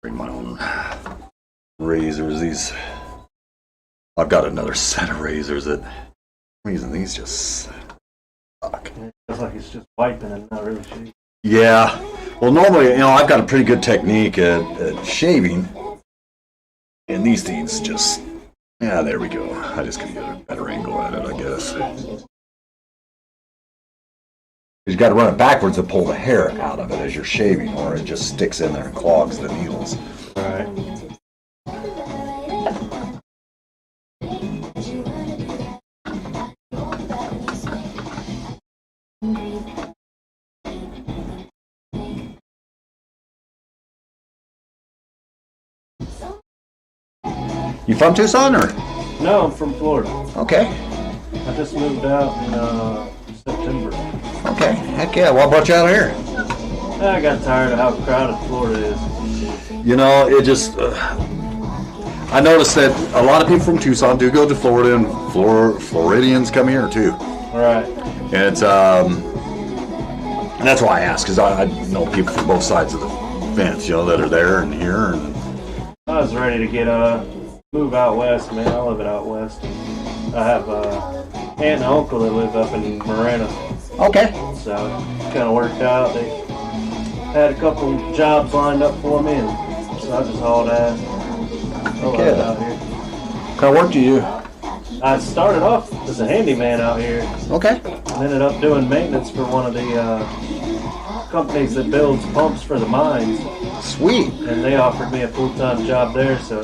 Bring my own razors. These, I've got another set of razors that, for some reason, these just suck. It feels like it's just wiping and not really shaving. Yeah. Well, normally, you know, I've got a pretty good technique at shaving, and these things just, yeah, there we go. I just gotta get a better angle at it, I guess. You got to run it backwards to pull the hair out of it as you're shaving, or it just sticks in there and clogs the needles. Right. You from Tucson, or? No, I'm from Florida. Okay. I just moved out in September. Okay. Heck yeah. What brought you out here? I got tired of how crowded Florida is. You know, it just... I noticed that a lot of people from Tucson do go to Florida, and Floridians come here too. Right. And it's and that's why I asked, because I know people from both sides of the fence, you know, that are there and here. And I was ready to get move out west, man. I live out west. I have aunt and uncle that live up in Marina. okay. So it kind of worked out. They had a couple jobs lined up for me, and so I just hauled ass. Okay. Out here. What kind of work do you do? I started off as a handyman out here. Okay. And ended up doing maintenance for one of the companies that builds pumps for the mines. Sweet. And they offered me a full-time job there, so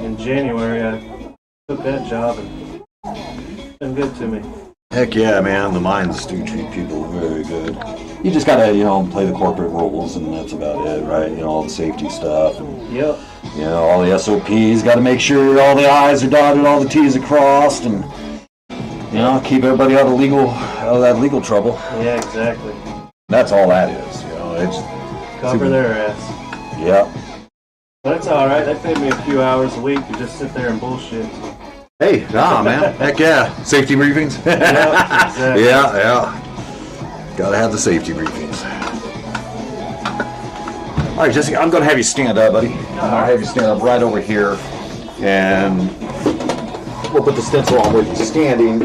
in January I took that job, and it's been good to me. Heck yeah, man. The mines do treat people very good. You just gotta, you know, play the corporate rules, and that's about it, right? You know, all the safety stuff. And, Yep. you know, all the SOPs. Got to make sure all the I's are dotted, all the T's are crossed, and you know, keep everybody out of that legal trouble. Yeah, exactly. That's all that is. You know, it's Cover their ass. yeah. But it's all right. They paid me a few hours a week to just sit there and bullshit. Hey, nah, man. Heck yeah. Safety briefings. Yep, exactly. Yeah. Gotta have the safety briefings. All right, Jesse, I'm gonna have you stand up, buddy. I'll have you stand up right over here, and we'll put the stencil on with you standing,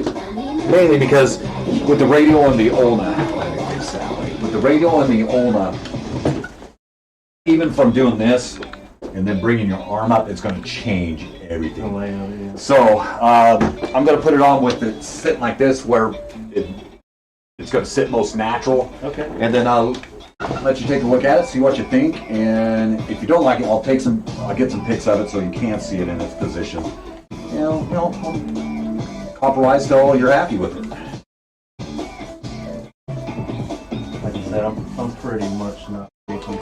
mainly because with the radial and the ulna, with the radial and the ulna, even from doing this and then bringing your arm up, it's going to change everything. So I'm going to put it on with it sitting like this, where it's going to sit most natural. Okay. And then I'll let you take a look at it, see what you think, and if you don't like it, I'll get some pics of it so you can see it in its position. You know, compromise till you're happy with it. Like I said, I'm pretty much not picky.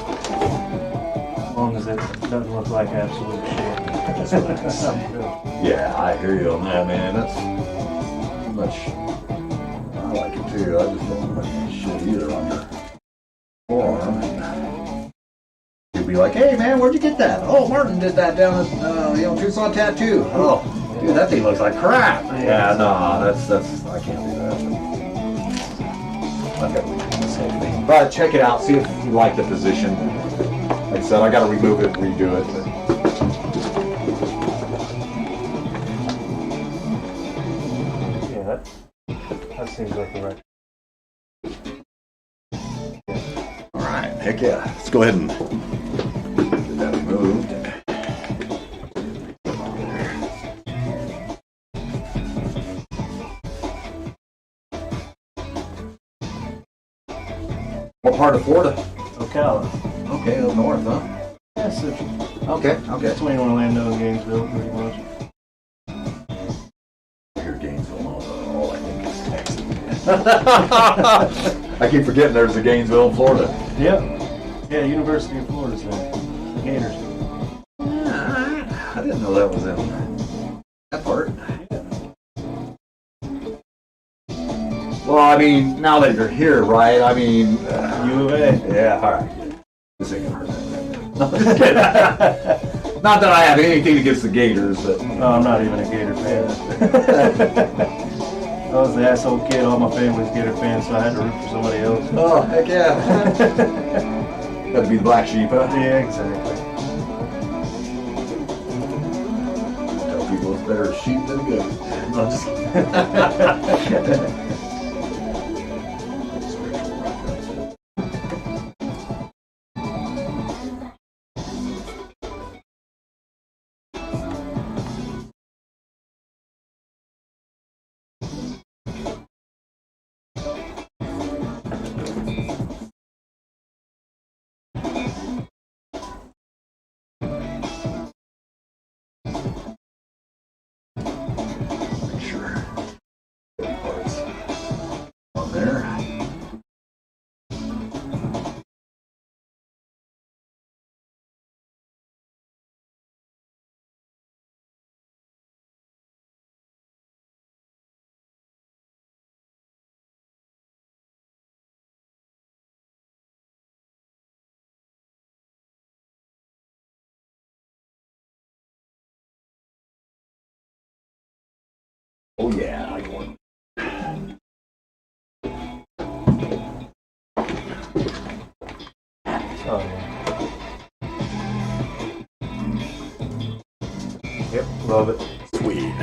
As long as it doesn't look like absolute shit. That's nice. Yeah, I hear you on that, man. That's much. I like it too. I just don't like that shit either on your forearm. You'd be like, "Hey, man, where'd you get that?" "Oh, Martin did that down at Tucson Tattoo." "Oh, dude, that thing looks like crap." Yeah, no, that's I can't do that. I've got to redo this whole thing. But check it out. See if you like the position. Like I said, I got to remove it, redo it. But yeah, that seems like the right. all right, heck yeah. Let's go ahead and get that removed. What part of Florida? Ocala. Okay, up north, huh? Yeah, so Okay. between Orlando and Gainesville, pretty much. Here, Gainesville. Oh, I think it's Texas. I keep forgetting there's a Gainesville in Florida. Yep. Yeah, University of Florida's there. The Gators. I didn't know that was in that part. Well, I mean, now that you're here, right? I mean, U of A. yeah, all right. This ain't gonna hurt that bad. Not that I have anything against the Gators, but No, I'm not even a Gator fan. I was the asshole kid. All my family's Gator fans, so I had to root for somebody else. oh, heck yeah. Got to be the black sheep, huh? Yeah, exactly. it's better sheep than good. No, just- Sure. Parts on there. Oh yeah, I want. Oh yeah. Yep, love it. Sweet.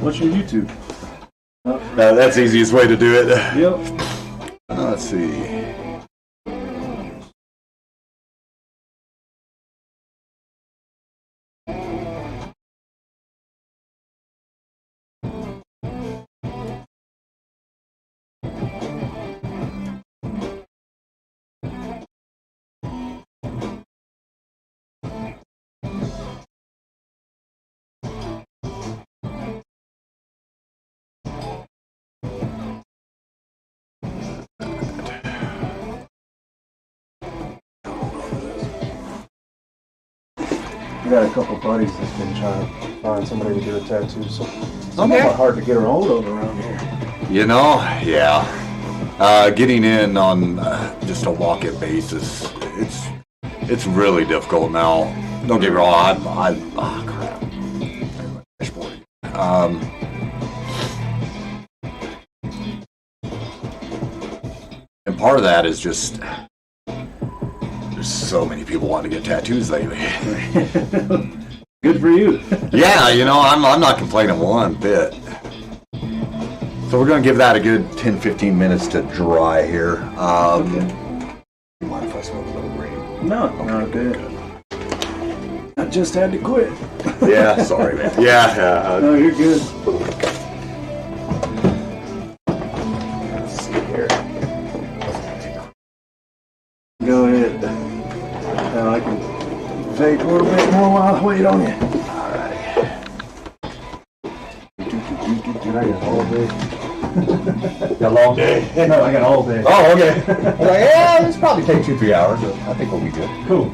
What's your YouTube? That's the easiest way to do it. Yep. Let's see. I got a couple buddies that's been trying to find somebody to do a tattoo, so it's Okay. hard to get a hold of around here. You know, yeah. Getting in on just a walk-in basis, it's really difficult now. Don't get me wrong, oh crap. Dashboard. And part of that is just there's so many people wanting to get tattoos lately. Good for you. Yeah, you know, I'm not complaining one bit. So we're going to give that a good 10-15 minutes to dry here. You mind if I smoke a little green? No, not good. I just had to quit. Yeah, sorry, man. Yeah. No, you're good. Let's see here. Go ahead. Now I can fake a little bit more while I wait on you. I got all day. Got a long day? No, I got all day. Oh, okay. Yeah, this probably take 2-3 hours. But I think we'll be good. Cool.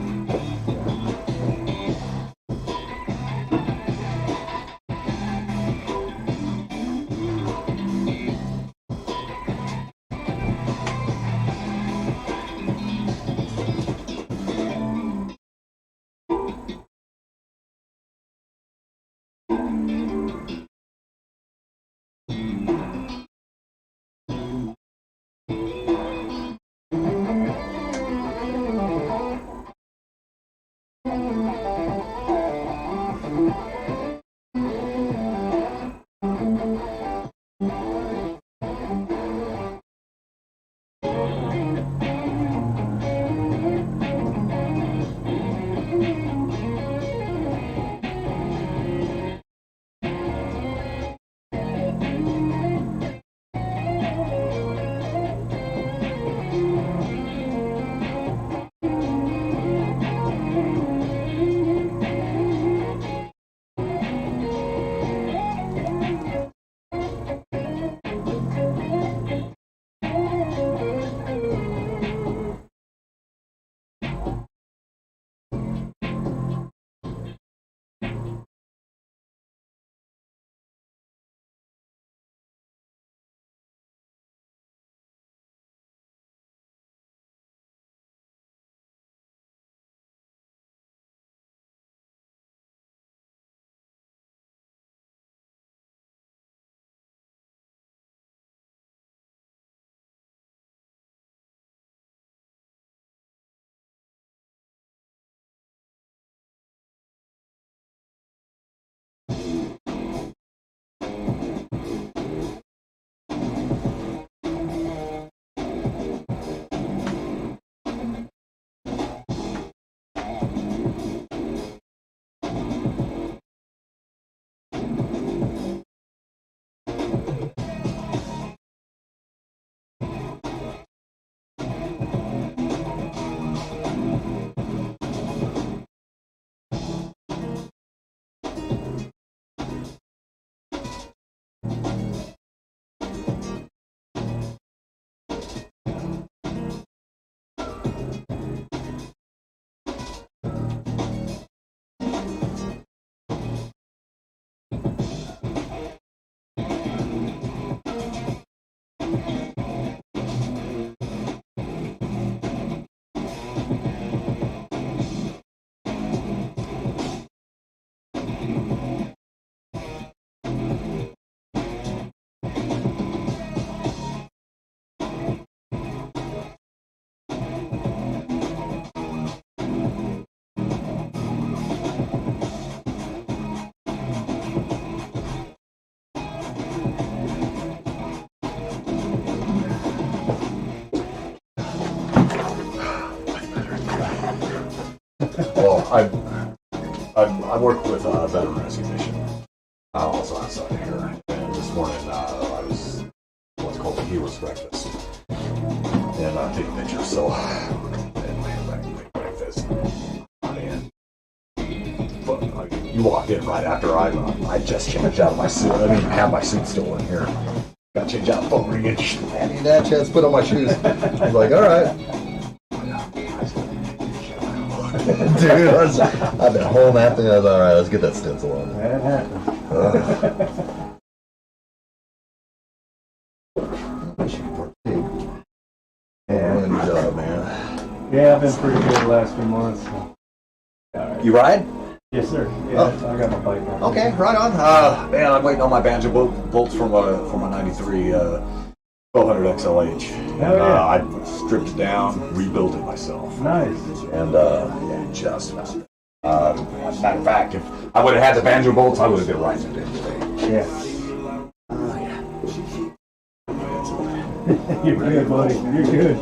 I work with veteran rescue mission. Also outside of here. And this morning I was what's called a hero's breakfast. And taking pictures. So like this. And you walked in right after I just changed out of my suit. I didn't even have my suit still in here. Got to change out the phone ring and I need that chance to put on my shoes. I was like, all right. Dude, I've been home after. I was all right. Let's get that stencil on. That happens. Good job, man. Yeah, I've been pretty good the last few months. So. You ride? Yes, sir. Yeah, I got my bike on. Okay, right on. Man, I'm waiting on my banjo bolts from a '93 1200 XLH. Hell yeah. I stripped it down, rebuilt it myself. Nice. And just matter of fact, if I would have had the banjo bolts, I would have been riding it today. Yeah. You're good, buddy. You're good.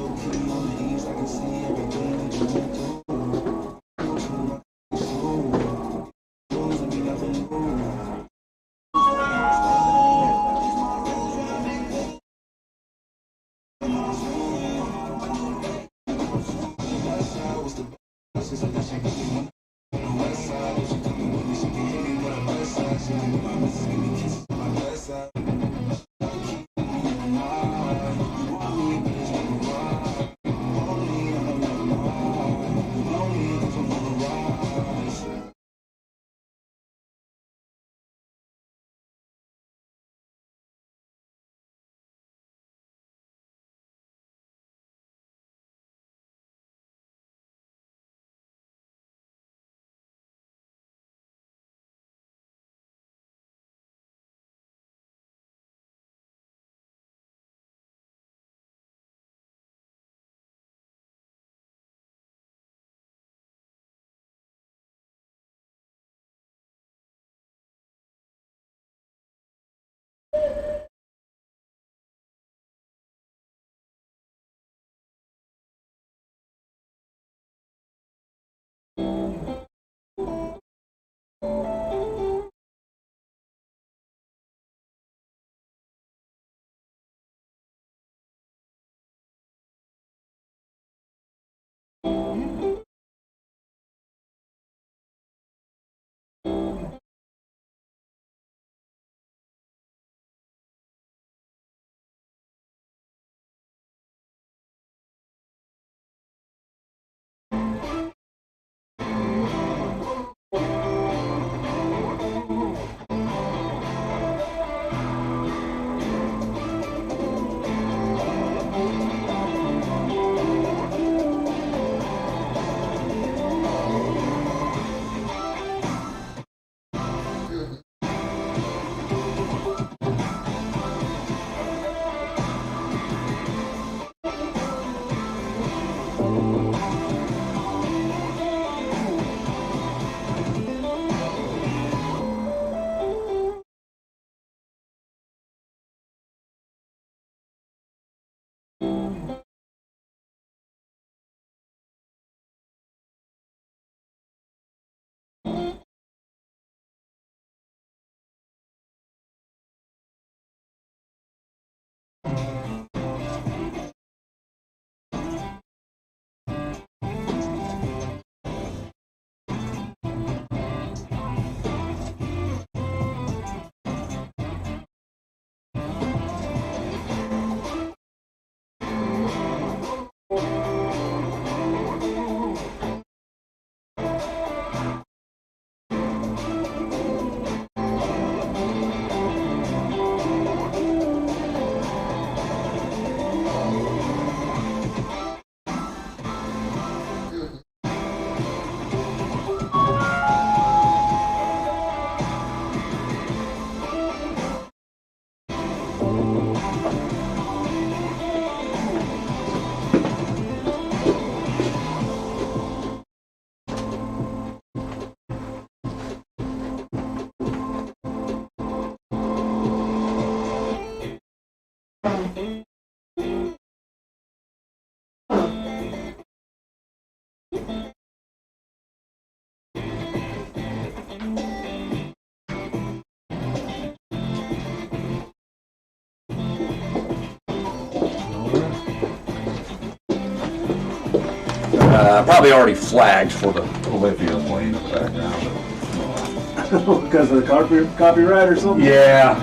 Probably already flagged for the Olivia playing in the background. Because of the copyright or something? Yeah.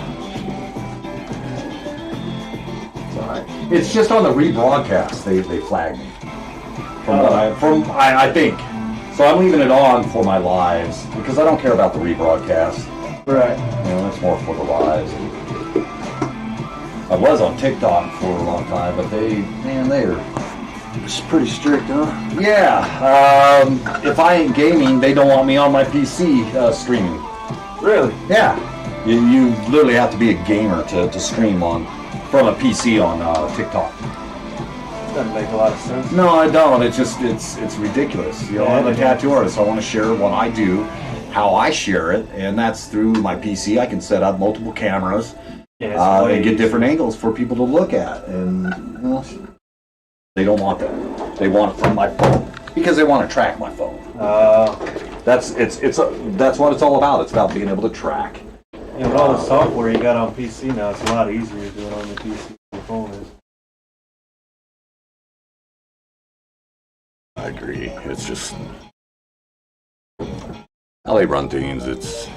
It's all right. It's just on the rebroadcast they flagged me. I think. So I'm leaving it on for my lives because I don't care about the rebroadcast. Right. You know, it's more for the lives. I was on TikTok for a long time, but they're It's pretty strict, huh? yeah. If I ain't gaming, they don't want me on my PC streaming. Really? Yeah. You literally have to be a gamer to stream from a PC on TikTok. Doesn't make a lot of sense. No, I don't. It's just it's ridiculous. You know, I'm a tattoo artist. I want to share what I do, how I share it, and that's through my PC. I can set up multiple cameras and get different angles for people to look at, and you know, they don't want that. They want it from my phone because they want to track my phone. That's what it's all about. It's about being able to track. Yeah, with all the software you got on PC now, it's a lot easier to do it on the PC than the phone is. I agree. It's just how they run things. It's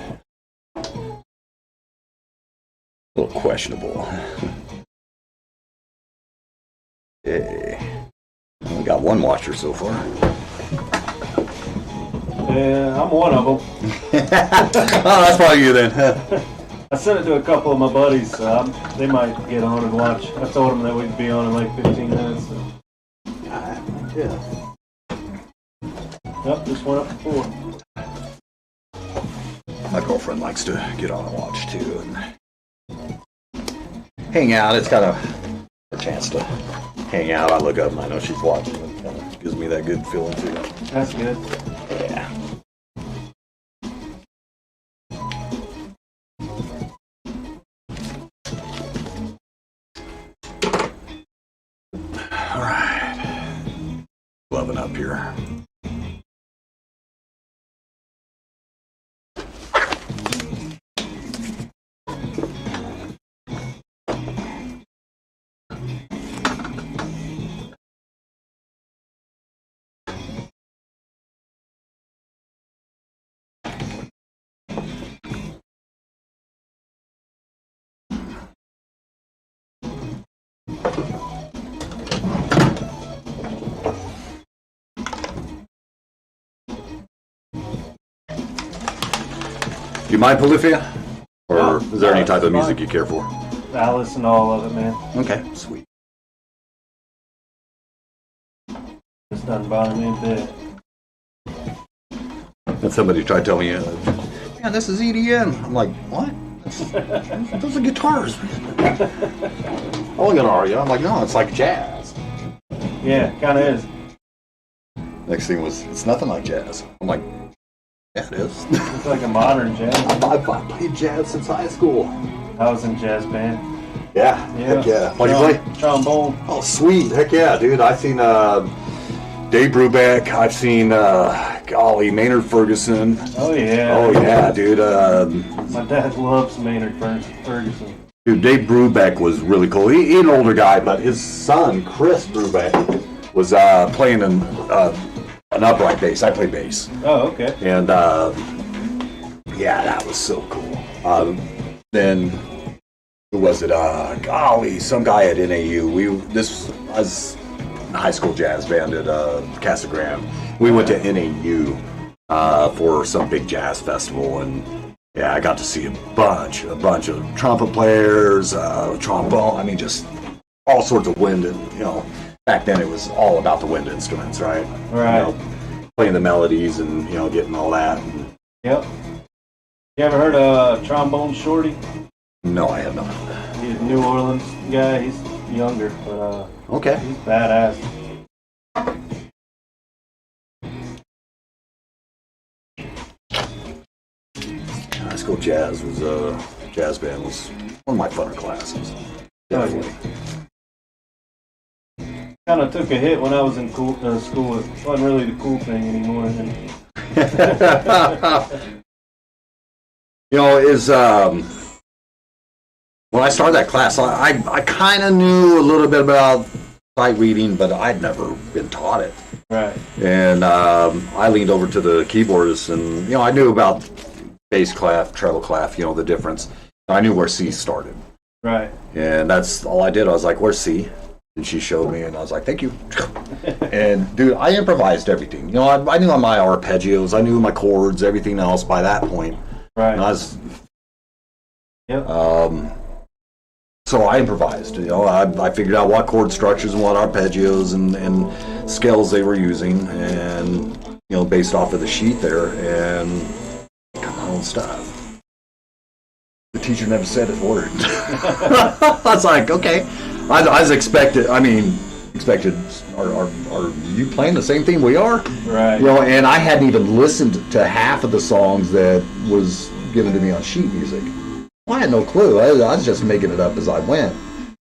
a little questionable. Hey, we got one watcher so far. Yeah, I'm one of them. Oh, that's probably you then. I sent it to a couple of my buddies. They might get on and watch. I told them that we'd be on in like 15 minutes. So. Yeah. Yep, just went up to 4. My girlfriend likes to get on and watch too and hang out. It's kind of a chance to hang out. I look up and I know she's watching. It kind of gives me that good feeling too. That's good. Yeah. All right. Loving up here. Do you mind Polyphia? Or is there any type of music you care for? I listen to all of it, man. Okay, sweet. This doesn't bother me a bit. And somebody tried telling me, yeah, this is EDM. I'm like, what? Those are guitars. I'm only gonna argue. I'm like, no, it's like jazz. Yeah, kind of is. Next thing was, it's nothing like jazz. I'm like, yeah, it is. It's like a modern jazz. I've played jazz since high school. I was in jazz band. Yeah, heck yeah. What do you play? Trombone. Oh, sweet. Heck yeah, dude. I've seen Dave Brubeck. I've seen, golly, Maynard Ferguson. Oh, yeah. Oh, yeah, dude. My dad loves Maynard Ferguson. Dude, Dave Brubeck was really cool. He's an older guy, but his son, Chris Brubeck, was playing an upright bass. I play bass. Oh, okay. And, yeah, that was so cool. Then, who was it? Golly, some guy at NAU. This was a high school jazz band at Casa Grande. We went to NAU for some big jazz festival, and yeah, I got to see a bunch of trumpet players, trombone. I mean, just all sorts of wind, and you know, back then it was all about the wind instruments, right? Right. You know, playing the melodies and you know, getting all that. And, yep. You ever heard of Trombone Shorty? no, I have not. He's a New Orleans guy. He's younger, but Okay. he's badass. High school jazz band was one of my funner classes. Definitely. Kind of took a hit when I was in school. It wasn't really the cool thing anymore. You know, when I started that class, I kind of knew a little bit about sight reading, but I'd never been taught it. Right. And I leaned over to the keyboards, and you know, I knew about bass clef, treble clef, you know, the difference. I knew where C started. Right. And that's all I did. I was like, "Where's C?" And she showed me, and I was like, "Thank you." And dude, I improvised everything. You know, I knew my arpeggios, I knew my chords, everything else by that point. Right. And I was, Yep. so I improvised. You know, I figured out what chord structures and what arpeggios and scales they were using, and you know, based off of the sheet there, and got my own stuff. The teacher never said a word. I was like, okay. I was expected. I mean, expected. Are you playing the same thing we are? Right. You know, and I hadn't even listened to half of the songs that was given to me on sheet music. Well, I had no clue. I was just making it up as I went.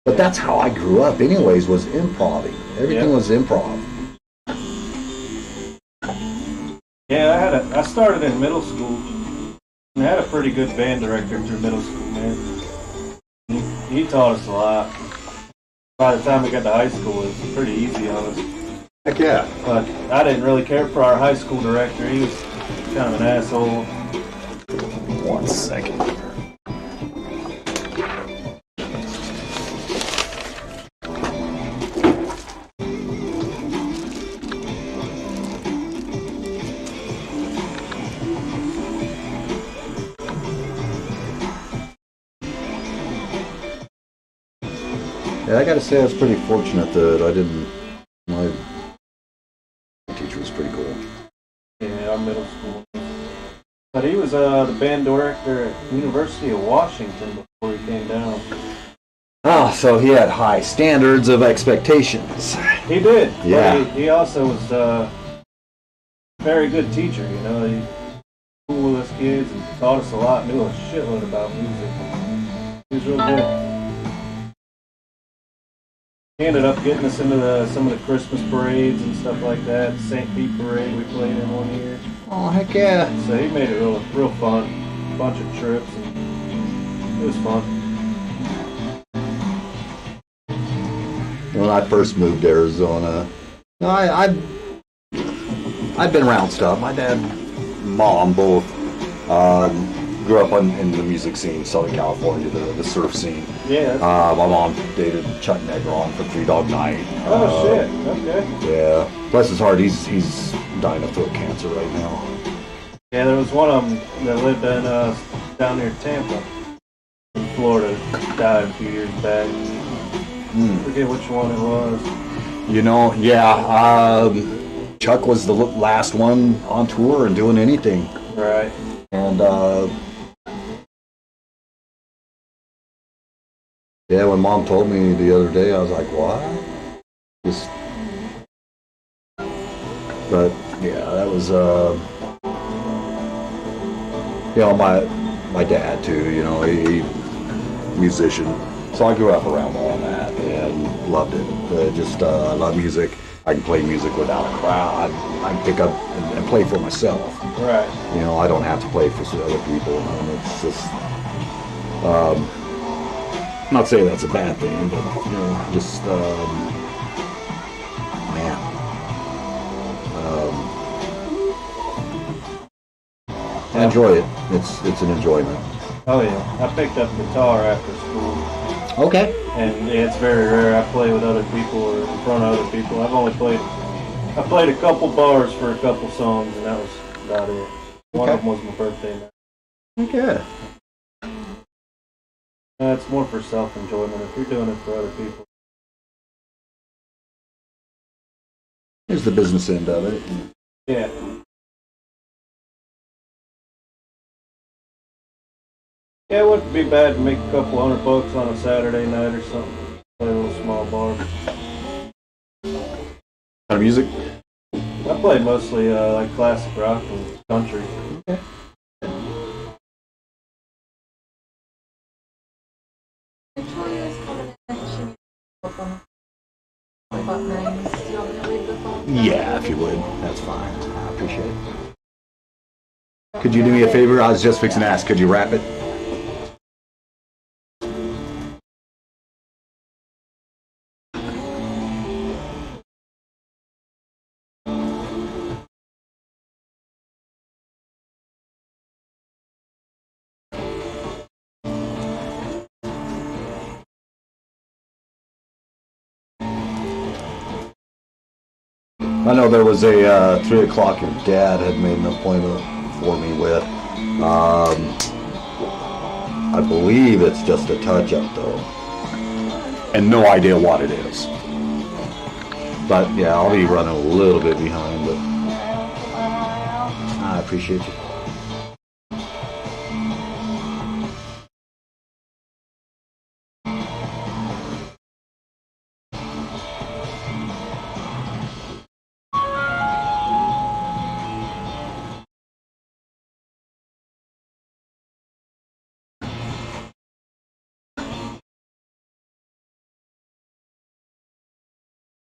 But that's how I grew up. Anyways, was improvising. Everything was improv. Yeah, I started in middle school. I had a pretty good band director through middle school, man. He taught us a lot. By the time we got to high school, it was pretty easy on us. Heck yeah. But I didn't really care for our high school director. He was kind of an asshole. 1 second here. Yeah, I gotta say I was pretty fortunate that I didn't. My teacher was pretty cool. Yeah, our middle school. But he was the band director at University of Washington before he came down. Oh, so he had high standards of expectations. He did. Yeah. But he also was a very good teacher, you know. He was cool with us kids and taught us a lot, knew a shitload about music. He was real good. He ended up getting us into some of the Christmas parades and stuff like that. St. Pete parade we played in one year. Oh, heck yeah. So he made it real fun. A bunch of trips, and it was fun. When I first moved to Arizona, no, I've been around stuff. My dad, mom both grew up in the music scene, Southern California, the surf scene. Yeah. My mom dated Chuck Negron from Three Dog Night. Oh shit. Okay. Yeah. Bless his heart, he's dying of throat cancer right now. Yeah, there was one of them that lived in down near Tampa, in Florida. Died a few years back. Forget which one it was. You know, yeah. Chuck was the last one on tour and doing anything. Right. And yeah, when Mom told me the other day, I was like, "What?" Just, but yeah, that was you know, my dad too. You know, he musician, so I grew up around all that and loved it. I love music. I can play music without a crowd. I can pick up and play for myself. Right. You know, I don't have to play for other people. And it's just, not saying that's a bad thing, but you know, just man, I enjoy it. It's an enjoyment. Oh yeah. I picked up guitar after school. Okay. And it's very rare I play with other people or in front of other people. I played a couple bars for a couple songs, and that was about it. One of them was my birthday night. Okay. It's more for self-enjoyment. If you're doing it for other people. Here's the business end of it. Yeah. Yeah, it wouldn't be bad to make a couple $100 on a Saturday night or something. Play a little small bar. Kind of music? I play mostly like classic rock and country. Okay. Yeah, if you would. That's fine. I appreciate it. Could you do me a favor? I was just fixing to ask, could you wrap it? I know there was a 3 o'clock your dad had made an appointment for me with. I believe it's just a touch-up though. And no idea what it is. But yeah, I'll be running a little bit behind, but I appreciate you.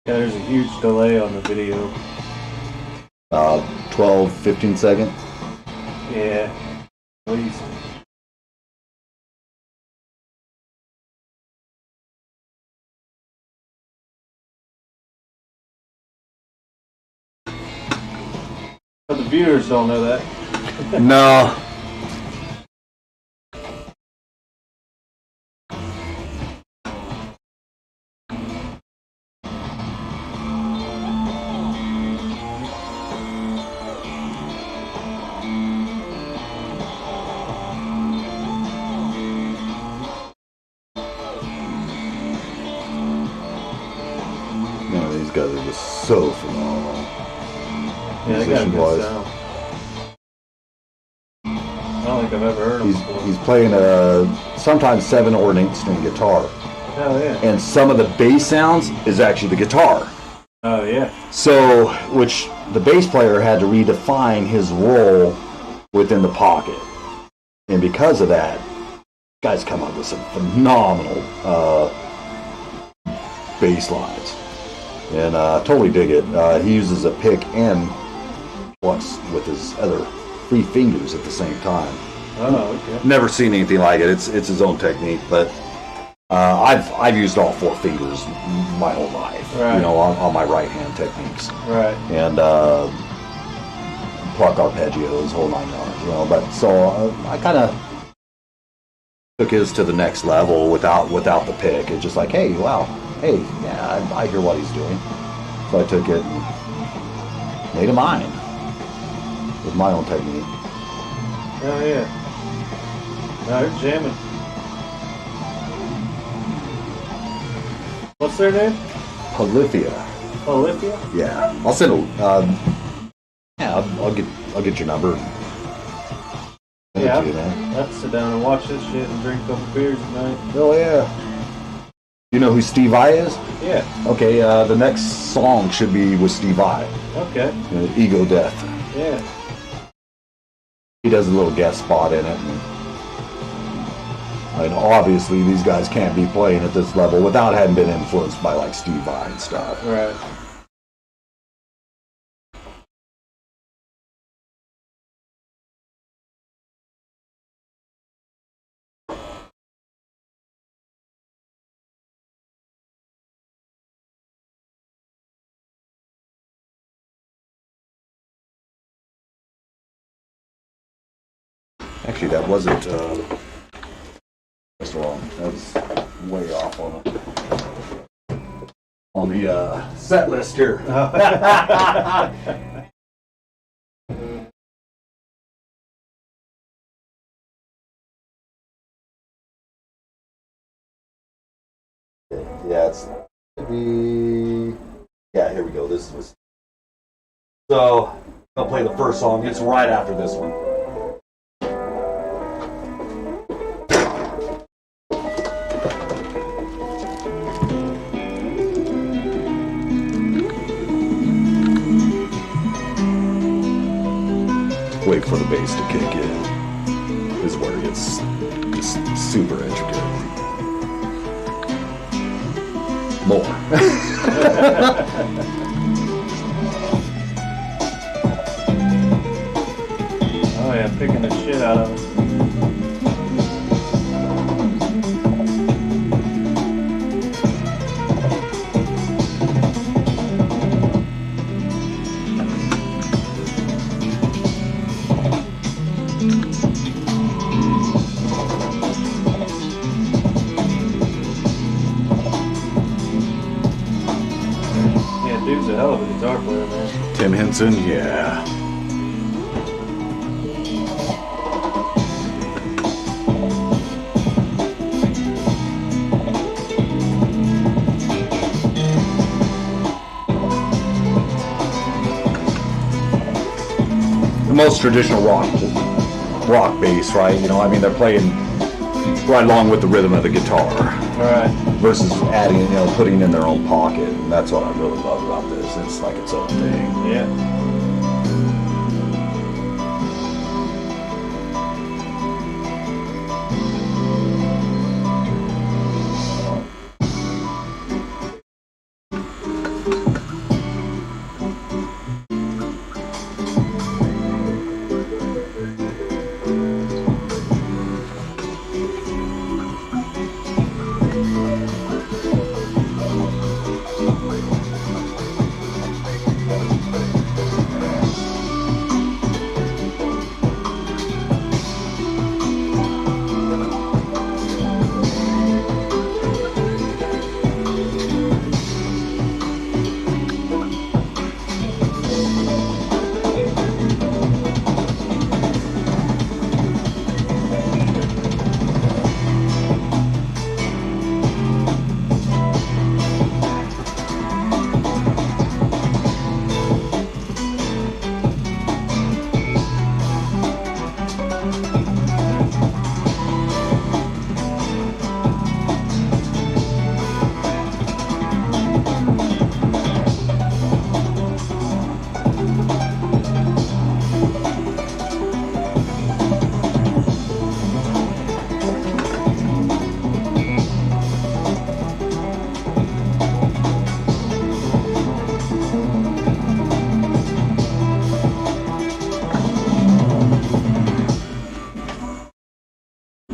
Yeah, there's a huge delay on the video. 12, 15 seconds. Yeah, please. But the viewers don't know that. No. No, these guys are just so phenomenal. Yeah, they got a good sound. I don't think I've ever heard him before. He's playing a sometimes 7 or an 8-string guitar. Hell yeah. And some of the bass sounds is actually the guitar. Oh yeah. So, which the bass player had to redefine his role within the pocket. And because of that, guys come up with some phenomenal bass lines. And totally dig it. He uses a pick and plus with his other 3 fingers at the same time. Oh, okay. Never seen anything like it. It's his own technique, but I've used all 4 fingers my whole life. Right. You know, on my right hand techniques. Right. And pluck arpeggios, whole 9 yards. You know, but so I kind of took his to the next level without the pick. It's just like, hey, wow, hey, yeah, I hear what he's doing. So I took it and made it mine with my own technique. Oh yeah. No, they're jamming. What's their name? Polyphia. Olivia? Yeah, I'll send a. Yeah, I'll get your number. Send it Yeah, to you, man. I'd sit down and watch this shit and drink a couple beers at night. Oh yeah. You know who Steve Vai is? Yeah. Okay, the next song should be with Steve Vai. Okay. Ego Death. Yeah. He does a little guest spot in it. And obviously these guys can't be playing at this level without having been influenced by like Steve Vai and stuff. Right. Actually, that wasn't. That's wrong. That was way off on the set list here. Yeah, it's the. Yeah, here we go. This was. So I'll play the first song. It's right after this one. Wait for the bass to kick in. This is where it gets just super intricate. More. Oh yeah, picking the shit out of it. Dude's a a hell of a guitar player, man. Tim Henson, yeah. The most traditional rock bass, right? You know, I mean, they're playing right along with the rhythm of the guitar. Right. Versus adding, you know, putting in their own pocket. And that's what I really love about this. It's like its own thing. Yeah.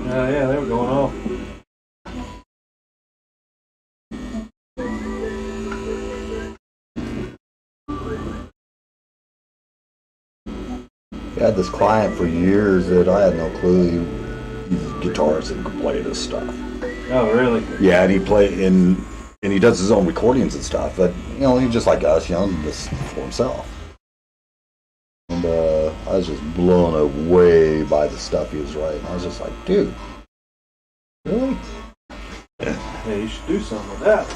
Yeah, they were going off. I had this client for years that I had no clue he uses guitars and could play this stuff. Oh, really? Yeah, and he does his own recordings and stuff, but you know, he's just like us, you know, just for himself. And I was just blown away by the stuff he was writing. I was just like, dude, really? Yeah, you should do something with that.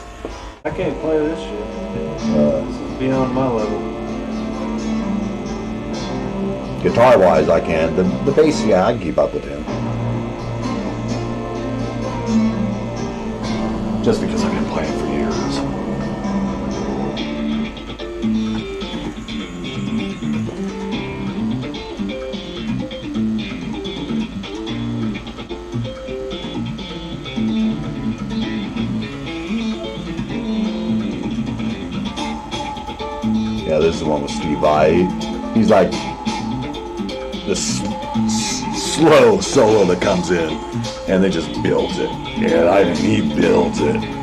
I can't play this shit. This is beyond my level. Guitar-wise, I can. The bass, yeah, I can keep up with him. Just because I've been playing for years. Yeah, this is the one with Steve Vai. He's like this slow solo that comes in, and they just builds it. Yeah, I mean, he builds it.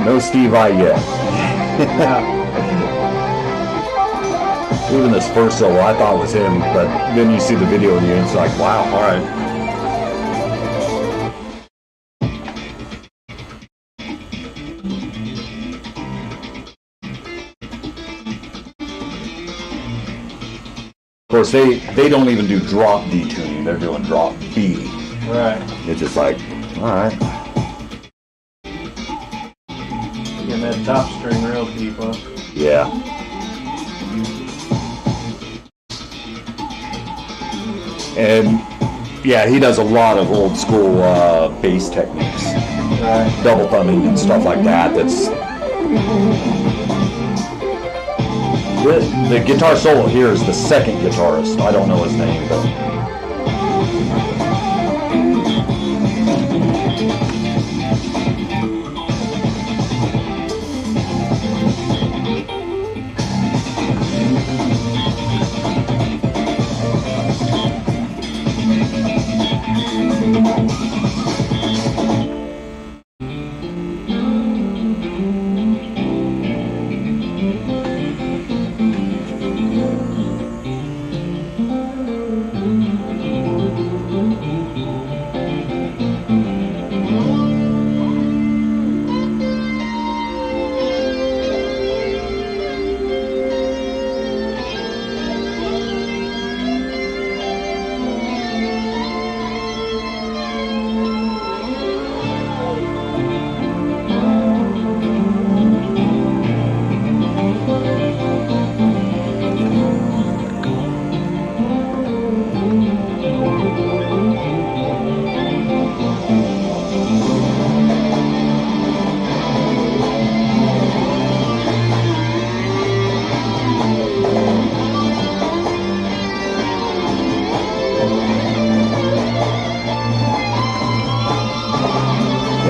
No Steve Vai yet. Even this first solo I thought was him, but then you see the video and it's like, wow, alright. Of course, they don't even do drop D tuning, they're doing drop B. Right. It's just like, alright. Getting that top string real deep, huh? Yeah. And yeah, he does a lot of old school bass techniques. double thumbing and stuff like that. That's the guitar solo here is the second guitarist. I don't know his name, but.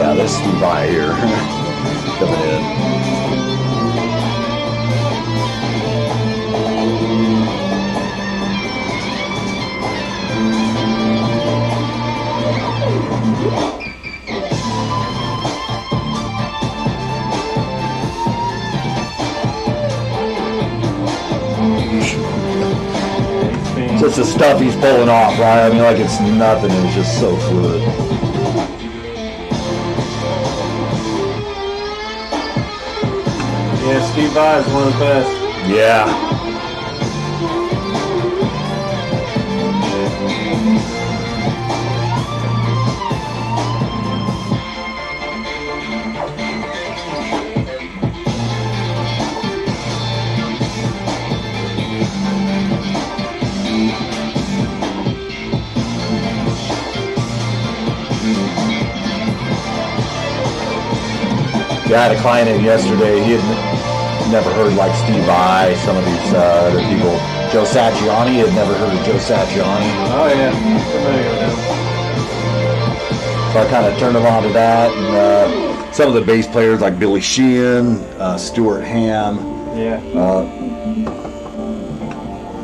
Yeah, this Steve Vai here coming in. Just the stuff he's pulling off, right? I mean, like it's nothing. It's just so fluid. Yeah, Steve Vai is one of the best. Yeah. Yeah, I had a client in yesterday. He had never heard like Steve Vai, some of these other people. Joe Satriani, he had never heard of Joe Satriani. Oh yeah, I'm familiar with him. So I kind of turned him on to that. And some of the bass players like Billy Sheehan, Stuart Ham. Yeah.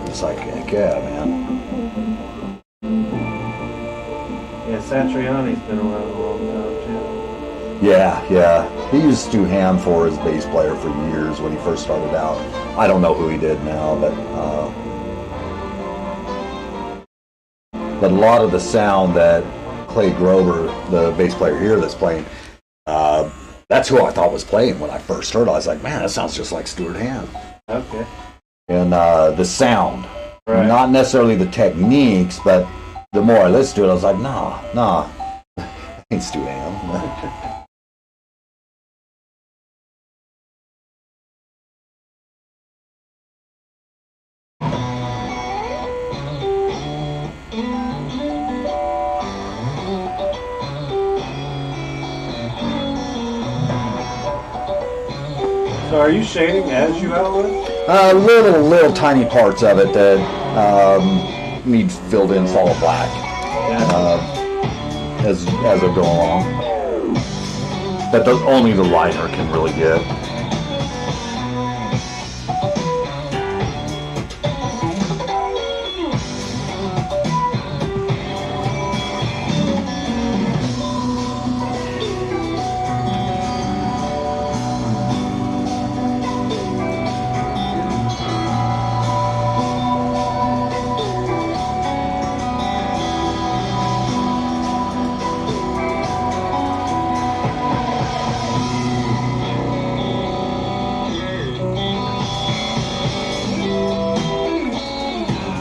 It's like, heck yeah, man. Yeah, Satriani's been around a long time too. Yeah. He used Stu Ham for his bass player for years when he first started out. I don't know who he did now, but a lot of the sound that Clay Grover, the bass player here that's playing, that's who I thought was playing when I first heard it. I was like, man, that sounds just like Stuart Ham. Okay. And the sound, right. Not necessarily the techniques, but the more I listened to it, I was like, nah, ain't Stu Ham. So are you shading as you outline? Little tiny parts of it that need filled in solid black as I go along. But only the liner can really get.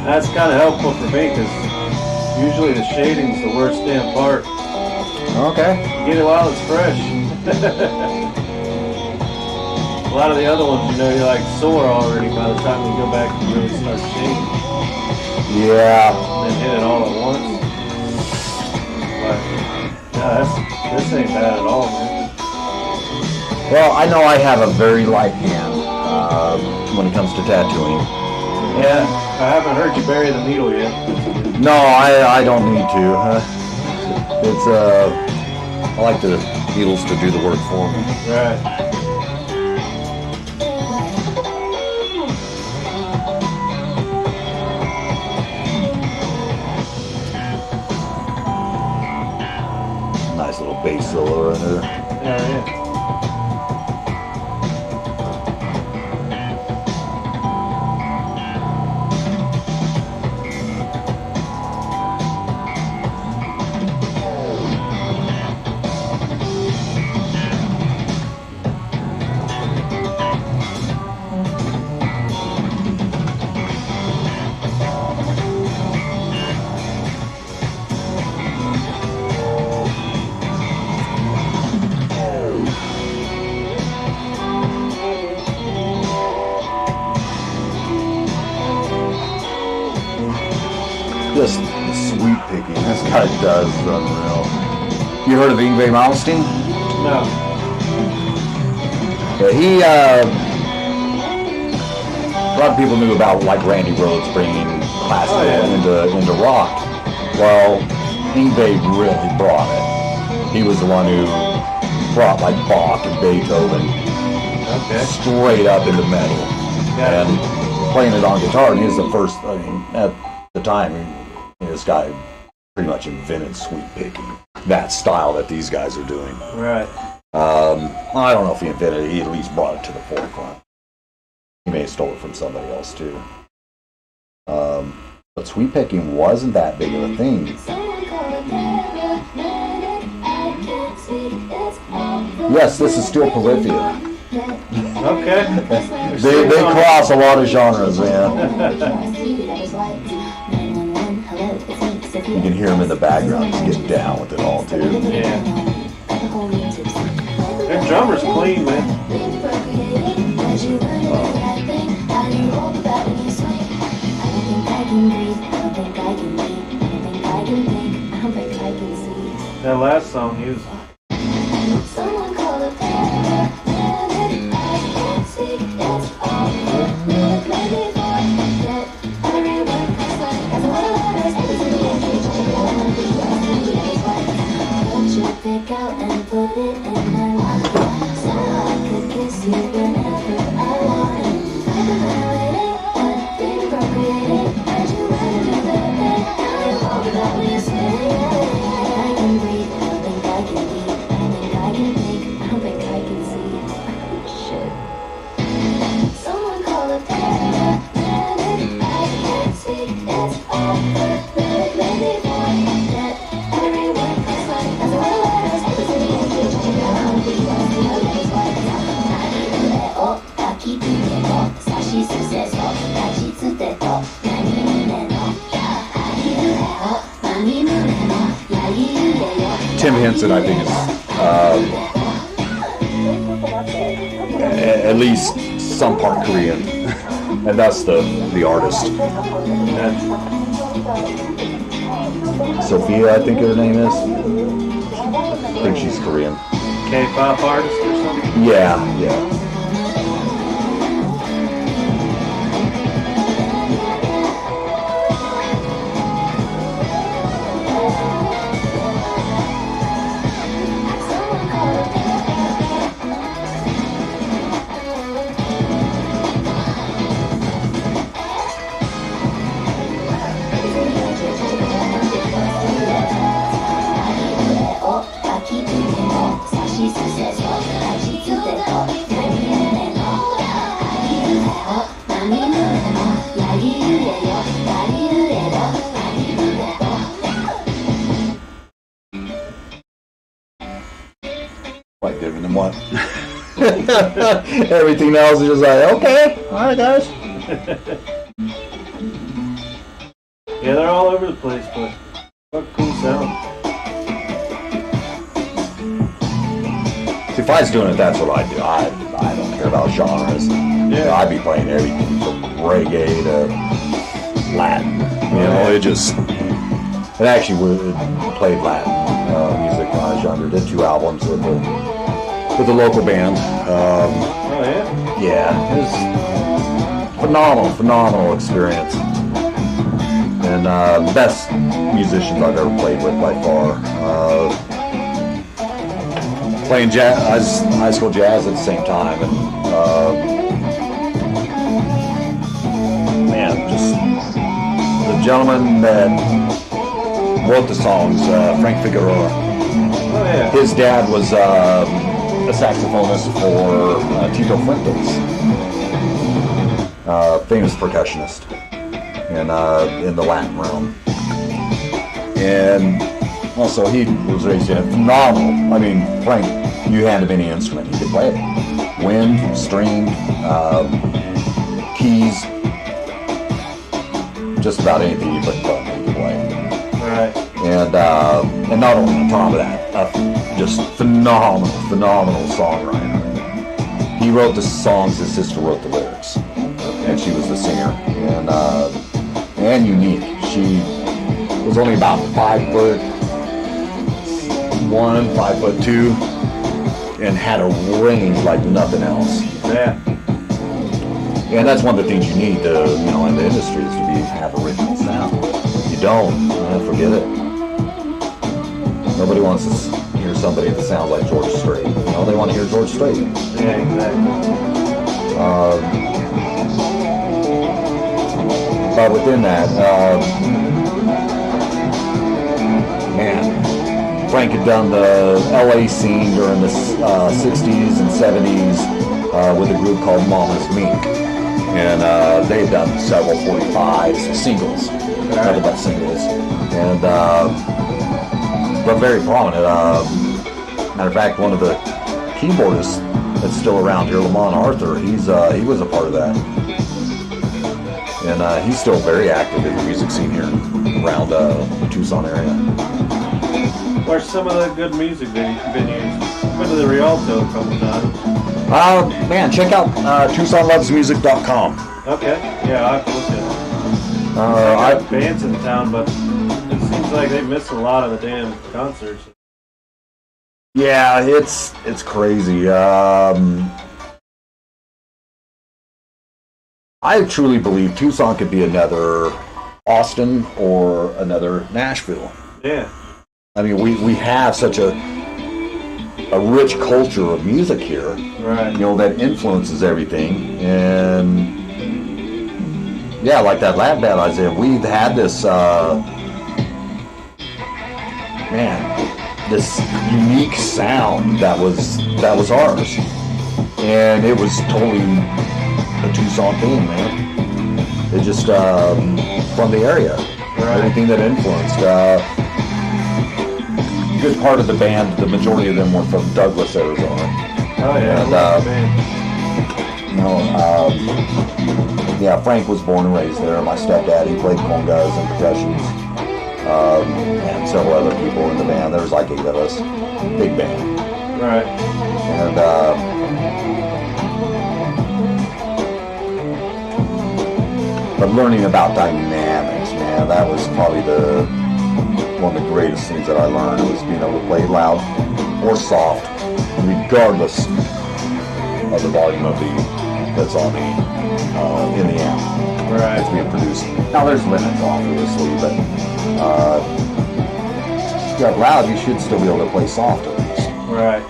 That's kind of helpful for me because usually the shading's the worst damn part. Okay. Get it while it's fresh. A lot of the other ones, you're like sore already by the time you go back and really start shading. Yeah. And then hit it all at once. But yeah, This ain't bad at all, man. Well, I know I have a very light hand when it comes to tattooing. Yeah, I haven't heard you bury the needle yet. No, I don't need to. It's I like the needles to do the work for me. Right. Nice little bass solo in there. Yeah. Just sweet picking. This guy does unreal. You heard of Yngwie Malmsteen? No. Yeah, he, a lot of people knew about like Randy Rhoads bringing classical into rock. Well, Yngwie really brought it. He was the one who brought like Bach and Beethoven straight up into metal. And playing it on guitar, and he was the first, I mean, at the time, this guy pretty much invented sweep picking. That style that these guys are doing. Right. I don't know if he invented it, he at least brought it to the forefront. He may have stole it from somebody else too. But sweep picking wasn't that big of a thing. Yes, this is still Polyphia. Okay. They cross a lot of genres, man. You can hear them in the background, just get down with it all too. Yeah. That drummer's clean, man. That last song he was. Tim Henson, I think, is at least some part Korean, and that's the artist. Sophia, I think her name is. I think she's Korean. K-pop artist or something? Yeah. Quite different than what? Everything else is just like, okay, alright guys. Yeah, they're all over the place, but what cool sound. See, if I was doing it, that's what I'd do. I don't care about genres. Yeah. I'd be playing everything from reggae to Latin. You know, it actually played Latin music when I was younger. Did 2 albums with the local band. Oh yeah. Yeah, it was phenomenal experience, and best musicians I've ever played with by far. Playing jazz, high school jazz at the same time, and man, just the gentleman that wrote the songs, Frank Figueroa. Oh yeah. His dad was a saxophonist for Tito Fuentes, famous percussionist in the Latin realm, and also he was raised in a phenomenal. I mean, Frank, you hand him any instrument, he could play it. Wind, string, keys, just about anything you put in front of him, he could play. Right. And not only on top of that, just phenomenal songwriter. He wrote the songs, his sister wrote the lyrics, and she was the singer. And unique. She was only about 5'1", 5'2", and had a range like nothing else. Yeah. And that's one of the things you need to, in the industry is to have original sound. You don't, forget it. Nobody wants to hear somebody that sounds like George Strait. They want to hear George Strait. Yeah, exactly. But within that, man, Frank had done the LA scene during the 60s and 70s with a group called Mama's Mink. And they've done several 45s, singles, nothing but singles. And but very prominent. Matter of fact, one of the keyboardists that's still around here, Lamont Arthur, he was a part of that. And he's still very active in the music scene here around the Tucson area. Where's some of the good music venues? Been to the Rialto a couple times. Man, check out TucsonLovesMusic.com. Okay, yeah, I have to look at it. I got bands in town, but it seems like they miss a lot of the damn concerts. Yeah, it's crazy. I truly believe Tucson could be another Austin or another Nashville. Yeah. I mean, we have such a rich culture of music here, right? That influences everything. And yeah, like that lab band I said, we've had this this unique sound that was ours, and it was totally a Tucson thing, man. It just from the area, right. Everything that influenced. Good part of the band, the majority of them were from Douglas, Arizona. Oh yeah, and, yeah, Frank was born and raised there. My stepdad, he played congas and percussions, and several other people in the band. There was like 8 of us, big band. Right. And but learning about dynamics, man, that was probably one of the greatest things that I learned was being able to play loud or soft, regardless of the volume that's on in the amp. Right. It's being produced. Now there's limits, obviously, but if you got loud, you should still be able to play soft at least. Right.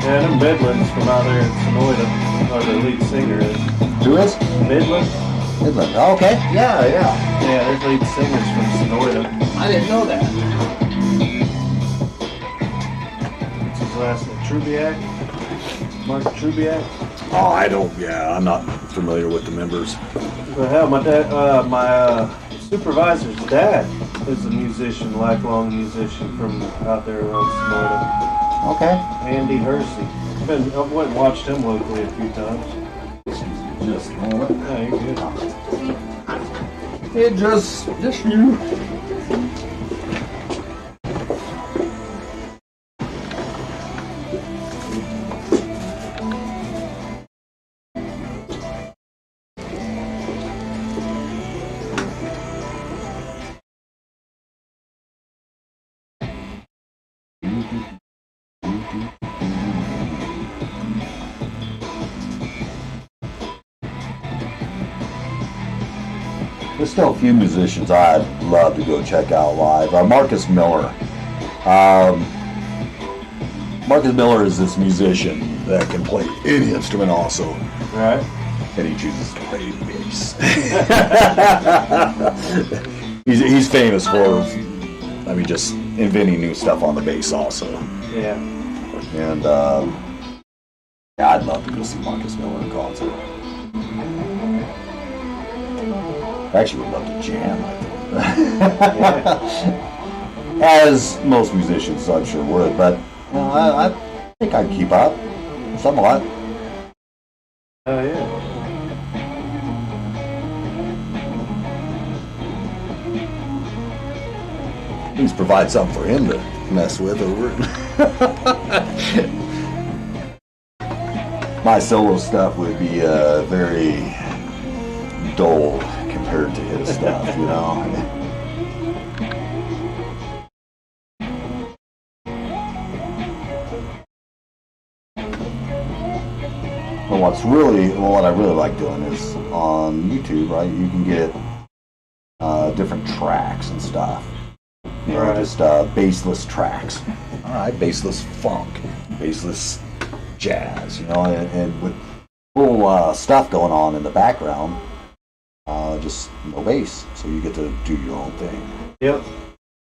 Yeah, them Midlands from out there in Sonoyta, or the lead singer is. Who is? Midland? Midland. Oh, okay. Yeah. Yeah, there's lead singers from Sonoyta. I didn't know that. What's his last name? Trubiak? Mark Trubiak? Oh, I'm not familiar with the members. Well, hell, my dad, my supervisor's dad is a musician, lifelong musician from out there around Sonoyta. Okay. Andy Hersey. I went and watched him locally a few times. Just a moment. Yeah, you're good. It just you. There's still a few musicians I'd love to go check out live. Marcus Miller. Marcus Miller is this musician that can play any instrument also. Right. And he chooses to play bass. he's famous for, I mean, just inventing new stuff on the bass also. Yeah. And yeah, I'd love to go see Marcus Miller in concert. I actually would love to jam with him. Yeah. As most musicians, I'm sure would, but you know, I think I'd keep up somewhat. Oh yeah. At least provide something for him to mess with over it. My solo stuff would be very dull compared to his stuff, you know. But what I really like doing is on YouTube, right? You can get different tracks and stuff. You know, Right. just bassless tracks. All right, bassless funk, bassless jazz, you know, and with cool stuff going on in the background, just no bass, so you get to do your own thing. Yep.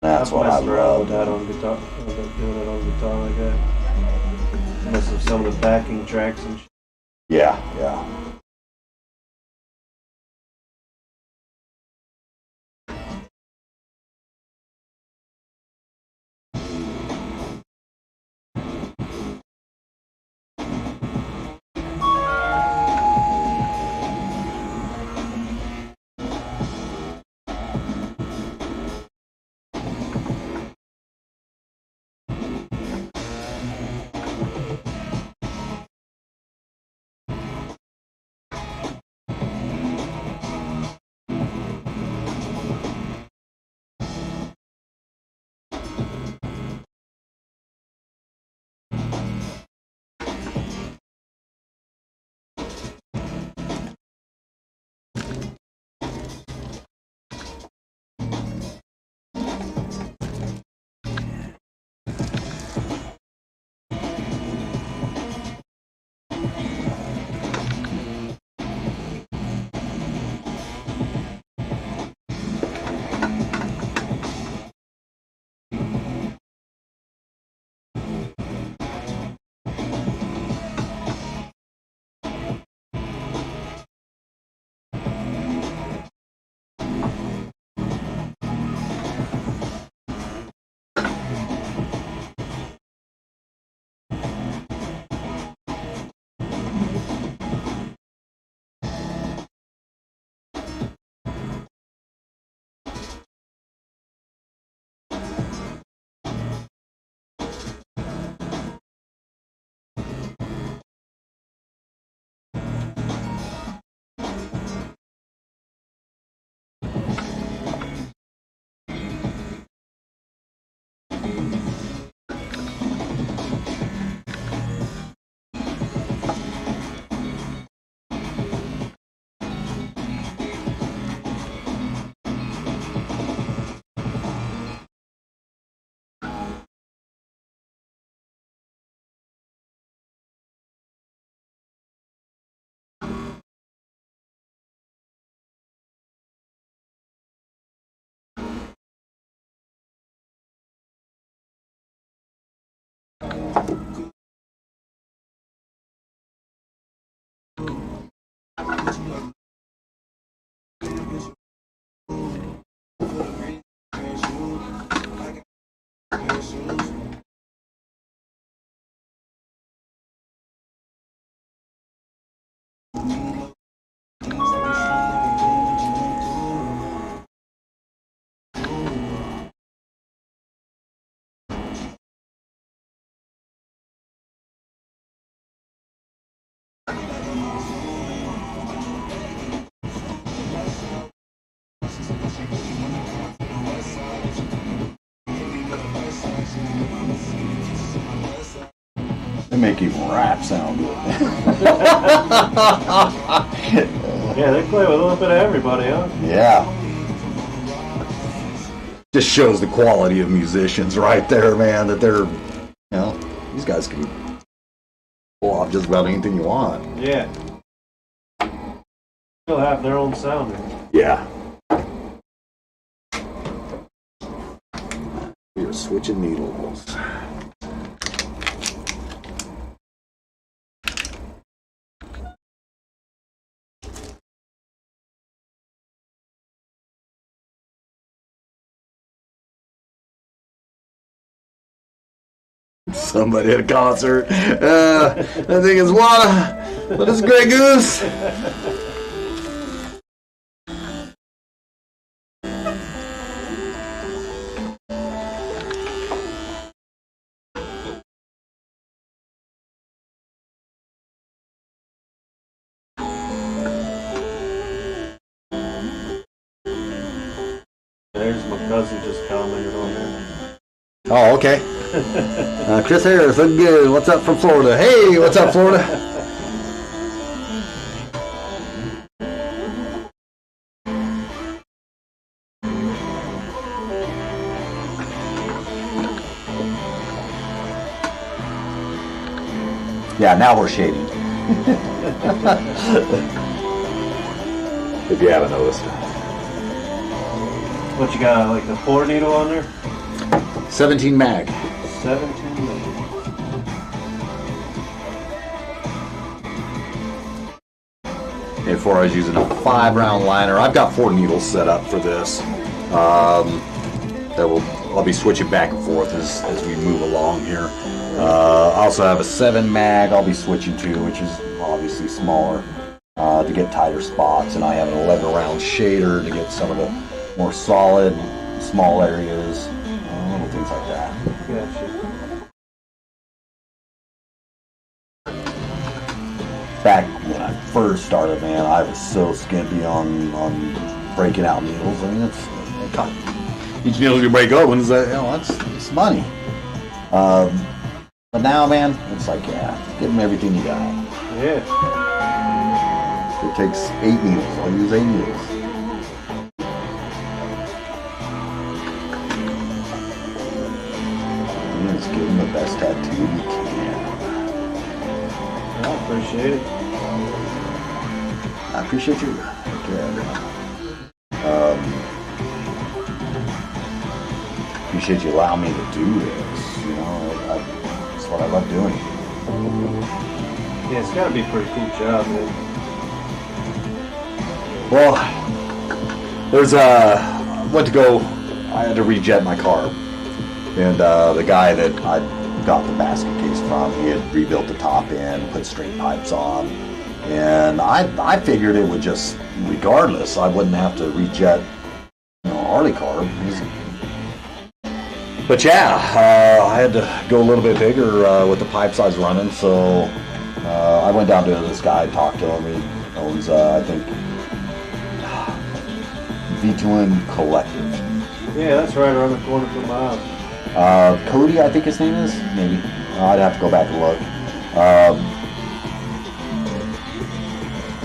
That's what I messed around love. with that on guitar. I ended up doing it on guitar like that. Mess with some of the backing tracks and shit. Yeah, yeah. They make even rap sound good. Yeah, they play with a little bit of everybody, huh? Yeah. just shows the quality of musicians right there, man. That they're, these guys can pull off just about anything you want. Yeah. Still have their own sounder. Yeah. We are switching needles. Somebody at a concert. I think it's water, but it's Grey Goose. There's my cousin just commented on that. Oh, okay. Chris Harris, look good. What's up from Florida? Hey, what's up, Florida? Yeah, now we're shading. If you haven't noticed. What you got, like the 4 needle on there? 17 mag. 17 mag. Before I was using a 5-round liner. I've got 4 needles set up for this. I'll be switching back and forth as we move along here. I also have a 7 mag I'll be switching to, which is obviously smaller to get tighter spots, and I have an 11-round shader to get some of the more solid, small areas, little things like that. Gotcha. Back when I first started, man, I was so skimpy on breaking out needles. I mean, each needle you break open is it's money. But now, man, it's like, give them everything you got. Yeah. It takes 8 needles. I'll use 8 needles. Just give them the best tattoo you can. I appreciate it. I appreciate you. Okay. Appreciate you allowing me to do this. That's what I love doing. Yeah, it's got to be a pretty cool job, man. Well, I had to rejet my car. And the guy that I got the basket case from, he had rebuilt the top end, put straight pipes on. And I figured it would just, regardless, I wouldn't have to rejet Harley carb. But yeah, I had to go a little bit bigger with the pipes I was running, so I went down to this guy, talked to him. He owns, I think, V2N Collective. Yeah, that's right around the corner from my house. Cody, I think his name is, maybe. I'd have to go back and look.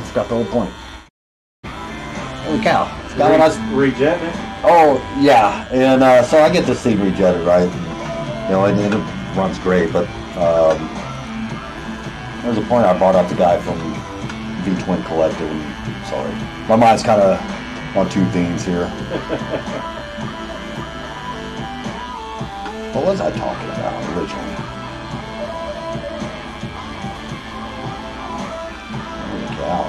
Forgot the whole point. Holy cow! Forgot what I was rejetting it. Oh yeah, and so I get this thing rejetted, right? And, it runs great, but there's a point I brought up the guy from V-Twin Collective. And, sorry, my mind's kind of on 2 things here. What was I talking about originally? Holy cow.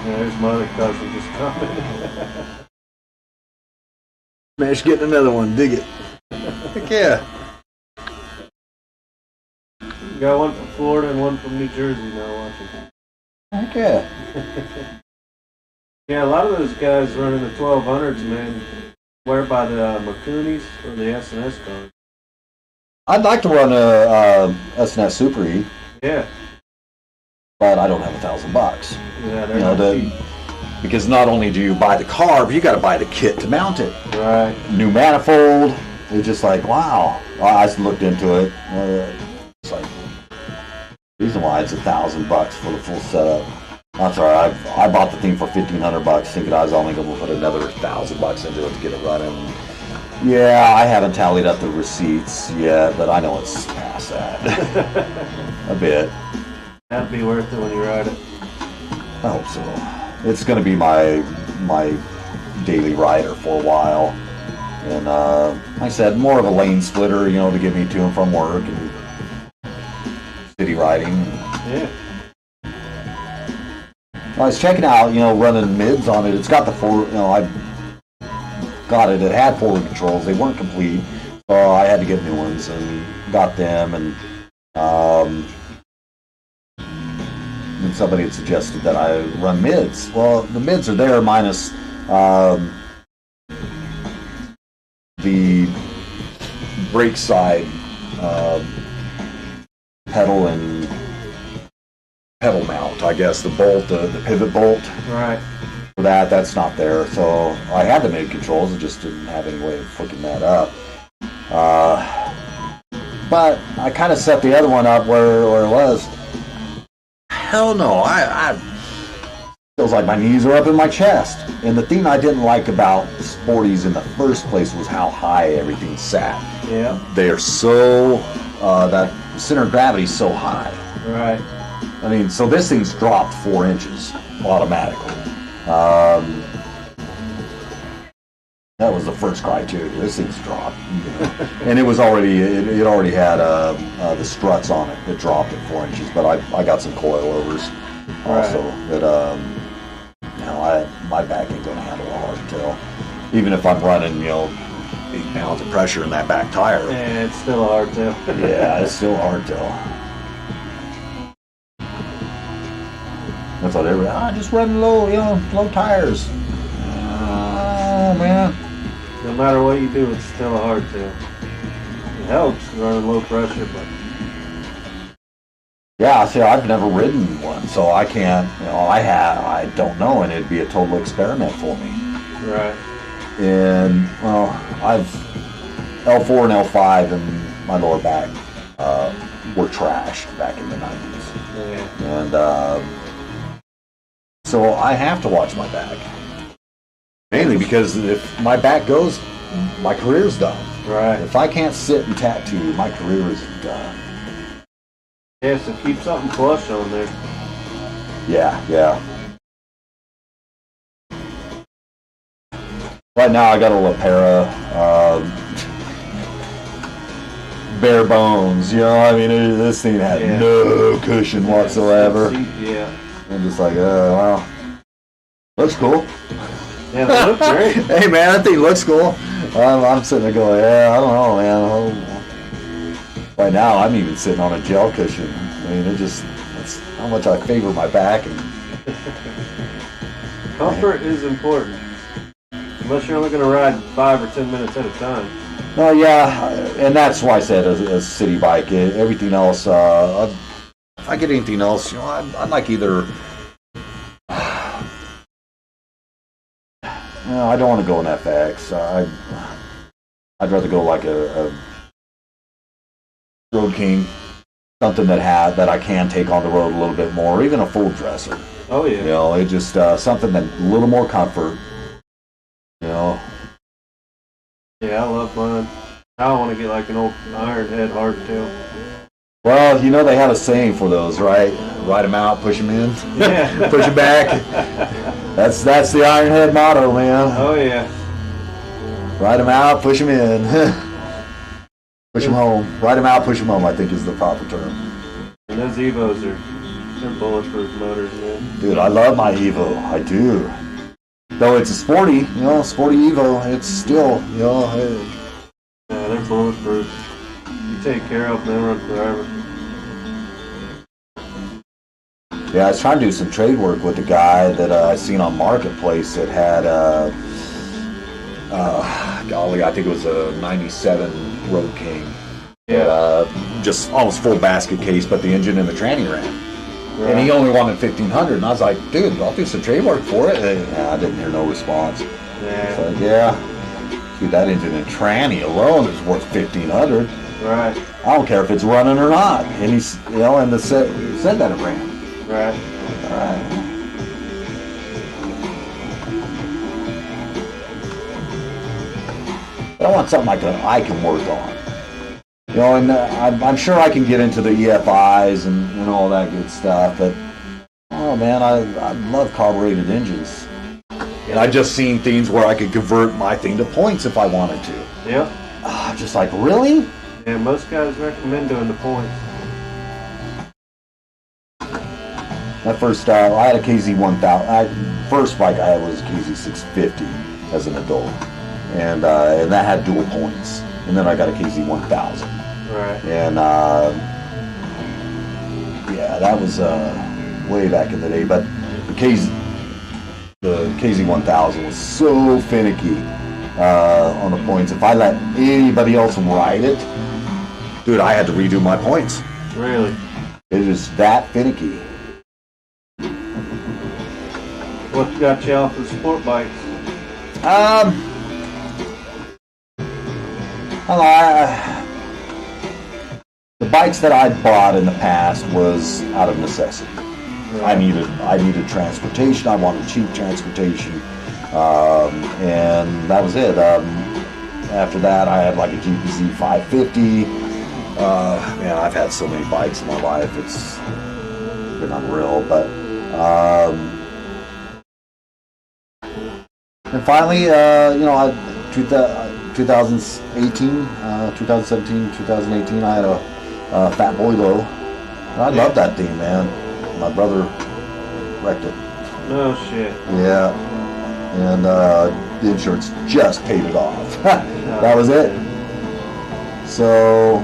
Yeah, there's my other cousin just coming. Managed to get another one. Dig it. Heck yeah. Got one from Florida and one from New Jersey now watching. Heck yeah. Yeah, a lot of those guys running the 1200s, man, wear by the Makunis or the S&S cars. I'd like to run a S&S Super E. Yeah. But I don't have $1,000. Yeah, they're not cheap. Because not only do you buy the car, but you got to buy the kit to mount it. Right. New manifold. It's just like, wow. I just looked into it. It's like, reason why it's $1,000 for the full setup. I'm sorry, I bought the thing for $1,500, thinking I was only going to put another $1,000 into it to get it running. Yeah, I haven't tallied up the receipts yet, but I know it's past that a bit. That'd be worth it when you ride it. I hope so. It's going to be my daily rider for a while, and like I said, more of a lane splitter, you know, to get me to and from work and city riding. Yeah. I was checking out, you know, running mids on it. It's got the forward, you know, I got it. It had forward controls. They weren't complete, so I had to get new ones and got them. And somebody had suggested that I run mids. Well, the mids are there minus the brake side pedal and pedal mount, I guess, the bolt, the pivot bolt. Right. For that's not there. So I had the mid controls, I just didn't have any way of hooking that up. But I kind of set the other one up where it was. Hell no, I feels like my knees are up in my chest. And the thing I didn't like about Sporties in the first place was how high everything sat. Yeah. They are so, that center of gravity is so high. Right. I mean, so this thing's dropped 4 inches automatically. That was the first criteria. This thing's dropped, and it was already it already had the struts on it. It dropped at 4 inches, but I got some coilovers also that you know, my back ain't gonna handle a hardtail, even if I'm running, you know, 8 pounds of pressure in that back tire. And it's still a hardtail. Yeah, it's still a hardtail. That's what everybody. Just run low, you know, low tires. Oh man. No matter what you do, it's still a hardtail. It helps running low pressure, but yeah, see, I've never ridden one, so I can't. You know, I don't know, and it'd be a total experiment for me. right. And well, I've L4 and L5 and my lower back were trashed back in the 90s, Yeah. and so I have to watch my back. Mainly because if my back goes, my career's done. Right. If I can't sit and tattoo, my career is done. Yeah, so keep something flush on there. Yeah. Right now I got a Lapera, bare bones, you know, I mean, this thing had no cushion whatsoever. Yeah. I'm just like, well, looks cool. Yeah, they look great. Hey man, that thing looks cool. I'm sitting there going, yeah, I don't know, man. Right now, I'm even sitting on a gel cushion. I mean, that's how much I favor my back. And comfort is important. Unless you're only going to ride 5 or 10 minutes at a time. no, yeah, and that's why I said as a city bike, everything else. If I get anything else, you know, I'd like either. No, I don't want to go an FX. I'd rather go like a Road King, something that I can take on the road a little bit more, or even a full dresser. Oh yeah. You know, it just something that a little more comfort. You know. Yeah, I love mine. I want to get like an old iron head hardtail. Well, you know they have a saying for those, right? Ride them out, push them in, Yeah. push them back. That's the Ironhead motto, man. Oh yeah. Ride them out, push them in. Push them home. Ride them out, push them home, I think is the proper term. And those Evos they're bulletproof motors, man. Dude, I love my Evo. I do. Though it's a sporty Evo, it's still, you know. Yeah, they're bulletproof. You take care of them, they run forever. Yeah, I was trying to do some trade work with a guy that I seen on Marketplace that had golly, I think it was a 97 Road King. Yeah. Just almost full basket case, but the engine and the tranny ran. Right. And he only wanted 1,500, and I was like, dude, I'll do some trade work for it. And I didn't hear no response. Yeah. So yeah, dude, that engine and tranny alone is worth 1,500. Right. I don't care if it's running or not. And he's, you know, and said that it ran. Right. All right. But I want something I can work on. You know, and I'm sure I can get into the EFIs and all that good stuff, but oh man, I love carbureted engines. And I just seen things where I could convert my thing to points if I wanted to. Yep. Just like, really? Yeah, most guys recommend doing the points. My first, I had a KZ1000. First bike I had was a KZ650 as an adult, and that had dual points. And then I got a KZ1000. Right. And yeah, that was way back in the day. But the KZ1000 was so finicky on the points. If I let anybody else ride it, dude, I had to redo my points. Really? It was that finicky. What got you off the sport bikes? I don't know, the bikes that I bought in the past was out of necessity. Right. I needed transportation. I wanted cheap transportation, and that was it. After that, I had like a GPZ 550. Man, I've had so many bikes in my life; it's been unreal. But and finally, 2018, 2017, 2018, I had a Fat Boy Low. I love that thing, man. My brother wrecked it. No shit. Yeah. And the insurance just paid it off. That was it. So,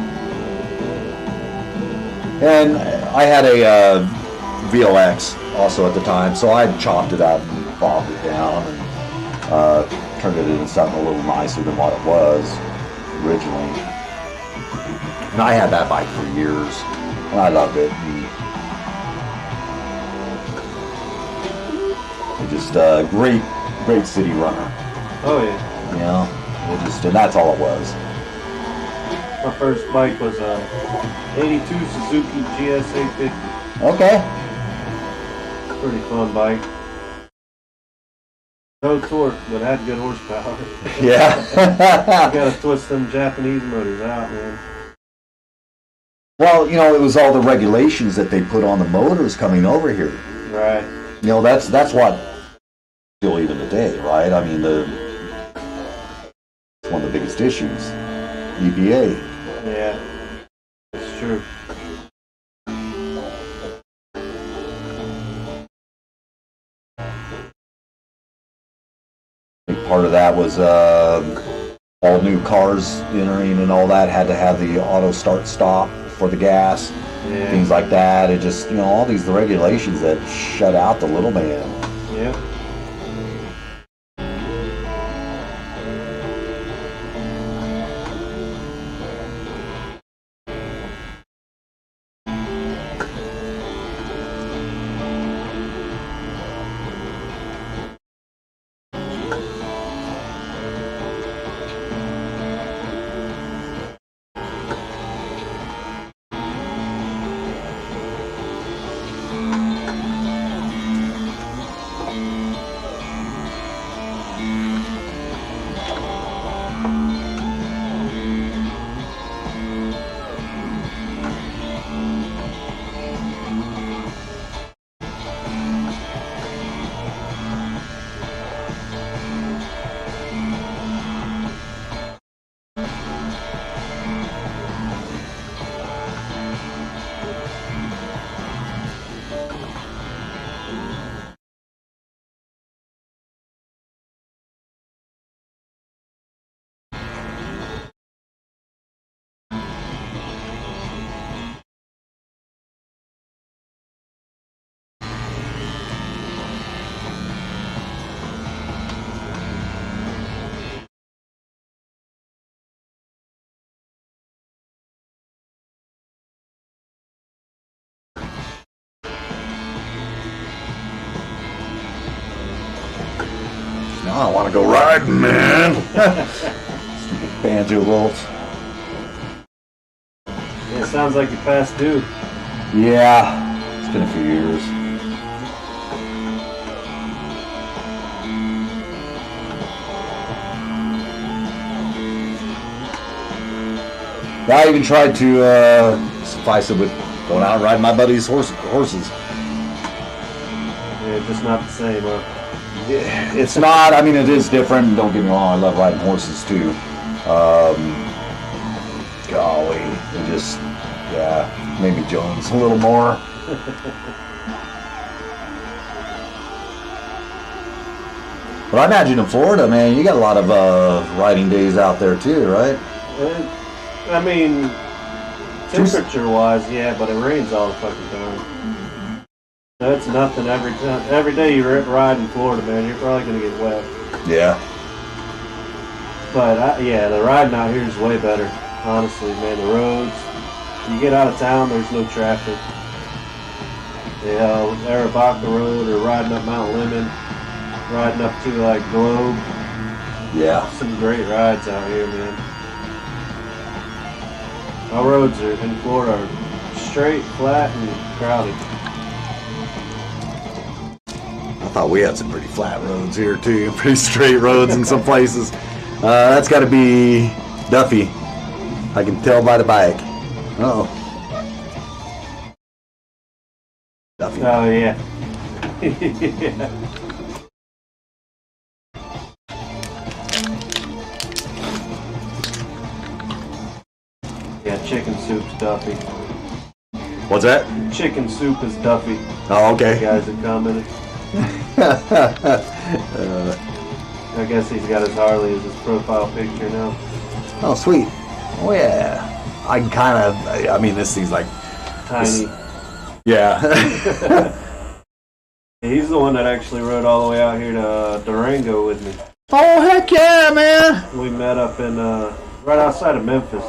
and I had a VLX also at the time, so I chopped it up and bobbed it down and turned it into something a little nicer than what it was originally. And I had that bike for years, and I loved it. And just a great city runner. Oh yeah. You know, and that's all it was. My first bike was a 82 Suzuki GS 850. Okay. Pretty fun bike. No torque, but had good horsepower. Yeah. You gotta twist them Japanese motors out, man. Well, it was all the regulations that they put on the motors coming over here. Right. That's what still even today, right? I mean, it's one of the biggest issues. EPA. Yeah. It's true. Part of that was all new cars entering and all that had to have the auto start stop for the gas, Yeah. things like that. It just, all these regulations that shut out the little man. Yep. Now I want to go riding, man. Stupid banjo wolf. Yeah, it sounds like you passed due. Yeah, it's been a few years. I even tried to suffice it with going out and riding my buddy's horses. Yeah, just not the same, huh? It's not. I mean, it is different. Don't get me wrong. I love riding horses too. Golly, it just made me Jones a little more. But I imagine in Florida, man, you got a lot of riding days out there too, right? I mean, temperature-wise, yeah, but it rains all the fucking time. That's nothing every time. Every day you ride in Florida, man, you're probably gonna get wet. Yeah. But the riding out here is way better. Honestly, man, the roads. You get out of town, there's no traffic. Arabaka Road or riding up Mount Lemon, riding up to like Globe. Yeah. Some great rides out here, man. Our roads in Florida are straight, flat, and crowded. I thought we had some pretty flat roads here too, pretty straight roads in some places. That's got to be Duffy. I can tell by the bike. Uh-oh. Duffy. Oh, yeah. Yeah, chicken soup's Duffy. What's that? Chicken soup is Duffy. Oh, okay. The guys that commented. I guess he's got his Harley as his profile picture now. Oh, sweet. Oh, yeah. I can kind of, I mean, this thing's like... Tiny. Yeah. He's the one that actually rode all the way out here to Durango with me. Oh, heck yeah, man. We met up in, right outside of Memphis.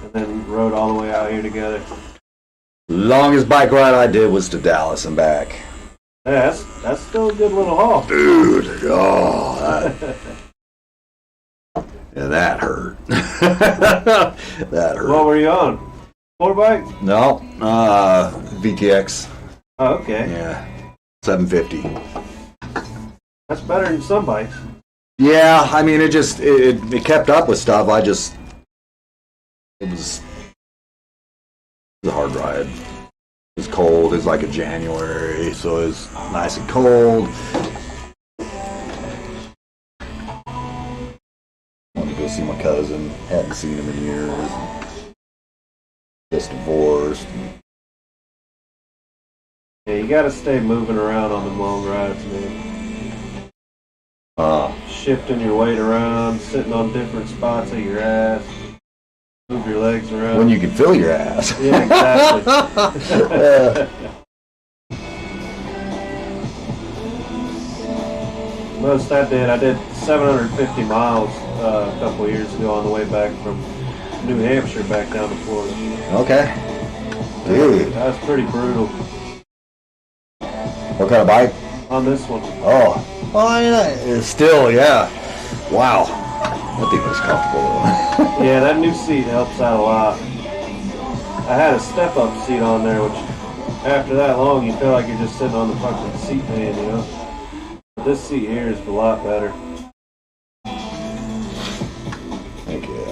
And then rode all the way out here together. Longest bike ride I did was to Dallas and back. Yeah, that's still a good little haul. Dude, oh, that hurt. That hurt. What were you on? 4-bike? No, VTX. Oh, okay. Yeah, 750. That's better than some bikes. Yeah, I mean, it kept up with stuff. It was a hard ride. It was cold. It was like a January, so it was nice and cold. Wanted to go see my cousin. Hadn't seen him in years. Just divorced. Yeah, you gotta stay moving around on them long rides, man. Shifting your weight around, sitting on different spots of your ass. Move your legs around. When you can feel your ass. Yeah, exactly. Most I did 750 miles a couple of years ago on the way back from New Hampshire back down to Florida. Okay. Dude. That was pretty brutal. What kind of bike? On this one. Oh, yeah. It's still, yeah. Wow. That thing was comfortable though. Yeah, that new seat helps out a lot. I had a step-up seat on there, which after that long, you feel like you're just sitting on the fucking seat pan, you know? But this seat here is a lot better. Thank you.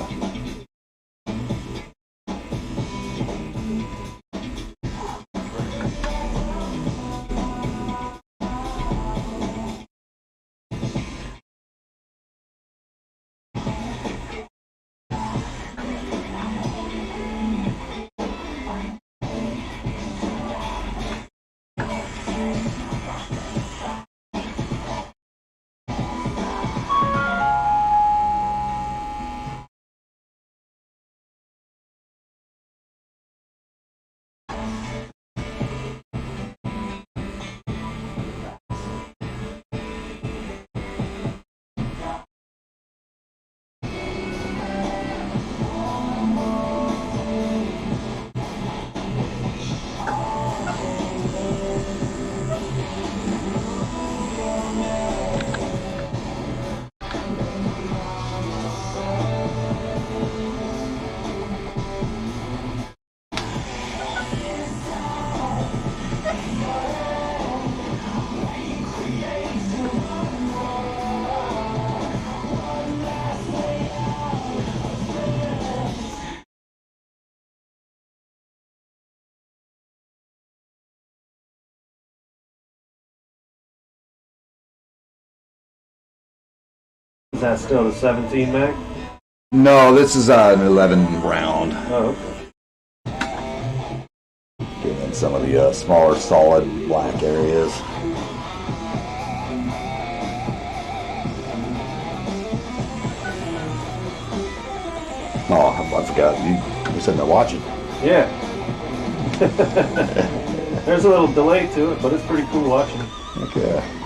that still the 17 mag? No, this is an 11 round. Oh, okay. Getting in some of the smaller solid black areas. Oh, I forgot. You're sitting there watching. Yeah. There's a little delay to it, but it's pretty cool watching. Okay.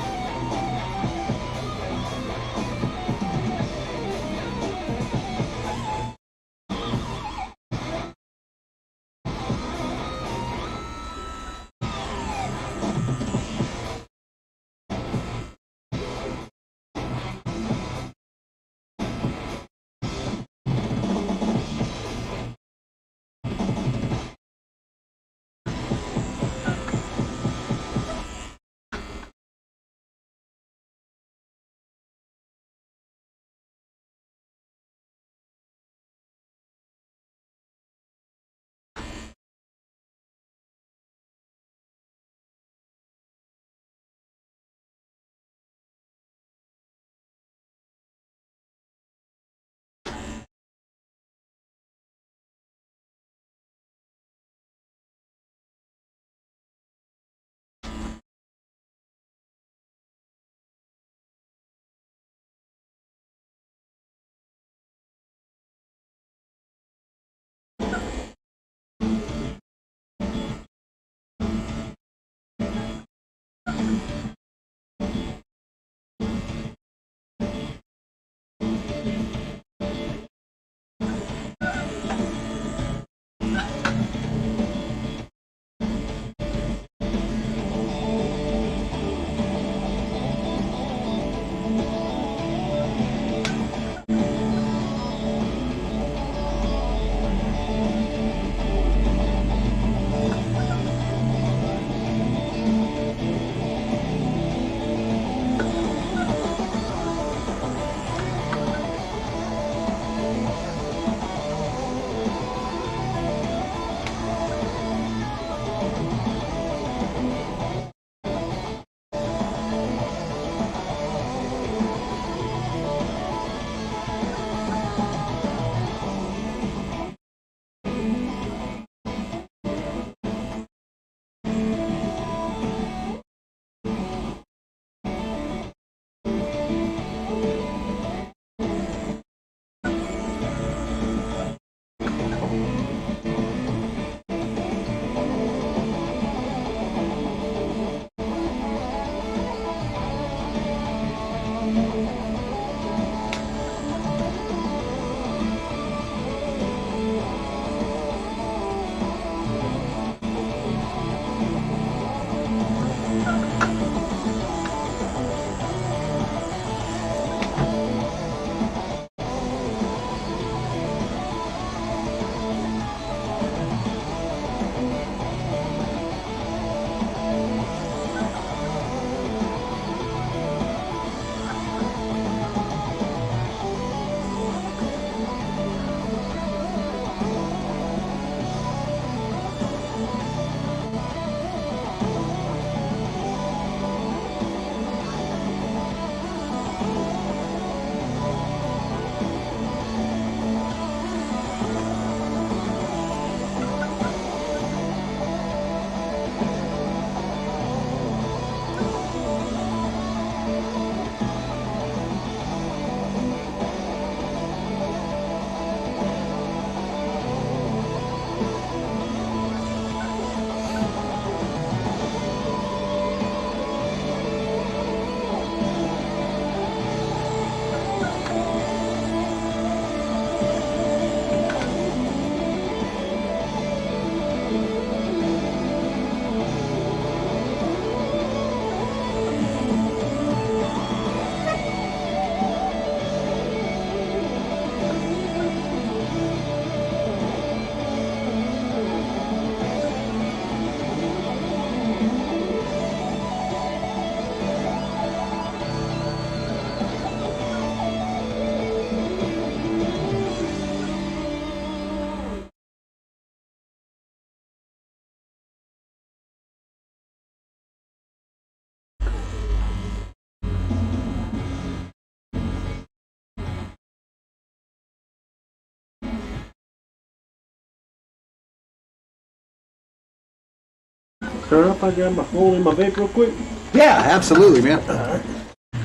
Turn up, I grab my phone and my vape real quick. Yeah, absolutely, man.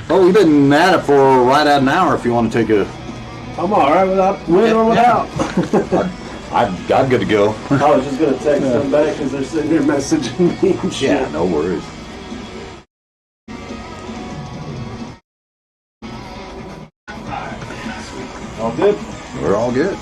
Well, we've been at it for right at an hour. If you want to take a, I'm alright with or without. I'm good to go. I was just gonna text them back because they're sitting there messaging me and shit. Yeah, no worries. All good? We're all good.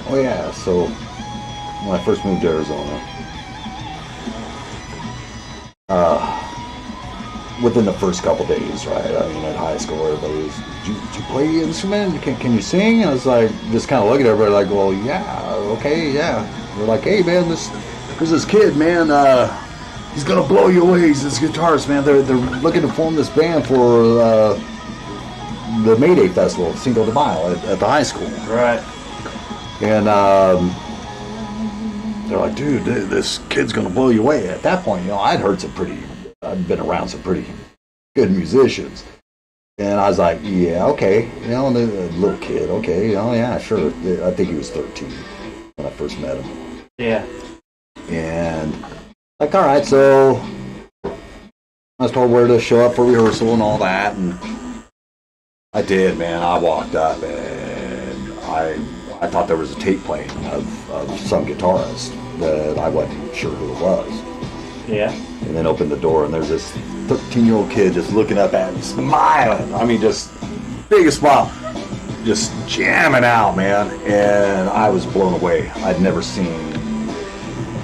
Oh yeah, so when I first moved to Arizona, within the first couple days, right? I mean, at high school, everybody was, did you play the instrument? Can you sing? I was like, just kind of looking at everybody like, well, yeah, okay, yeah. They're like, hey, man, there's this kid, man. He's gonna blow you away. He's this guitarist, man. They're looking to form this band for the May Day Festival, Cinco de Mayo, at the high school. Right. And they're like, dude, this kid's gonna blow you away. At that point, I'd been around some pretty good musicians. And I was like, yeah, okay. A little kid, okay. Oh, yeah, sure. I think he was 13 when I first met him. Yeah. And, like, all right, so I was told where to show up for rehearsal and all that. And I did, man. I walked up and I thought there was a tape playing of some guitarist that I wasn't sure who it was. Yeah. And then opened the door and there's this 13-year-old kid just looking up at me, smiling. I mean, just biggest smile, just jamming out, man. And I was blown away. I'd never seen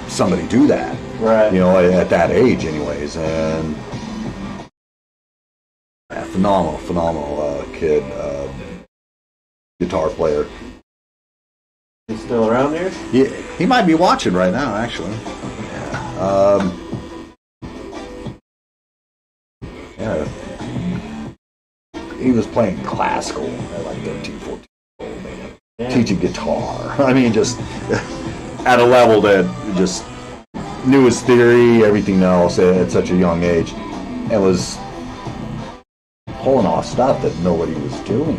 somebody do that. Right. At that age, anyways. And phenomenal kid. guitar player. He's still around here? Yeah, he might be watching right now, actually. Yeah. He was playing classical at like 13, 14 years old, man. Yeah. Teaching guitar. I mean, just at a level that just knew his theory, everything else at such a young age, and was pulling off stuff that nobody was doing.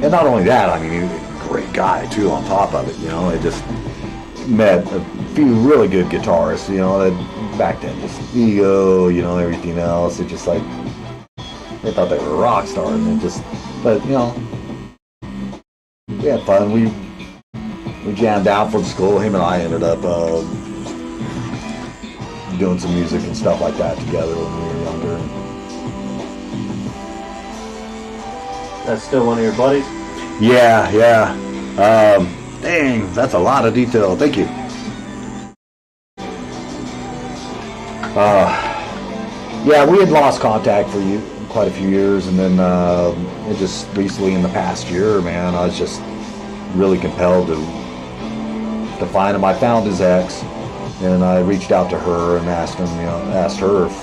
And not only that, I mean, he was a great guy too on top of it, you know. I just met a few really good guitarists, you know, that back then just ego, you know, everything else. It just like, they thought they were rock stars, and it just, but you know, we had fun. We jammed out for the school. Him and I ended up doing some music and stuff like that together when we were younger. That's still one of your buddies? Yeah. Dang, that's a lot of detail. Thank you. Yeah, we had lost contact for quite a few years, and then it just recently in the past year, man, I was just really compelled to find him. I found his ex, and I reached out to her and asked her if,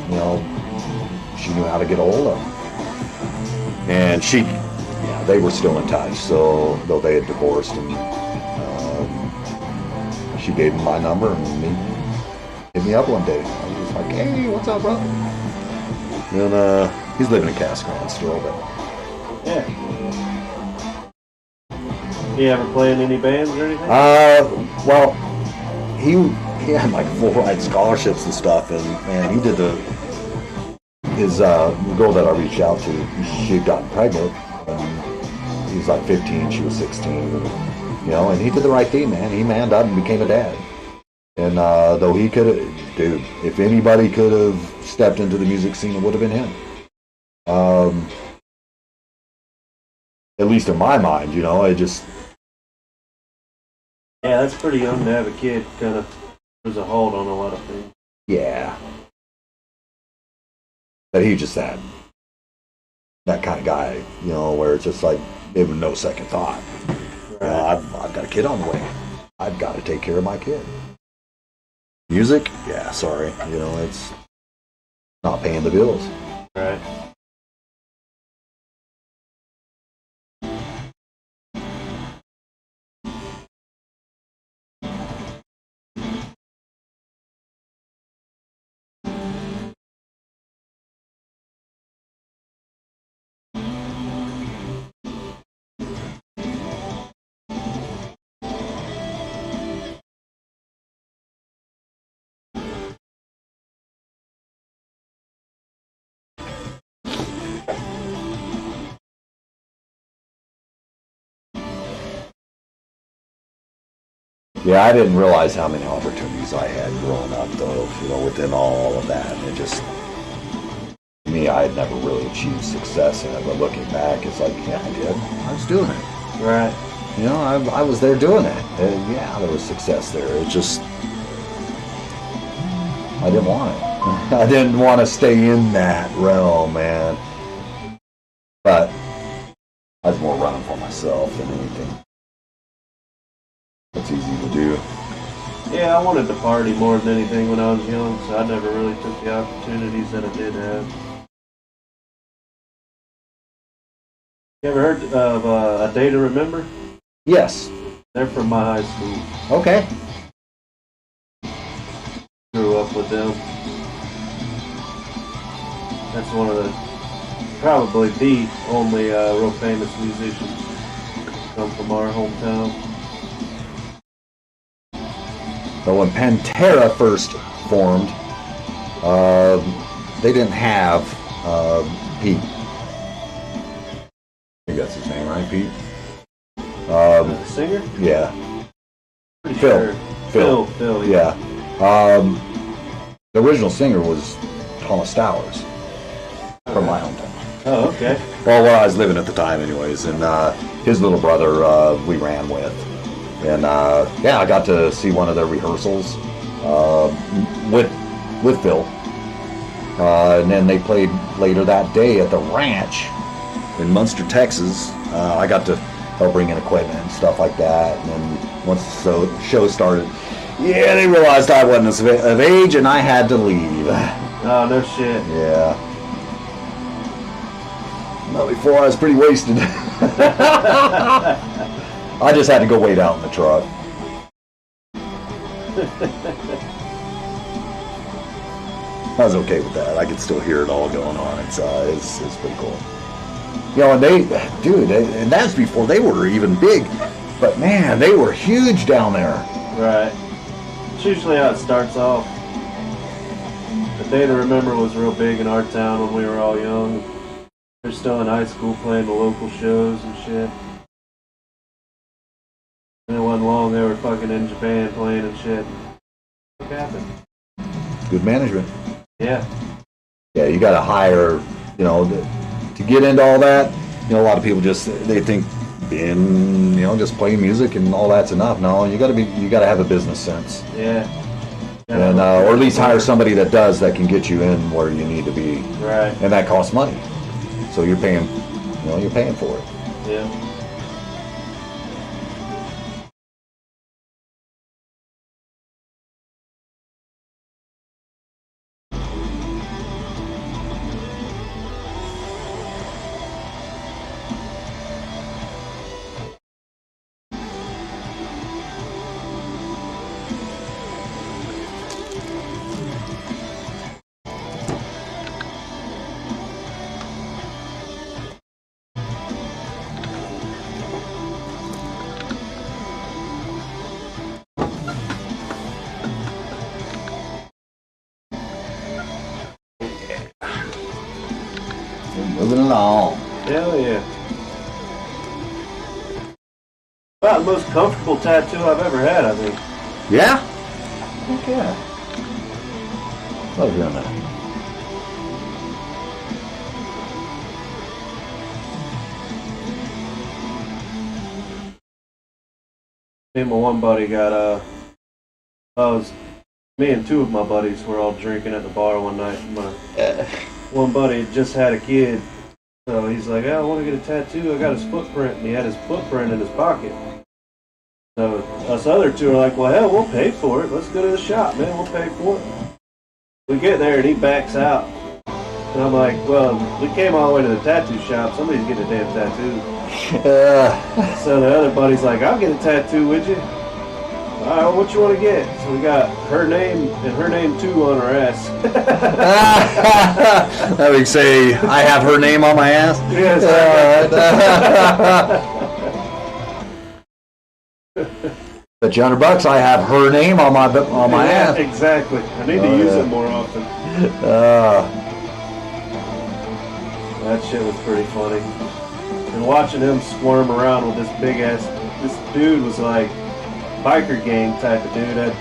you know, she knew how to get a hold of him. And they were still in touch, so though they had divorced, and she gave him my number, and he hit me up one day. I was like, "Hey, what's up, bro?" And he's living in Cascade still, but yeah. You ever play in any bands or anything? Well, he had like full ride scholarships and stuff, and man, he did his girl that I reached out to, she had gotten pregnant, and he was like 15, she was 16, and, you know, and he did the right thing, man. He manned up and became a dad. And though he could have, dude, if anybody could have stepped into the music scene, it would have been him. At least in my mind, you know, it just... Yeah, that's pretty young to have a kid. Kind of there's a hold on a lot of things. Yeah. But he just that kind of guy, you know, where it's just like, it was no second thought. Right. You know, I've got a kid on the way. I've got to take care of my kid. Music? Yeah, sorry. You know, it's not paying the bills. Right. Yeah, I didn't realize how many opportunities I had growing up, though, you know, within all of that. And it just, to me, I had never really achieved success in it. But looking back, it's like, yeah, I did. I was doing it. Right. You know, I was there doing it. And yeah, there was success there. It just, I didn't want it. I didn't want to stay in that realm, man. But I was more running for myself than anything. It's easy to do. Yeah, I wanted to party more than anything when I was young, so I never really took the opportunities that I did have. You ever heard of A Day to Remember? Yes. They're from my high school. Okay. Grew up with them. That's one of the, probably the only real famous musicians come from our hometown. But when Pantera first formed, they didn't have Pete. I think that's his name, right, Pete? The singer? Yeah. Pretty Phil. sure. Phil, yeah. Yeah. The original singer was Thomas Stowers from my hometown. Oh, okay. Well, where I was living at the time, anyways, and his little brother we ran with. And yeah, I got to see one of their rehearsals with Phil. And then they played later that day at the ranch in Munster, Texas. I got to help bring in equipment and stuff like that. And then once the show started, yeah, they realized I wasn't of age and I had to leave. Oh, no shit. Yeah. Not before I was pretty wasted. I just had to go wait out in the truck. I was okay with that. I could still hear it all going on inside. It's pretty cool. You know, and and that's before they were even big. But man, they were huge down there. Right. It's usually how it starts off. The Day to Remember was real big in our town when we were all young. They're still in high school playing the local shows and shit. And it wasn't long they were fucking in Japan playing and shit. What happened? Good management. Yeah. Yeah, you got to hire, you know, to get into all that. You know, a lot of people they think being, you know, just playing music and all that's enough. No, you got to have a business sense. Yeah. And or at least hire somebody that can get you in where you need to be. Right. And that costs money. So you're paying for it. Yeah. Moving along. Hell yeah. About the most comfortable tattoo I've ever had, I think. Yeah? Heck yeah. Love hearing that. Me and my one buddy got me and two of my buddies were all drinking at the bar one night. My one buddy had just had a kid, so he's like, I want to get a tattoo. I got his footprint, and he had his footprint in his pocket. So us other two are like, well, hell, we'll pay for it. Let's go to the shop, man. We'll pay for it. We get there, and he backs out. And I'm like, well, we came all the way to the tattoo shop. Somebody's getting a damn tattoo. So the other buddy's like, I'll get a tattoo with you. All right, well, what you want to get? So we got her name and her name too on our ass. That would say, I have her name on my ass? Yes. Bet you $100 I have her name on my ass. Exactly. I need to use it more often. That shit was pretty funny. And watching him squirm around with this big ass, this dude was like biker gang type of dude, had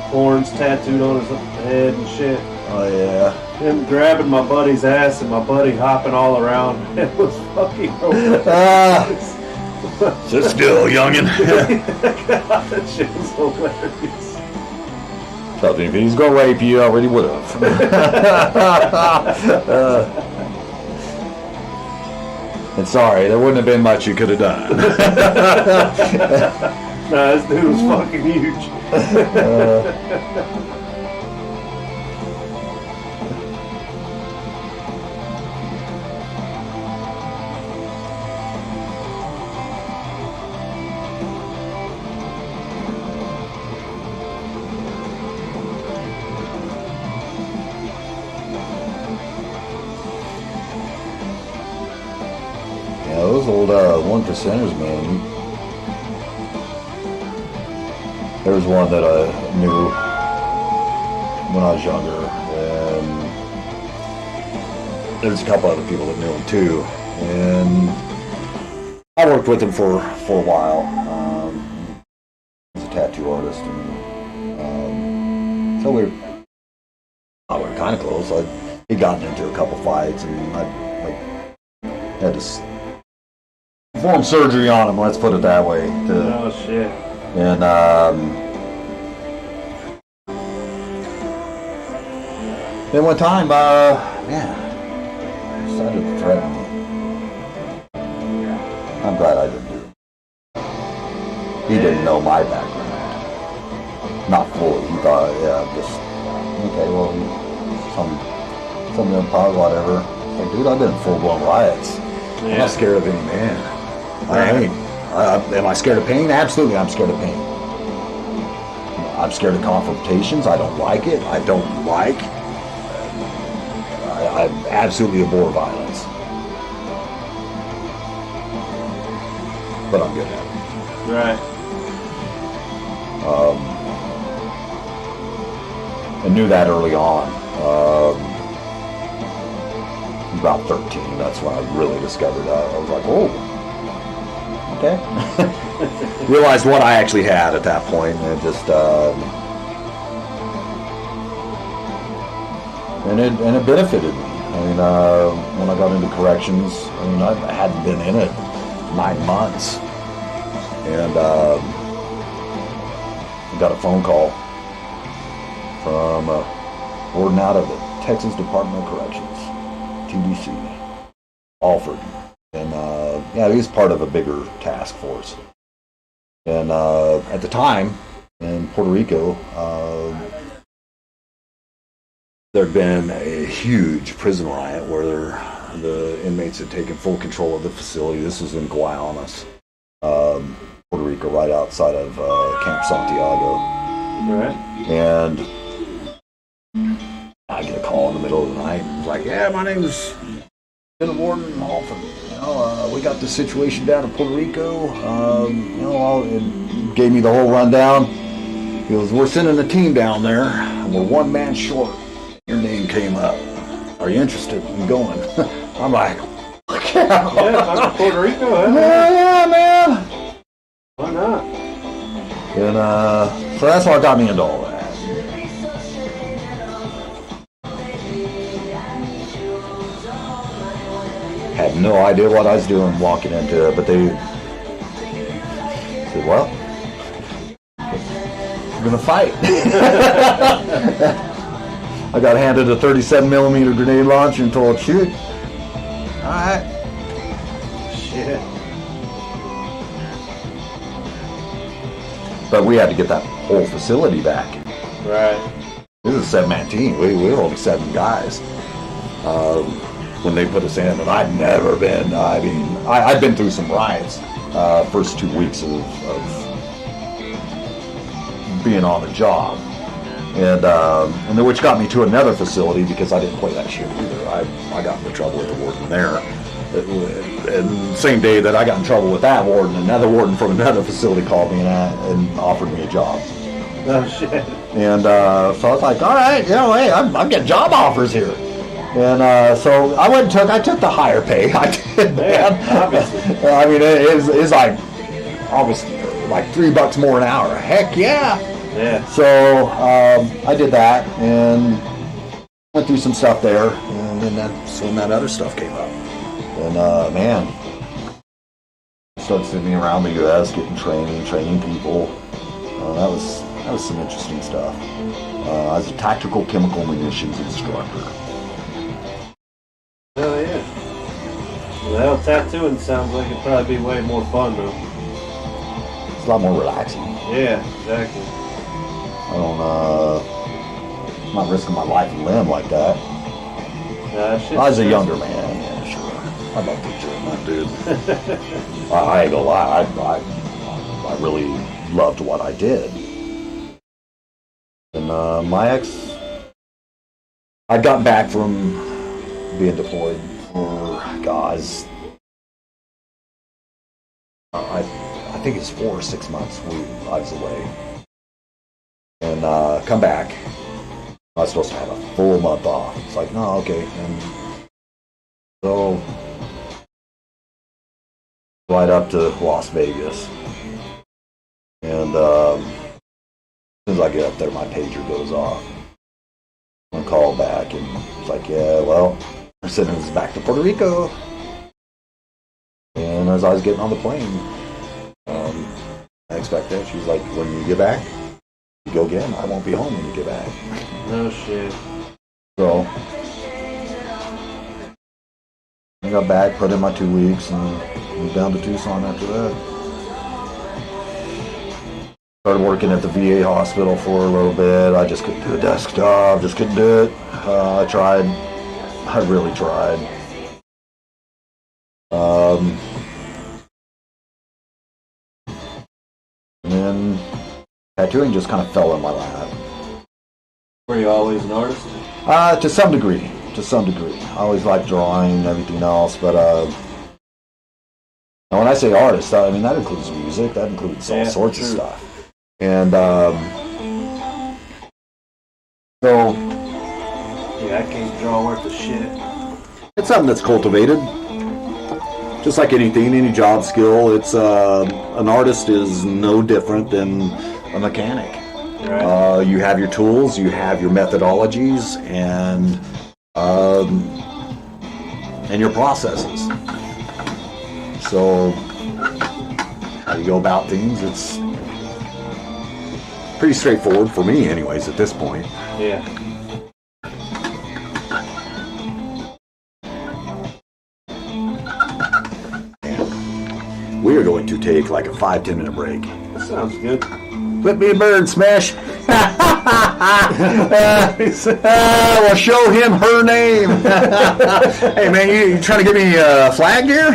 horns tattooed on his head and shit. Oh yeah. Him grabbing my buddy's ass and my buddy hopping all around. It was fucking hilarious. Sit still, youngin'. That shit was hilarious. Trust me, if he's gonna rape you, I already would have. And sorry, there wouldn't have been much you could have done. Nah, this dude was fucking huge. Yeah, those old one percenters, man. There was one that I knew when I was younger, and there's a couple other people that knew him too. And I worked with him for a while. He's a tattoo artist, and so we were kind of close. He'd gotten into a couple fights, and I had to perform surgery on him. Let's put it that way. Oh shit. And then one time, decided to threaten me. I I'm glad I didn't do it. He didn't know my background. Not fully. He thought, yeah, just, okay, well, some empire, whatever. Like, dude, I've been in full-blown riots. I'm not scared of any man. I ain't. Am I scared of pain? Absolutely, I'm scared of pain. I'm scared of confrontations. I don't like it. I absolutely abhor violence. But I'm good at it. Right. I knew that early on. About 13, that's when I really discovered that. I was like, oh, okay. Realized what I actually had at that point, and it just, and it benefited me. I mean, when I got into corrections, I mean, I hadn't been in it 9 months, and I got a phone call from a warden out of the Texas Department of Corrections, TDC, Alford, and yeah, he was part of a bigger task force. And at the time in Puerto Rico, there'd been a huge prison riot where the inmates had taken full control of the facility. This was in Guaymas, Puerto Rico, right outside of Camp Santiago. Right. And I get a call in the middle of the night. It's like, yeah, my name's Warden Alford. You know, we got this situation down in Puerto Rico. You know, it gave me the whole rundown. He goes, we're sending a team down there, and we're one man short. Your name came up. Are you interested in going? I'm like, Yeah, I'm in Puerto Rico, huh? yeah, man. Why not? And so that's what got me into all that. Had no idea what I was doing walking into it, but they said, well, we're gonna fight. I got handed a 37 millimeter grenade launcher and told, shoot. Alright. Shit. But we had to get that whole facility back. Right. This is a 7-man team. We were only 7 guys. When they put us in, and I'd never been, I mean, I'd been through some riots, first 2 weeks of being on the job, and then which got me to another facility because I didn't play that shit either. I got into trouble with the warden there, and same day that I got in trouble with that warden, another warden from another facility called me and offered me a job. Oh shit. And so I was like, all right, you know, hey, I'm getting job offers here. And so I went and took the higher pay. I did, man. Yeah, obviously. I mean, it's like almost like $3 more an hour. Heck yeah. Yeah. So I did that and went through some stuff there, and then that's when that other stuff came up. And man, I started sitting around the U.S. getting training people. That was some interesting stuff. I was a tactical chemical munitions instructor. Oh yeah. Well, tattooing sounds like it'd probably be way more fun though. It's a lot more relaxing. Yeah, exactly. I'm not risking my life and limb like that. I was a younger man, yeah, sure. I'd love to join that dude. I ain't gonna lie, I really loved what I did. And my ex, I'd gotten back from being deployed for, guys, I think it's 4 or 6 months I was away. And come back. I was supposed to have a full month off. It's like, no, okay. And so, right up to Las Vegas. And as soon as I get up there, my pager goes off. I call back, and it's like, yeah, well, I said it was back to Puerto Rico. And as I was getting on the plane, I expect that. She's like, when you get back, you go again. I won't be home when you get back. No shit. So, I got back, put in my 2 weeks, and moved down to Tucson after that. Started working at the VA hospital for a little bit. I just couldn't do a desk job, just couldn't do it. I tried. I really tried. And then tattooing just kind of fell in my lap. Were you always an artist? To some degree. To some degree. I always liked drawing and everything else, but when I say artist, I mean that includes music, that includes all sorts of stuff. And so Yeah, I can't draw worth a shit. it's something that's cultivated. Just like anything, any job skill, it's an artist is no different than a mechanic. Right. You have your tools, you have your methodologies, and your processes. So how you go about things, it's pretty straightforward for me, anyways, at this point. Yeah. We are going to take like a 5-10 minute break. That sounds good. Flip me a bird, Smash. We'll show him her name. Hey man, you trying to get me flagged here?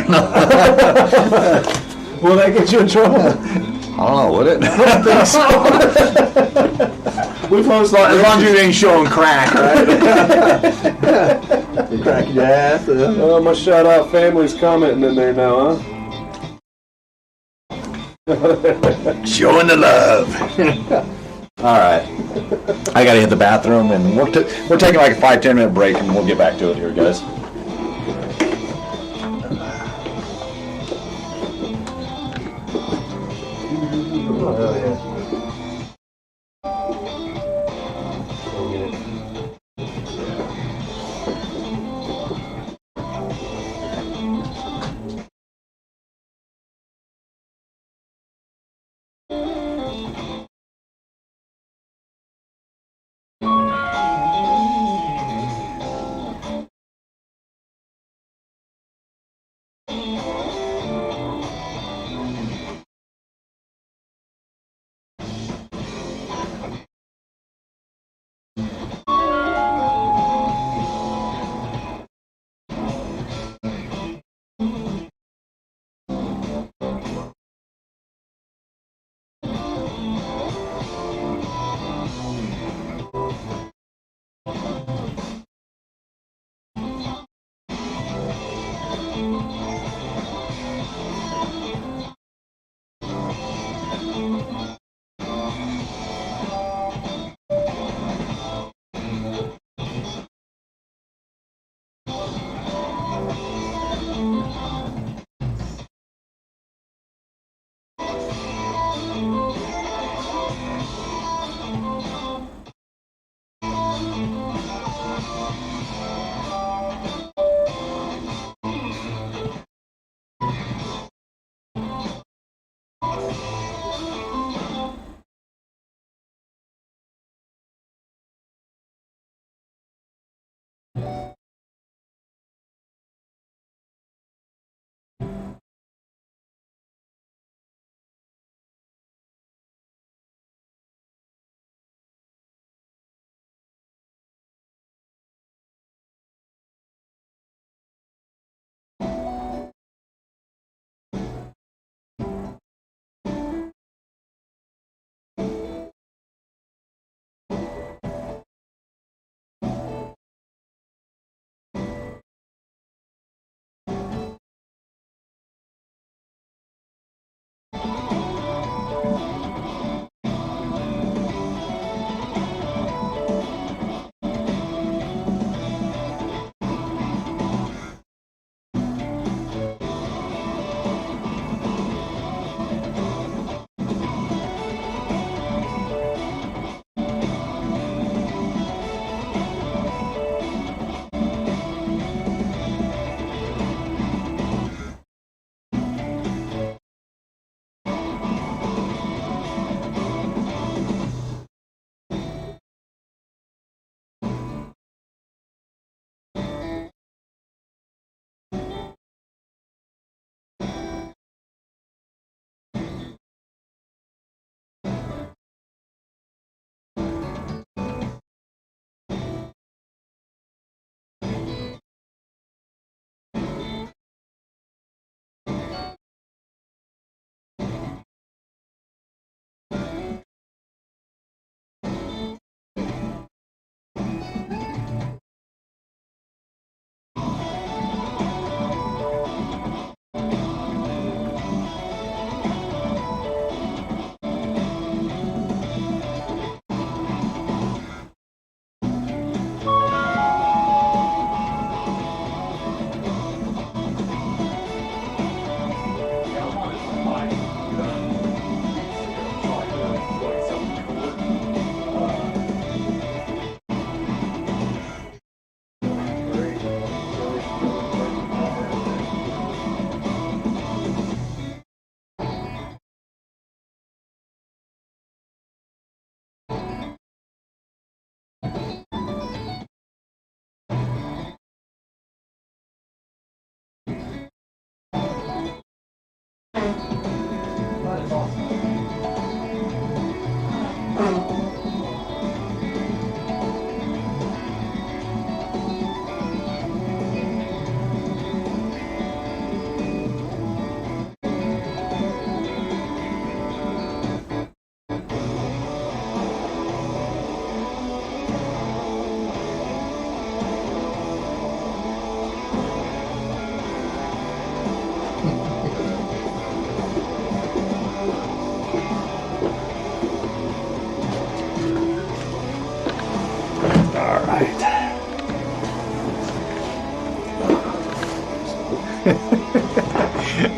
Will that get you in trouble? I don't know, would it? I don't think so. We've As long as you ain't showing crack, right? crack your ass. Oh, my shout out family's commenting in there now, huh? Showing the love. All right. I gotta hit the bathroom, and we're taking like a 5-10 minute break, and we'll get back to it here, guys. Oh, yeah.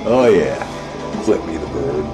Oh yeah, flip me the bird.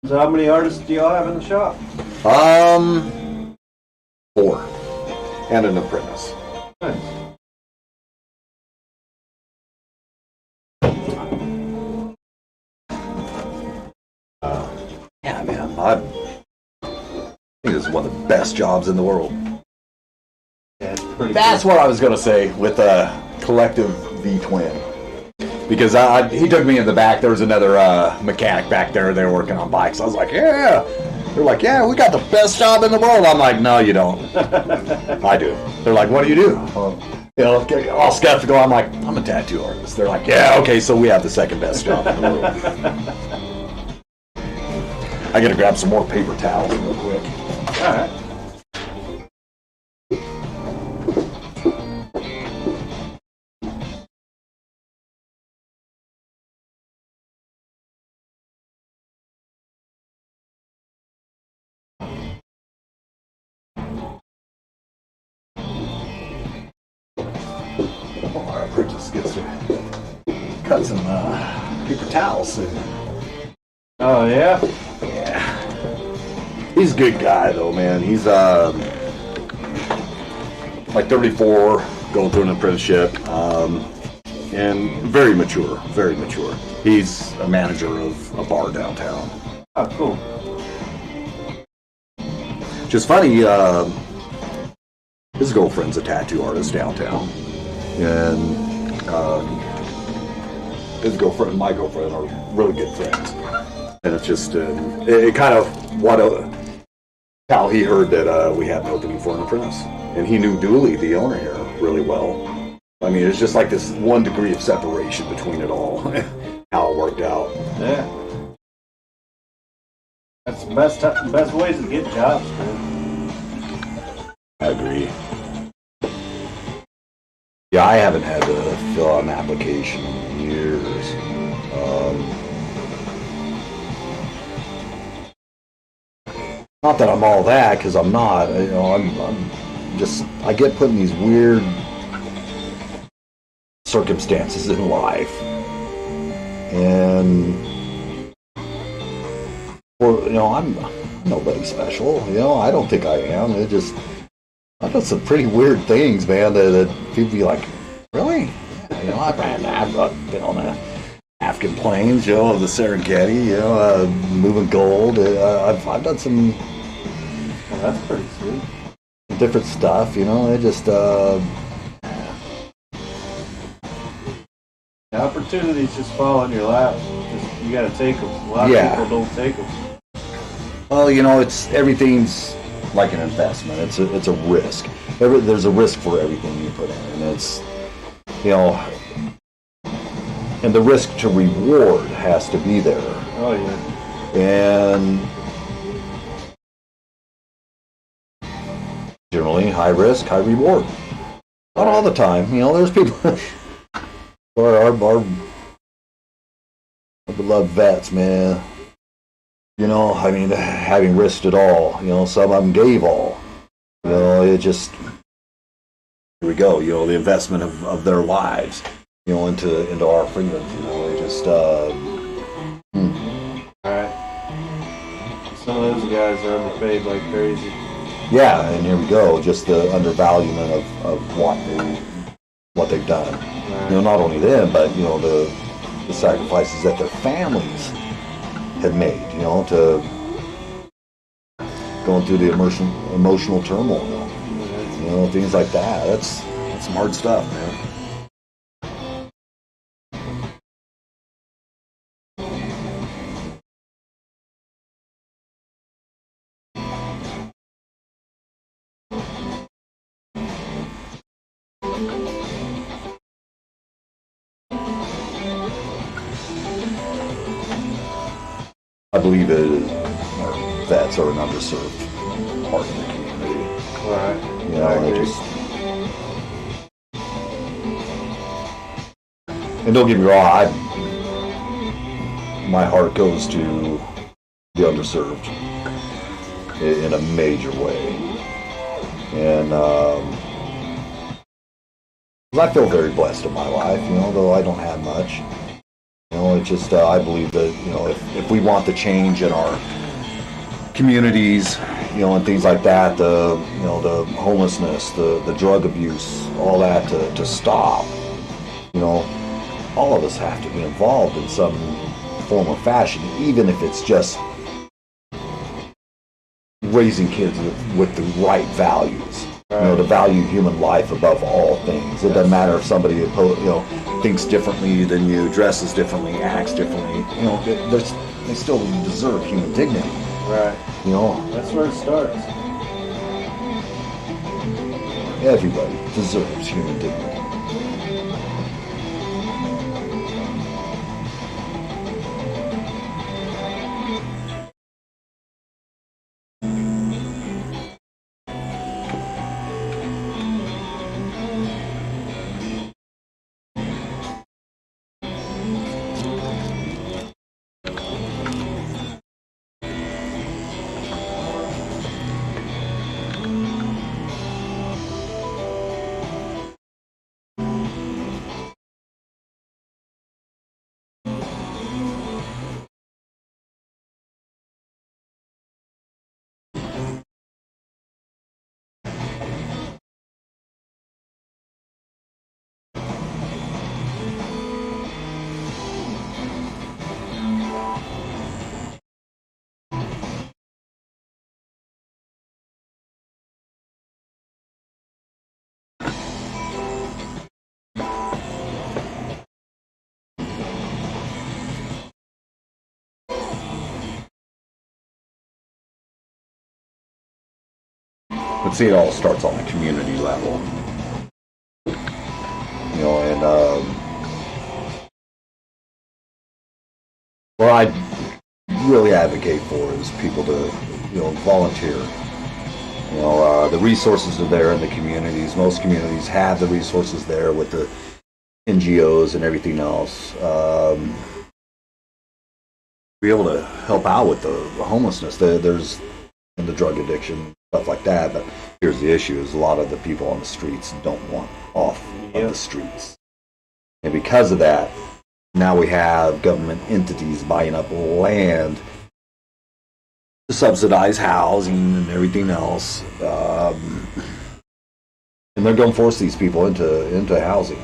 So how many artists do y'all have in the shop? 4, and an apprentice. Nice. Yeah, man, I think this is one of the best jobs in the world. Yeah, it's pretty That's cool. what I was gonna say with Collective V-Twin. Because he took me in the back. There was another mechanic back there. They were working on bikes. I was like, yeah. They're like, yeah, we got the best job in the world. I'm like, no, you don't. I do. They're like, what do you do? All skeptical. I'm like, I'm a tattoo artist. They're like, yeah, okay, so we have the second best job in the world. I gotta grab some more paper towels real quick. All right. Our apprentice gets to cut some paper towels soon. Oh yeah. Yeah. He's a good guy though, man. He's like 34, going through an apprenticeship, and very mature, very mature. He's a manager of a bar downtown. Oh, cool. Just funny, his girlfriend's a tattoo artist downtown, and his girlfriend and my girlfriend are really good friends. And it's just, it kind of, how he heard that we had an opening for an apprentice. And he knew Dooley, the owner here, really well. I mean, it's just like this 1 degree of separation between it all, how it worked out. Yeah. That's the best ways to get jobs, man. I agree. Yeah, I haven't had to fill out an application in years. Not that I'm all that, because I'm not. You know, I'm just, I get put in these weird circumstances in life, and I'm nobody special. You know, I don't think I am. I've done some pretty weird things, man. That people be like, really? You know, I've been on the African plains, you know, of the Serengeti, you know, moving gold. I've done some. Well, that's pretty sweet. Different stuff, you know. It just The opportunities just fall in your lap. Just, you gotta take them. A lot of people don't take them. well, you know, everything's like an investment. It's a risk. There's a risk for everything you put in, and it's, you know, and the risk to reward has to be there. Oh yeah. And generally, high risk, high reward. Not all the time, you know. There's people, our beloved vets, man. You know, I mean, having risked it all. You know, some of them gave all. You know, it just, here we go. You know, the investment of their lives, you know, into our freedoms. You know, it just. All right. Some of those guys are underpaid like crazy. Yeah, and here we go. Just the undervaluement of what they've done. Right. You know, not only them, but you know the sacrifices that their families had made. You know, to going through the emotional turmoil. You know, things like that. That's some hard stuff, man. I believe our vets are an underserved part of the community. Right. You know, they just. And don't get me wrong, my heart goes to the underserved in a major way. And I feel very blessed in my life, you know, though I don't have much. You know, it's just, I believe that, you know, if we want the change in our communities, you know, and things like that, the homelessness, the drug abuse, all that to stop, you know, all of us have to be involved in some form or fashion, even if it's just raising kids with the right values. Right. You know, to value human life above all things. It doesn't matter if somebody, you know, thinks differently than you, dresses differently, acts differently. You know, they still deserve human dignity. Right. You know, that's where it starts. Everybody deserves human dignity. But see, it all starts on the community level. You know, and what I really advocate for is people to, you know, volunteer. You know, the resources are there in the communities. Most communities have the resources there with the NGOs and everything else. Be able to help out with the homelessness. There's and the drug addiction, stuff like that. But here's the issue: is a lot of the people on the streets don't want off of the streets, and because of that, now we have government entities buying up land to subsidize housing and everything else, and they're going to force these people into housing.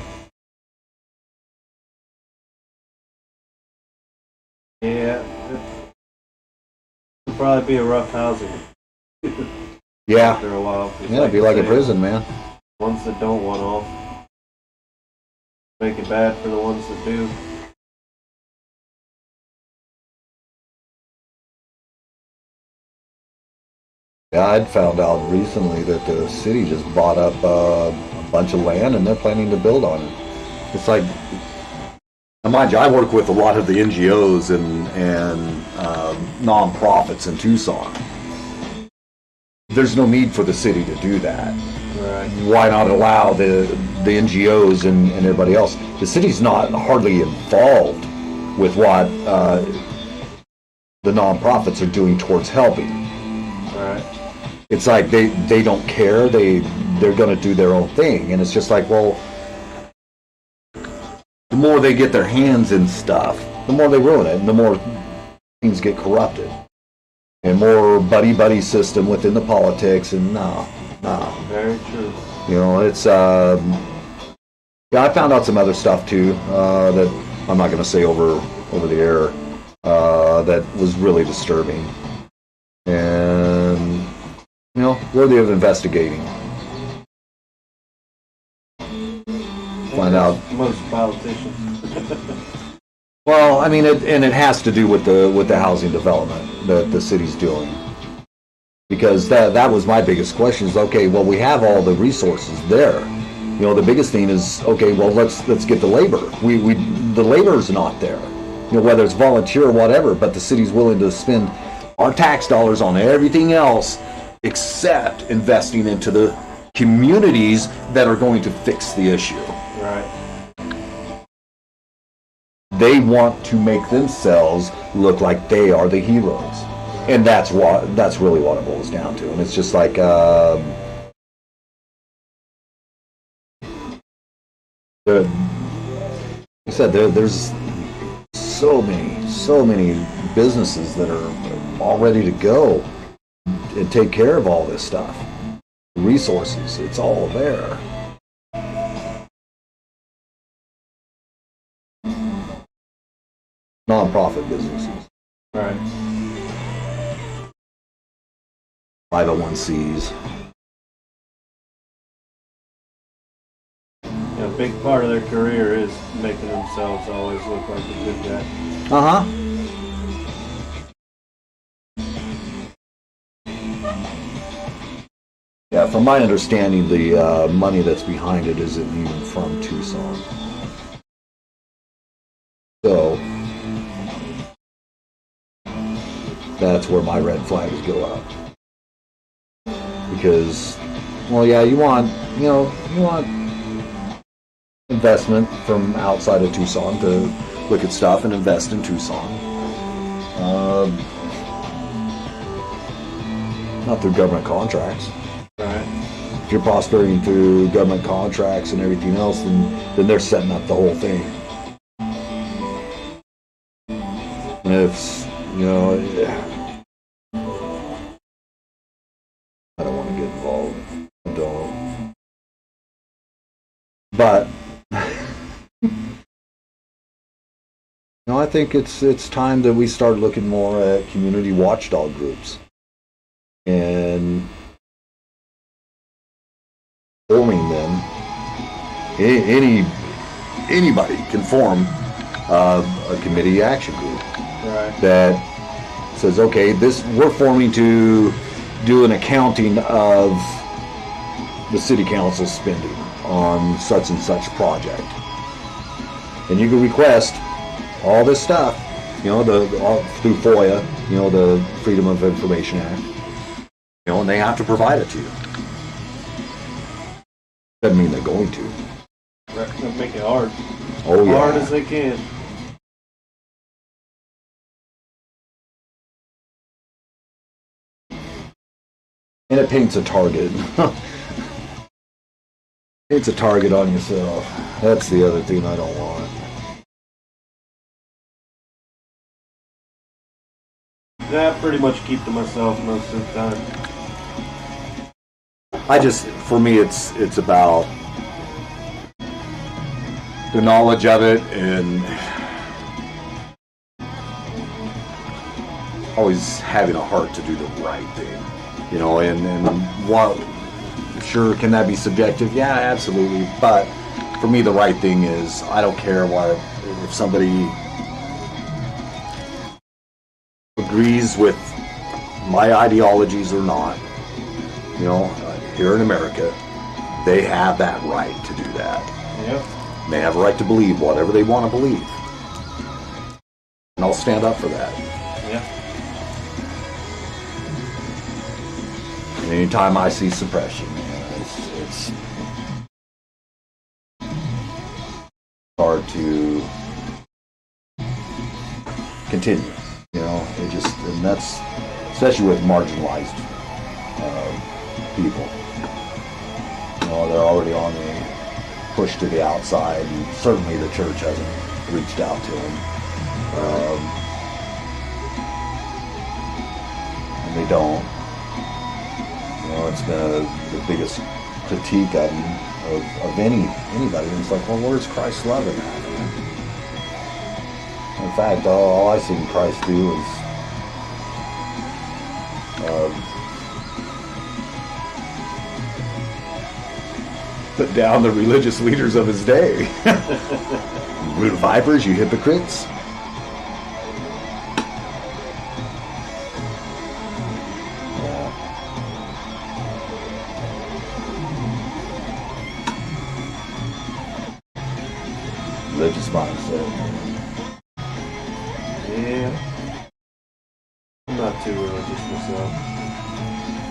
Yeah, it'll probably be a rough housing. Yeah. After a while. Yeah, it'd be like a prison, man. Ones that don't want off. Make it bad for the ones that do. Yeah, I'd found out recently that the city just bought up a bunch of land and they're planning to build on it. It's like, now mind you, I work with a lot of the NGOs and non-profits in Tucson. There's no need for the city to do that. Right. Why not allow the NGOs and everybody else? The city's not hardly involved with what the non-profits are doing towards helping. Right. It's like they don't care. They're going to do their own thing, and it's just like, well, the more they get their hands in stuff, the more they ruin it, and the more things get corrupted, and more buddy system within the politics, and no. Very true. You know, it's yeah. I found out some other stuff too that I'm not going to say over the air that was really disturbing, and you know, worthy of investigating. Find out. Most politicians. Well, I mean, it has to do with the housing development that the city's doing, because that was my biggest question. Is okay, well, we have all the resources there. You know, the biggest thing is okay. Well, let's get the labor. The labor's not there. you know, whether it's volunteer or whatever, but the city's willing to spend our tax dollars on everything else except investing into the communities that are going to fix the issue. Right. They want to make themselves look like they are the heroes. And that's really what it boils down to. And it's just like, like I said, there's so many businesses that are all ready to go and take care of all this stuff. Resources, it's all there. Non-profit businesses. Right. 501Cs. A big part of their career is making themselves always look like a good guy. Uh-huh. Yeah, from my understanding, the money that's behind it isn't even from Tucson. So, that's where my red flags go up. Because, well, yeah, you want investment from outside of Tucson to look at stuff and invest in Tucson. Not through government contracts. Right. If you're prospering through government contracts and everything else, then they're setting up the whole thing. And if, you know, I don't want to get involved. I don't. But no, I think it's time that we start looking more at community watchdog groups and forming them. Anybody can form a committee action group that says, okay, we're forming to do an accounting of the city council spending on such and such project, and you can request all this stuff, you know, through FOIA, you know, the Freedom of Information Act, you know, and they have to provide it to you. Doesn't mean they're going to. Right. They'll make it hard. Oh yeah. Hard as they can. And it paints a target. It's a target on yourself. That's the other thing I don't want. I pretty much keep to myself most of the time. For me, it's about the knowledge of it and always having a heart to do the right thing, you know, and what, sure, can that be subjective? Yeah, absolutely. But for me, the right thing is, I don't care if somebody agrees with my ideologies or not, you know, here in America, they have that right to do that. Yep. They have a right to believe whatever they want to believe. And I'll stand up for that. Yeah. And anytime I see suppression, it's hard to continue. You know, and that's especially with marginalized people. You know, they're already on the push to the outside, and certainly the church hasn't reached out to them. And they don't. You know, it's been the biggest critique of anybody. And it's like, well, where's Christ's love in that? In fact, all I seen Christ do is put down the religious leaders of his day. Brood of vipers, you hypocrites. Yeah. Religious mindset. Yeah. I'm not too religious myself.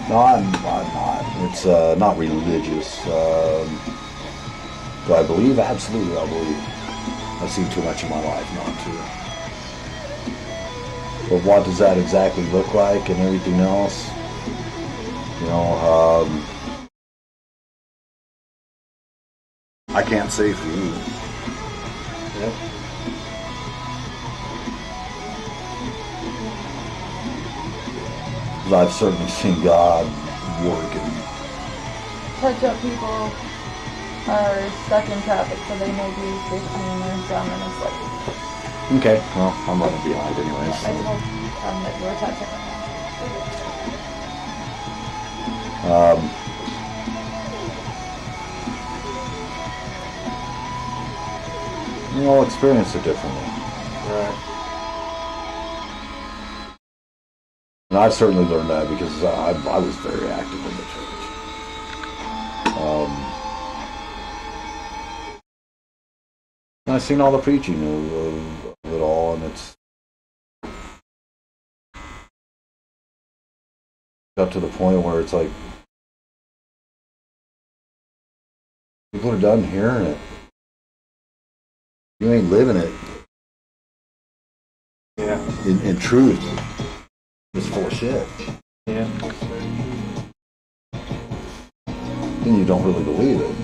No, I'm not. It's not religious. Do I believe? Absolutely, I believe. I've seen too much in my life not to. But what does that exactly look like and everything else? You know, I can't say for you. Yep. I've certainly seen God work and Touch-up people are stuck in traffic, so they may do 15 or some, and it's like... okay, well, I'm running behind anyways. I told them that we're touching them. You know, experience it differently. Right. And I've certainly learned that because I was very active in the church. And I've seen all the preaching of it all, and it's got to the point where it's like people are done hearing it. You ain't living it. Yeah. In truth. It's full of shit. Yeah. Then you don't really believe it.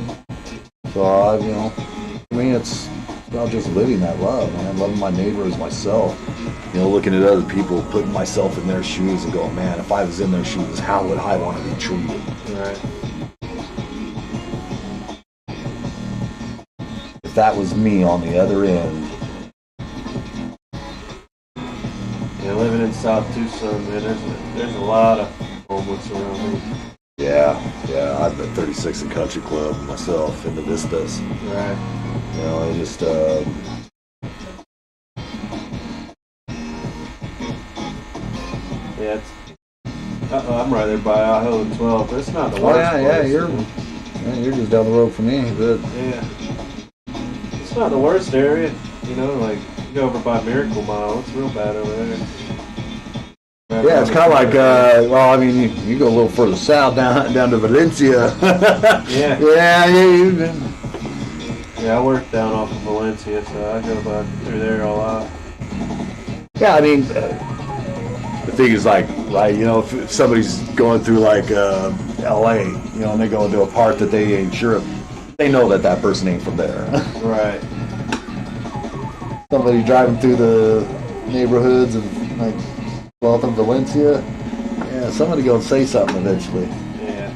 So, you know, I mean, it's about just living that love, man. Loving my neighbor as myself. You know, looking at other people, putting myself in their shoes and going, man, if I was in their shoes, how would I want to be treated? Right. If that was me on the other end. Yeah, living in South Tucson, man, there's a lot of homeless around me. Yeah, I've been 36 in Country Club myself in the Vistas. Right. You know, I just, Yeah, I'm right there by Highway 12, but it's not the worst place. You're just down the road from me. But Yeah. It's not the worst area, you know, like, you go over by Miracle Mile, it's real bad over there. yeah, it's kind of like, well, I mean, you go a little further south, down to Valencia. Yeah. Yeah, I work down off of Valencia, so I go by through there a lot. Yeah, I mean, the thing is like, right, you know, if somebody's going through like LA, you know, and they go into a part that they ain't sure of, they know that person ain't from there. Right. Somebody driving through the neighborhoods of like south of Valencia, yeah, somebody gonna say something eventually. Yeah.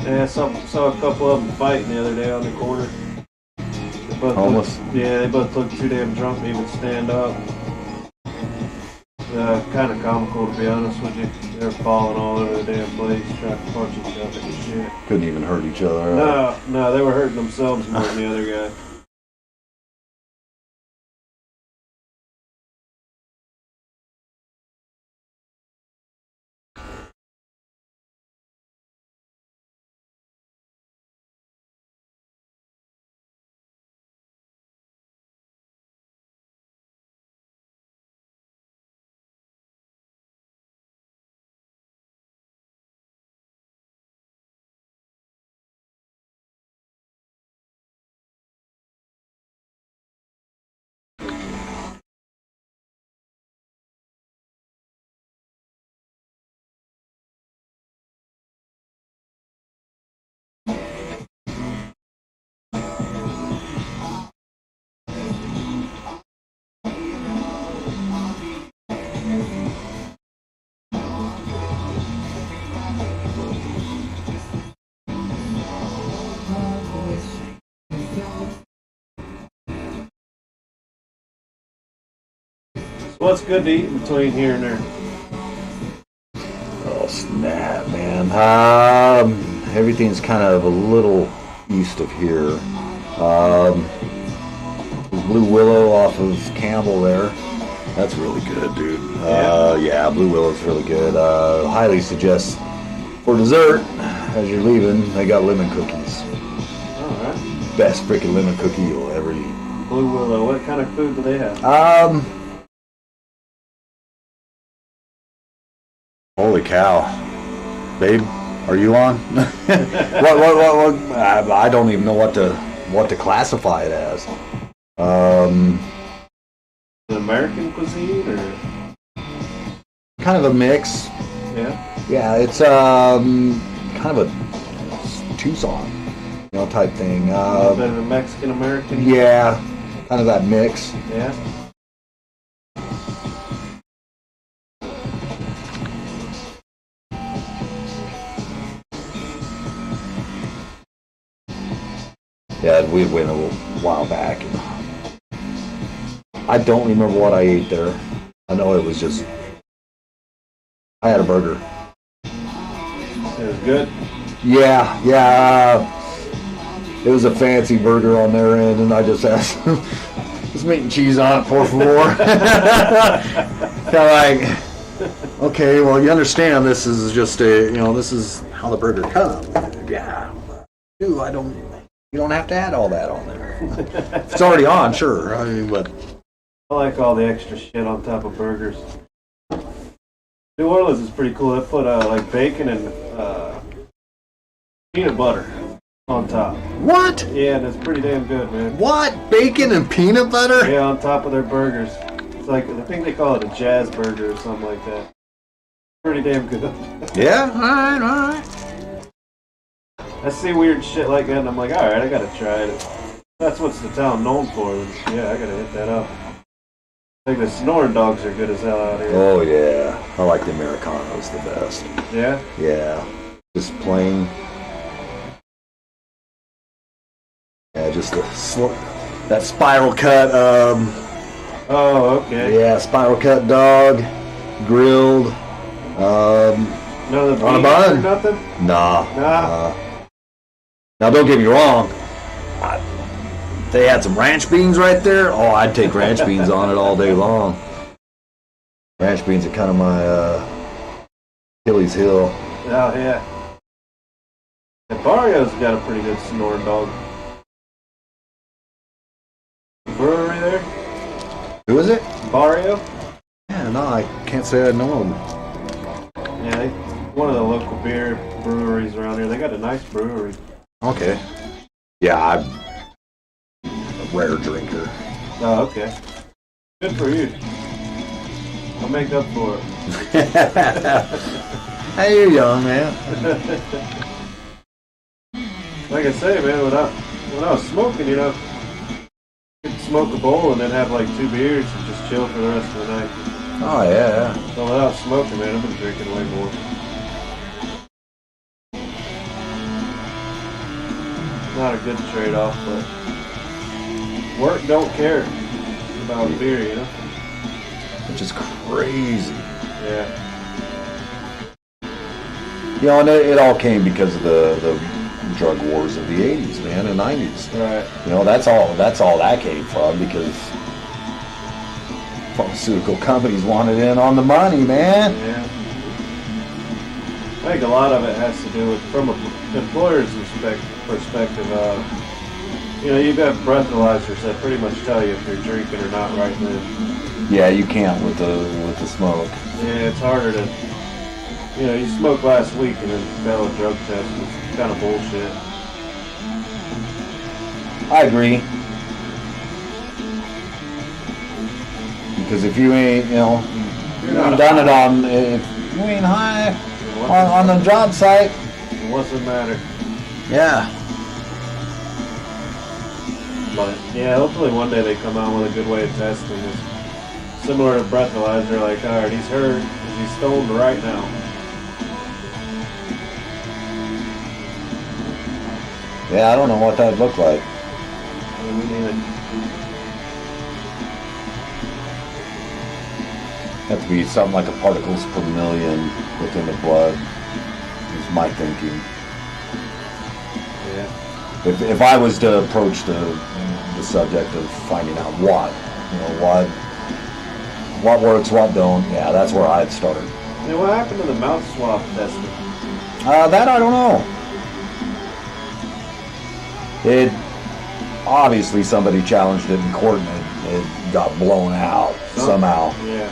Yeah, saw a couple of them fighting the other day on the corner. They both Homeless? They both looked too damn drunk to even stand up. Kind of comical, to be honest with you. They were falling all over the damn place, trying to punch each other and shit. Couldn't even hurt each other. No, they were hurting themselves more than the other guy. What's good to eat in between here and there? Oh snap, man. Everything's kind of a little east of here. Blue Willow off of Campbell there. That's really good, dude. Yeah, Blue Willow's really good. Highly suggest for dessert. as you're leaving, they got lemon cookies. Alright. Best freaking lemon cookie you'll ever eat. Blue Willow, what kind of food do they have? Holy cow. Babe, are you on? what? I don't even know what to classify it as. An American cuisine or? Kind of a mix. Yeah. Yeah, it's kind of a Tucson, type thing. A bit of a Mexican American. Yeah, kind of that mix. Yeah. Yeah, we went a while back. And I don't remember what I ate there. I know it was just. I had a burger. It was good. Yeah. It was a fancy burger on their end, and I just asked, "Let's meat and cheese on it, por favor." Kind of like, okay, well, you understand this is just this is how the burger comes. Yeah. Dude, you don't have to add all that on there. If it's already on, sure. I mean, but I like all the extra shit on top of burgers. New Orleans is pretty cool. They put like bacon and peanut butter on top. what? Yeah, and it's pretty damn good, man. What? Bacon and peanut butter? Yeah, on top of their burgers. It's like, I think they call it a jazz burger or something like that. Pretty damn good. Yeah, all right. I see weird shit like that and I'm like, alright, I gotta try it. That's what's the town known for. Yeah, I gotta hit that up. I think the snoring dogs are good as hell out here. Oh yeah, I like the Americanos the best. Yeah? Yeah, just plain. Yeah, just that spiral cut. Oh, okay. Yeah, spiral cut dog, grilled. None of the On a beans bun. or nothing? Nah. Nah. Now don't get me wrong. They had some ranch beans right there. Oh, I'd take ranch beans on it all day long. Ranch beans are kind of my Achilles heel. Oh, yeah. And Barrio's got a pretty good snoring dog. Brewery there? Who is it? Barrio? Yeah, no, I can't say I know him. Yeah, one of the local beer breweries around here. They got a nice brewery. Okay. Yeah, I'm a rare drinker. Oh, okay. Good for you. I'll make up for it. Hey, you're young, man. Like I say, man, when I was smoking, you could smoke a bowl and then have like 2 beers and just chill for the rest of the night. Oh, yeah. So without smoking, man, I've been drinking way more. Not a good trade-off, but work don't care about beer, Which is crazy. Yeah. And it all came because of the drug wars of the 80s, man, and 90s. Right. That's all that came from, because pharmaceutical companies wanted in on the money, man. Yeah. I think a lot of it has to do with, from an employer's perspective, you've got breathalyzers that pretty much tell you if you're drinking or not right then. Yeah, you can't with the smoke. Yeah, it's harder to, you smoked last week and then fail a drug test. It's kind of bullshit. I agree. Because if you ain't, done it on, if you ain't high on the job site. What's the matter? Yeah. But yeah, hopefully one day they come out with a good way of testing this. Similar to breathalyzer, like, alright, he's hurt, he's stoned right now. Yeah, I don't know what that'd look like. Me neither. Have to be something like a particles per million within the blood, is my thinking. Yeah. If I was to approach the subject of finding out what works, what don't, yeah, that's where I'd start. Hey, what happened to the mouth swab testing? That I don't know. It obviously somebody challenged it in court and it got blown out somehow. Yeah.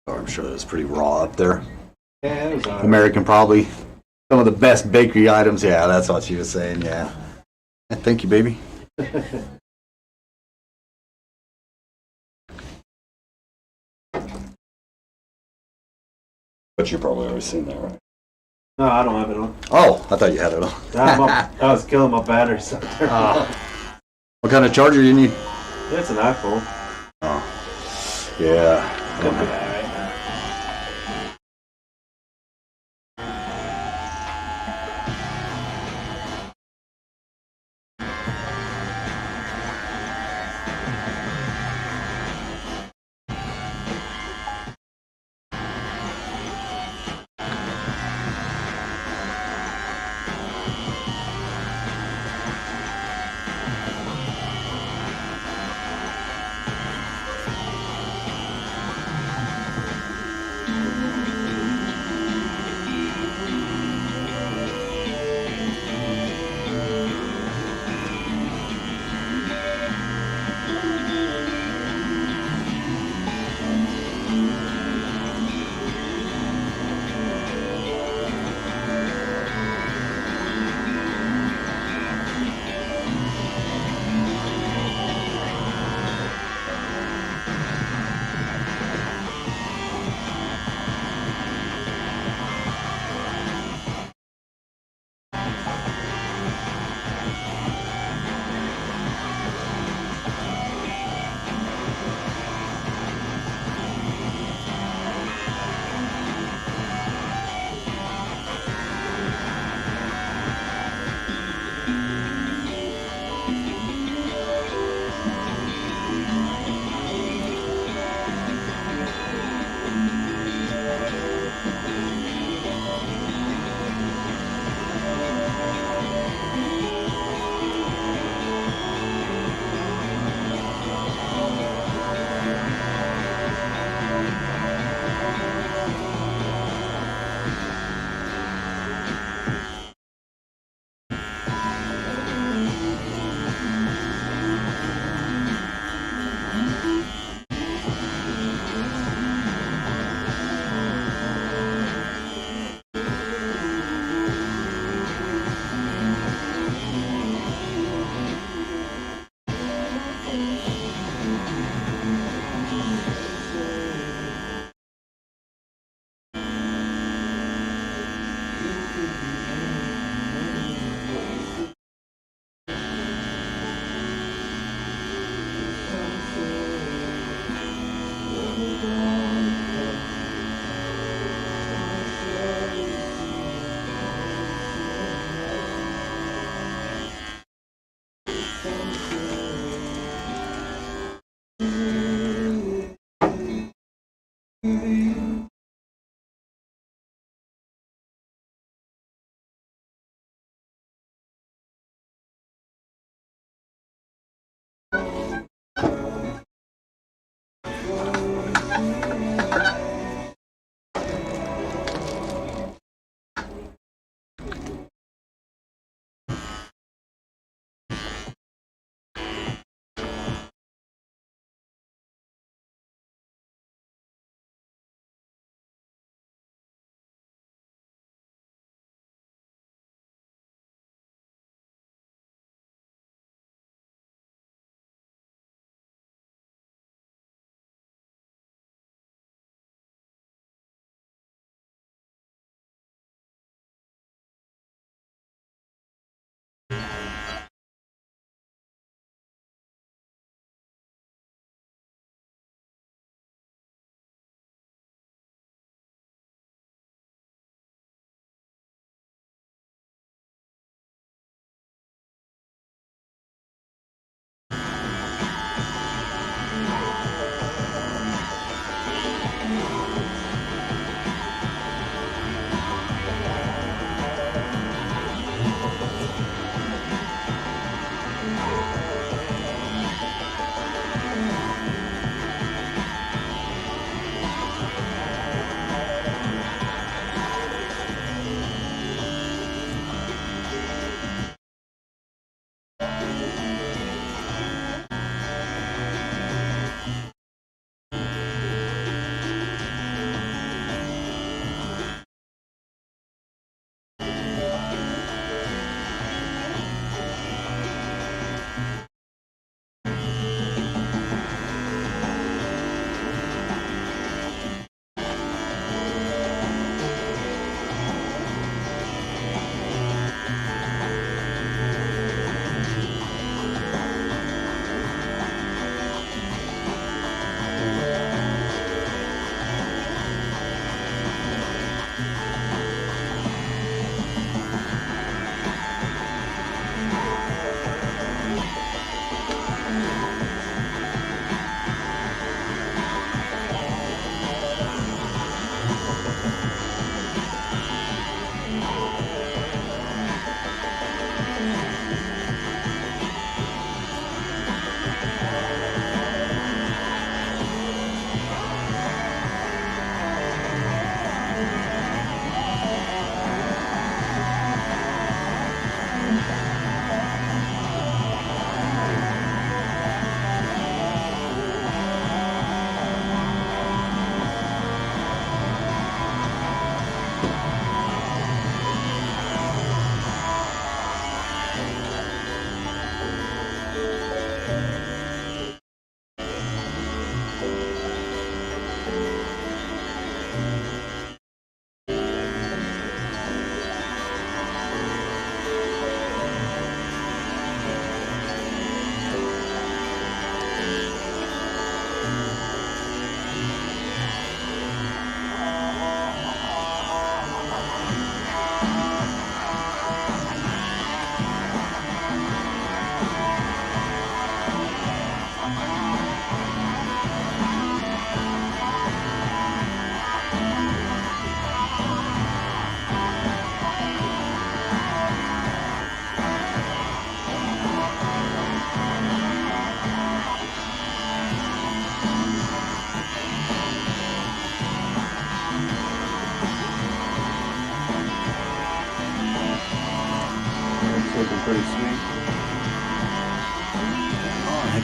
I'm sure it's pretty raw up there. Yeah, it was alright. American, probably some of the best bakery items. Yeah, that's what she was saying. Yeah. Thank you, baby. But you've probably already seen that, right? No, I don't have it on. Oh, I thought you had it on. I was killing my batteries out there. What kind of charger do you need? It's an iPhone. Oh, yeah. Could be alright.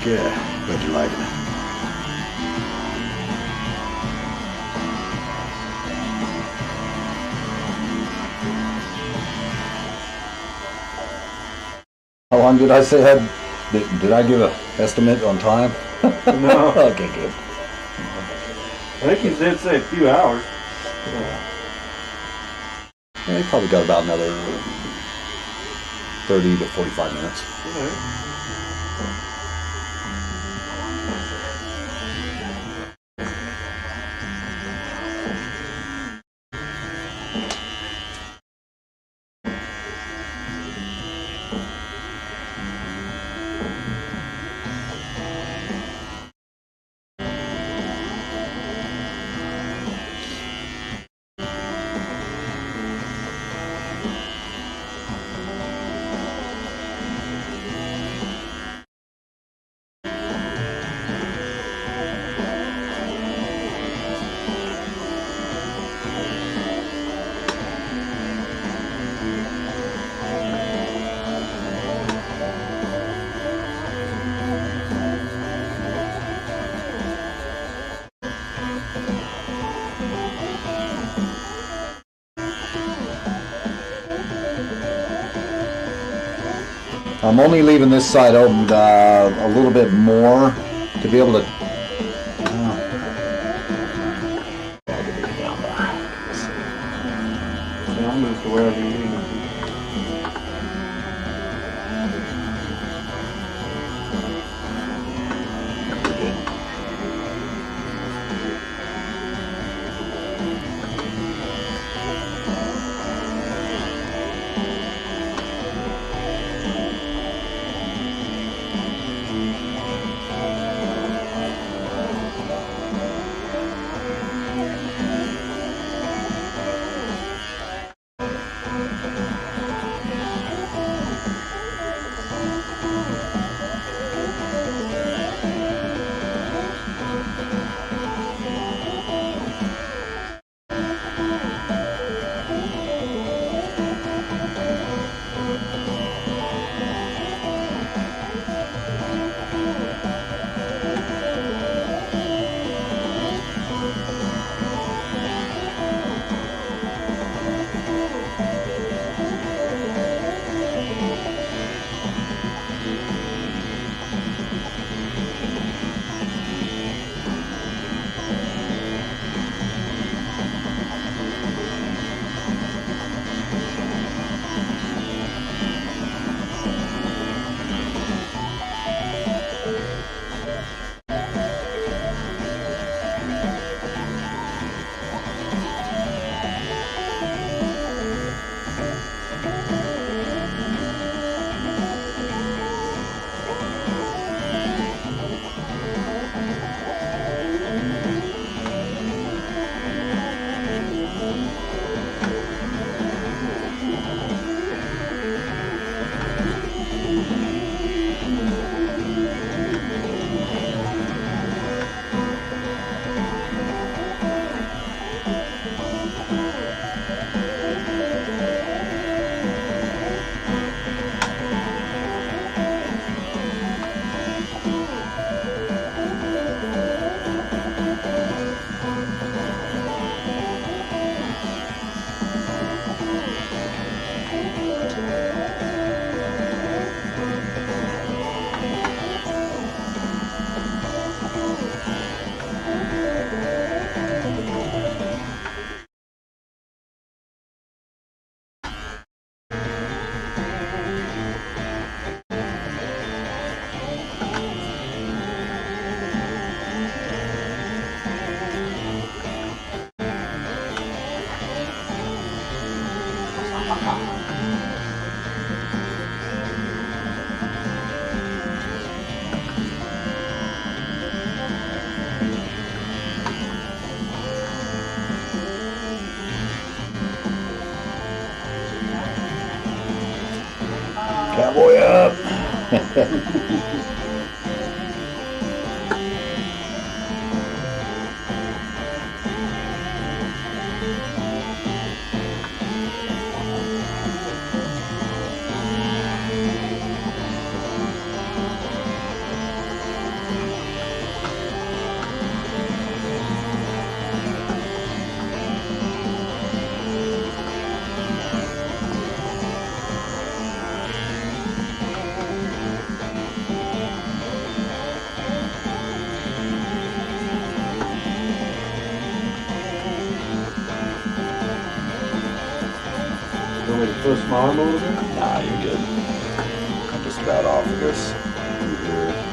Good. Glad you like it. How long did I say did I give an estimate on time? No. Okay, good. I think you did say a few hours. Yeah, you probably got about another 30 to 45 minutes. I'm only leaving this side open a little bit more to be able to. I'll move to wherever you need me to. Cowboy up. Push my arm a little bit. Nah, you're good. I'm just about off of this here.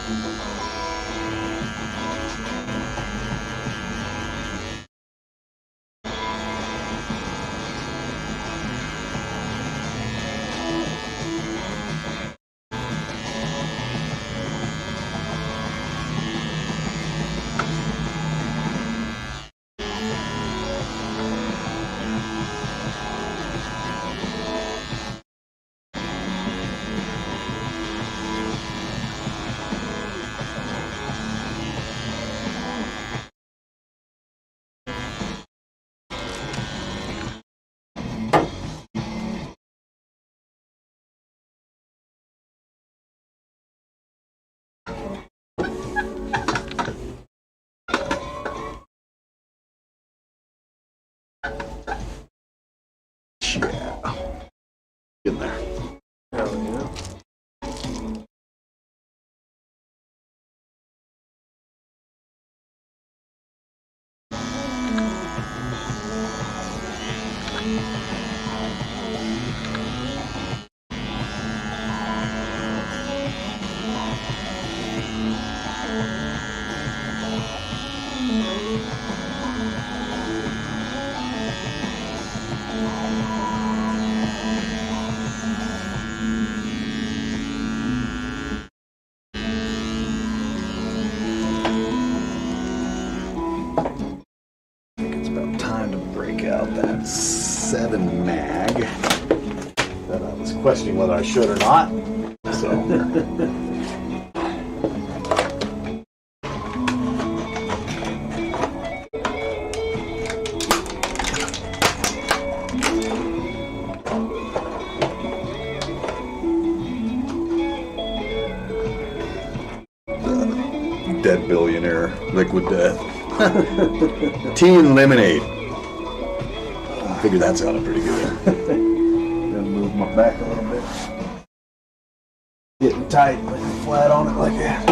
Yeah. Get in there. Hell yeah. I think it's about time to break out that 7 mag that I was questioning whether I should or not. So. Dead billionaire, liquid death. Tea and lemonade. I figure that sounded pretty good. Gonna move my back a little bit. Getting tight, laying flat on it like that.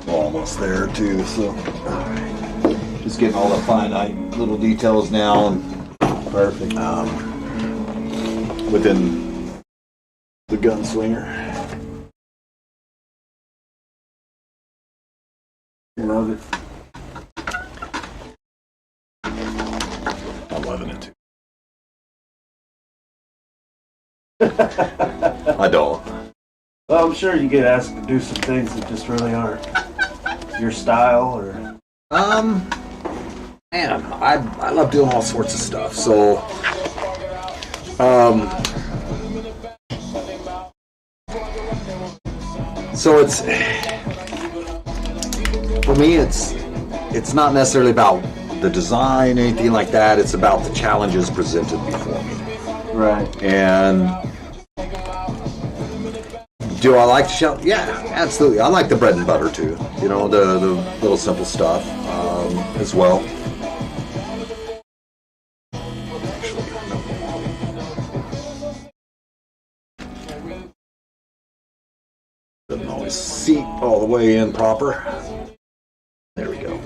Almost there too, so alright. Just getting all the finite little details now and Perfect. within the gunslinger. Love it. I'm loving it too. I don't. Well, I'm sure you get asked to do some things that just really aren't your style, or Man, I love doing all sorts of stuff. So, it's for me. It's not necessarily about the design, anything like that. It's about the challenges presented before me. Right. And do I like to shout? Yeah, absolutely. I like the bread and butter too. You know, the little simple stuff as well. Doesn't always seat all the way in proper. There we go.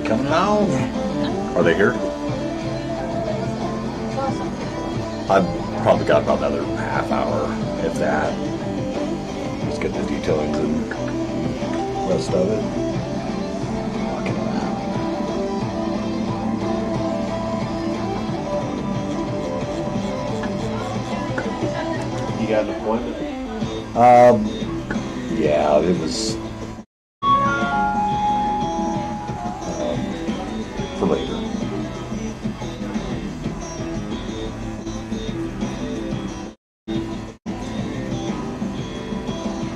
coming out. Are they here? I've probably got about another half hour, if that. Just get the detailings and rest of it. Walking around. You got an appointment? Yeah, it was for later.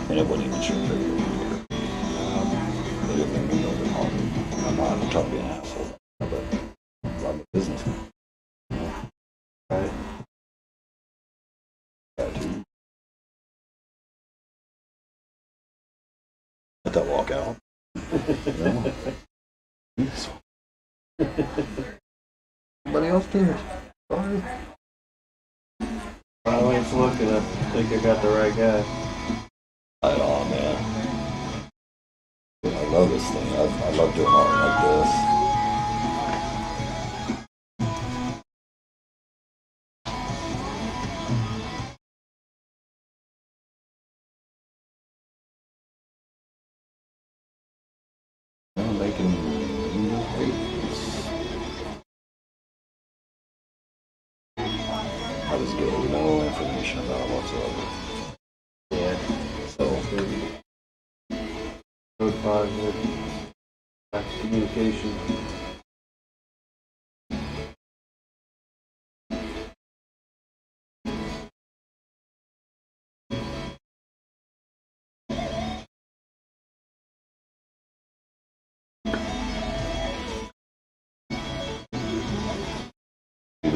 And it wasn't even sure if it would be here. They didn't let me know they're hungry. I'm not trying to be an asshole, but I'm a businessman. Right. Attitude. Let that walk out. Somebody else cares. Sorry. Always looking. I think I got the right guy. Right on, man. I love this thing. I love doing art like this. I'm making papers. I was getting no information about it whatsoever. Yeah. So, Code 5 with communication.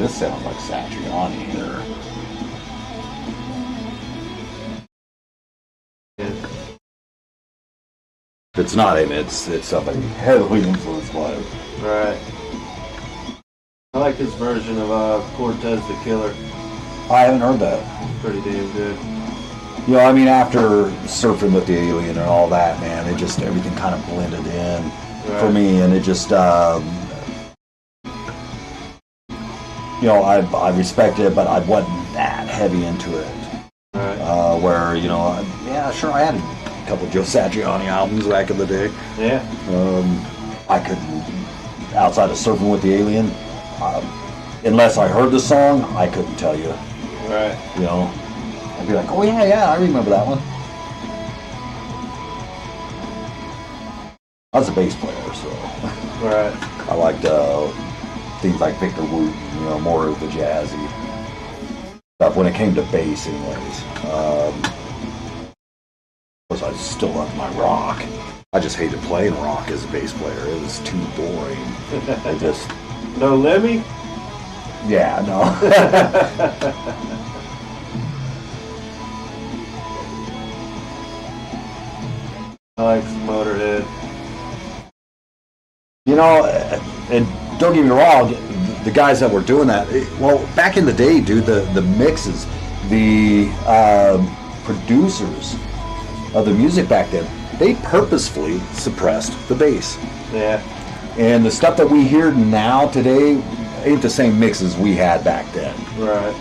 this sounds like Satriani here. If it's not him, it's somebody heavily influenced by him. Right. I like his version of Cortez the Killer. I haven't heard that. Pretty damn good. You know, I mean, after surfing with the alien and all that, man, it just, everything kind of blended in for me, and it just, you know, I respect it, but I wasn't that heavy into it. Right. Where, you know, yeah, sure, I had a couple Joe Satriani albums back in the day. Yeah. I couldn't, outside of surfing with the alien, unless I heard the song, I couldn't tell you. Right. You know, I'd be like, oh yeah, I remember that one. I was a bass player, so Right. I liked things like Victor Wooten, you know, more of the jazzy stuff when it came to bass, anyways. Of course, I still loved my rock. I just hated playing rock as a bass player. It was too boring. It just, No Lemmy? yeah, no. I like Motorhead. You know, and don't get me wrong, the guys that were doing that, well, back in the day, dude, the mixes, the producers of the music back then, they purposefully suppressed the bass. Yeah. And the stuff that we hear now today ain't the same mixes we had back then. Right.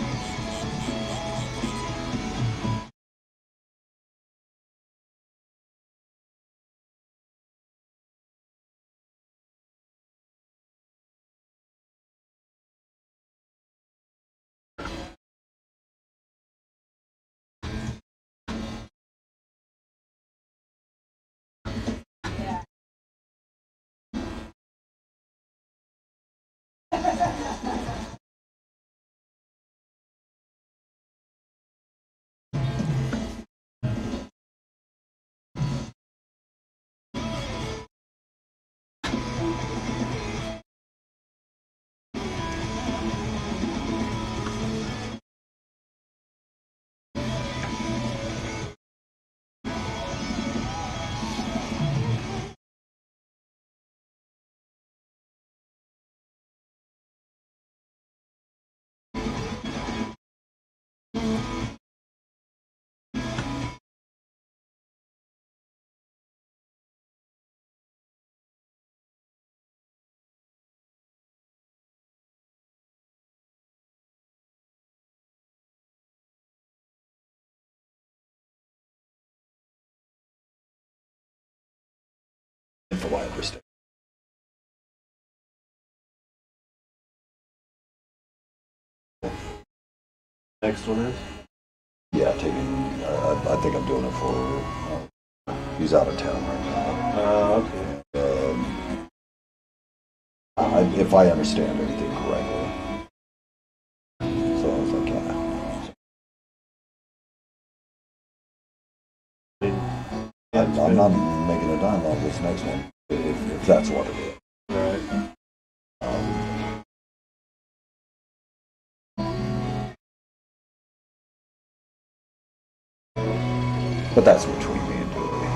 I understand. Next one is? Yeah, I think I'm doing it for. He's out of town right Okay. now. If I understand everything correctly. So I was like, I'm not making a dime on this next one, if that's what it is. Right. But that's between me and Julie.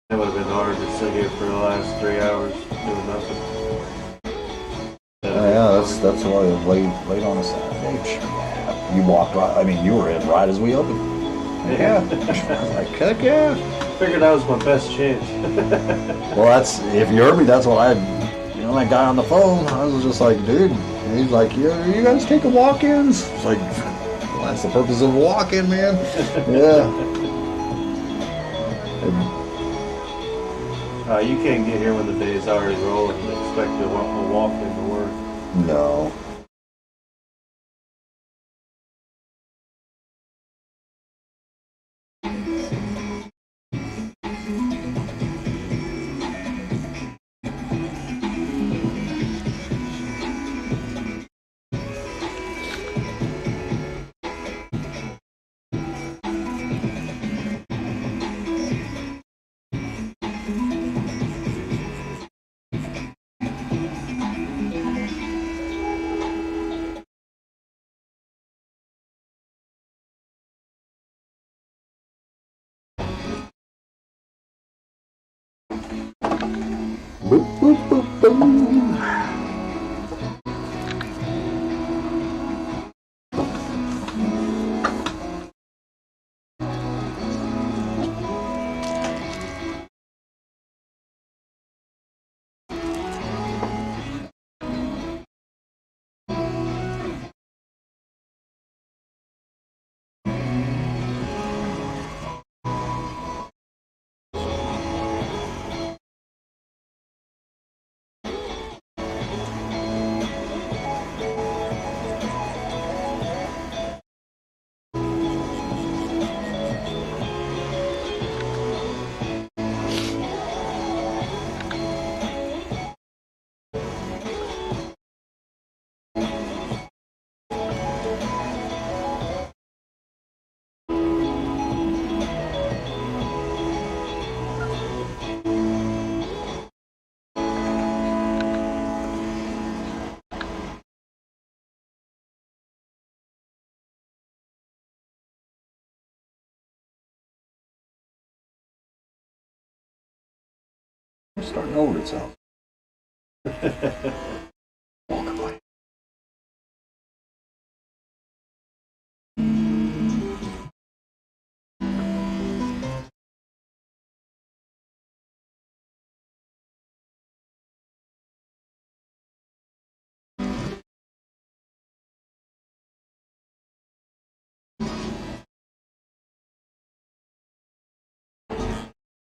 It would have been hard to sit here for the last 3 hours doing nothing. Yeah, that's why I late on a Saturday. You walked right. I mean, you were in right as we opened. Yeah. I was like, heck yeah. Figured that was my best chance. Well, that's if you heard me. That's what I. You know, that guy on the phone. I was just like, dude. And he's like, yeah, you guys taking walk-ins? It's like, well, that's the purpose of a walk-in, man. Yeah. You can't get here when the day is already rolling and expect to walk into work. No. Boop, boop, boop, boom. It's starting over itself. Walk away.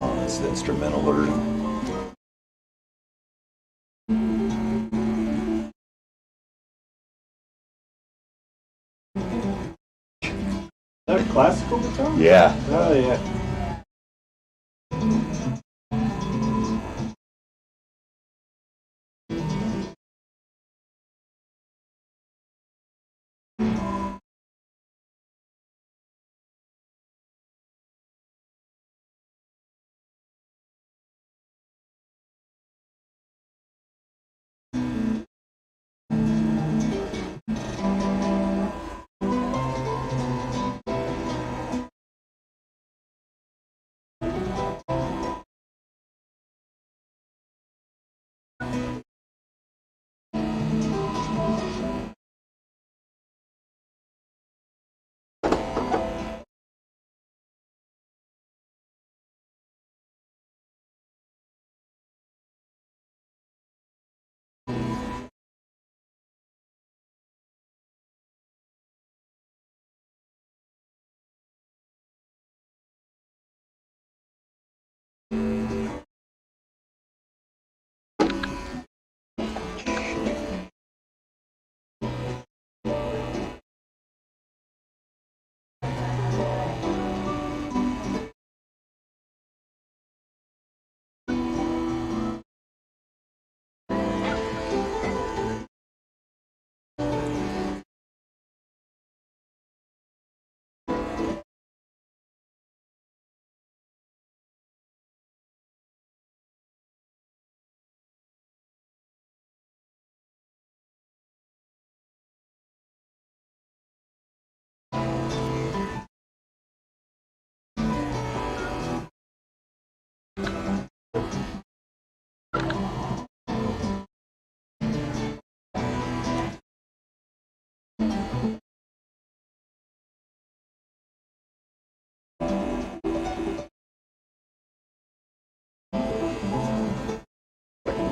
Oh, that's the instrumental version. Is that a classical guitar? Yeah. Oh, yeah.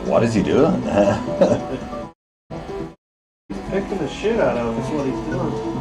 What is he doing? Picking the shit out of him is what he's doing.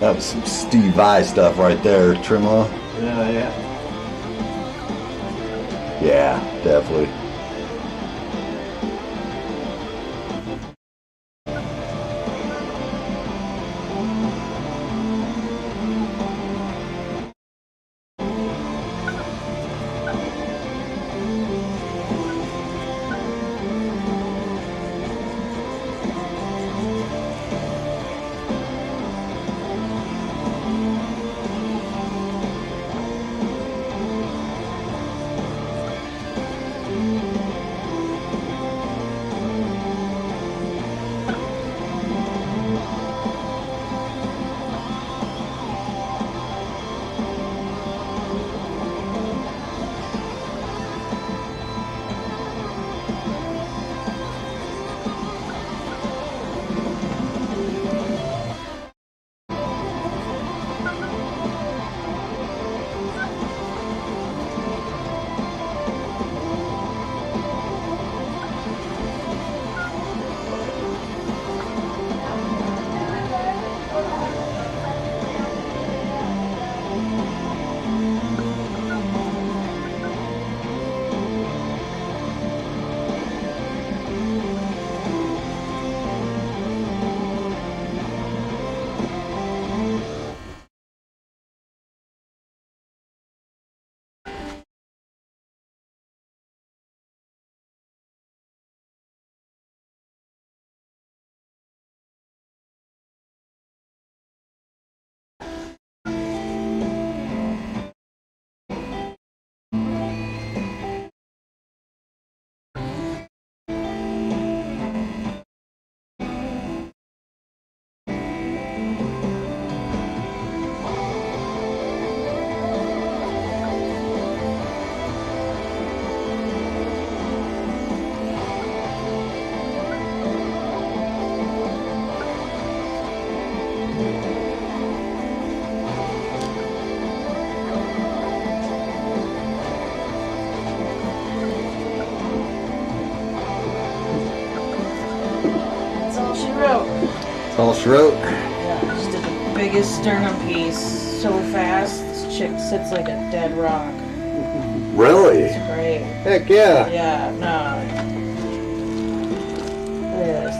That was some Steve Vai stuff right there, Trimlo. Yeah, yeah. Yeah, definitely. biggest sternum piece so fast. This chick sits like a dead rock. Really? It's great. Heck yeah. Yeah, no. Look at this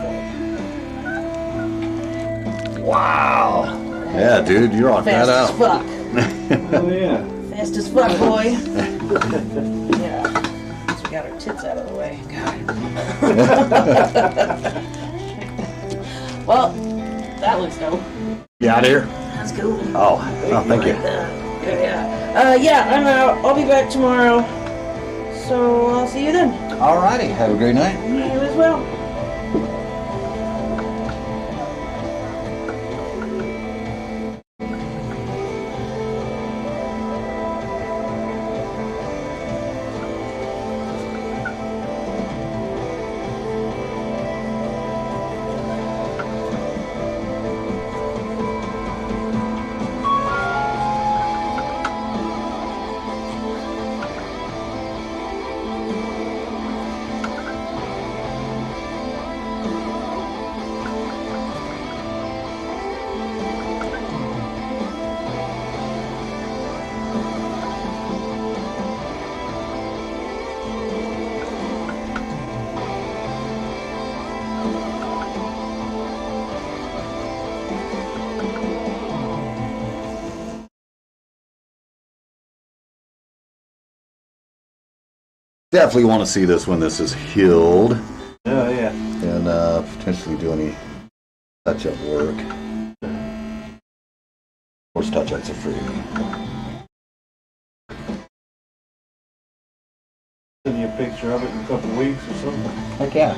thing. Wow. Yeah, dude, you're on that Fast as out. fuck. Oh yeah. Fast as fuck, boy. Yeah. Once we got our tits out of the way. God. Well, that looks dope. You out of here? That's cool. Oh, thank you. Yeah, I'm out. I'll be back tomorrow. So I'll see you then. Alrighty, have a great night. You as well. Definitely want to see this when this is healed Oh yeah. and potentially do any touch-up work. Of course, touch-ups are free. Send you a picture of it in a couple weeks or something. Heck yeah.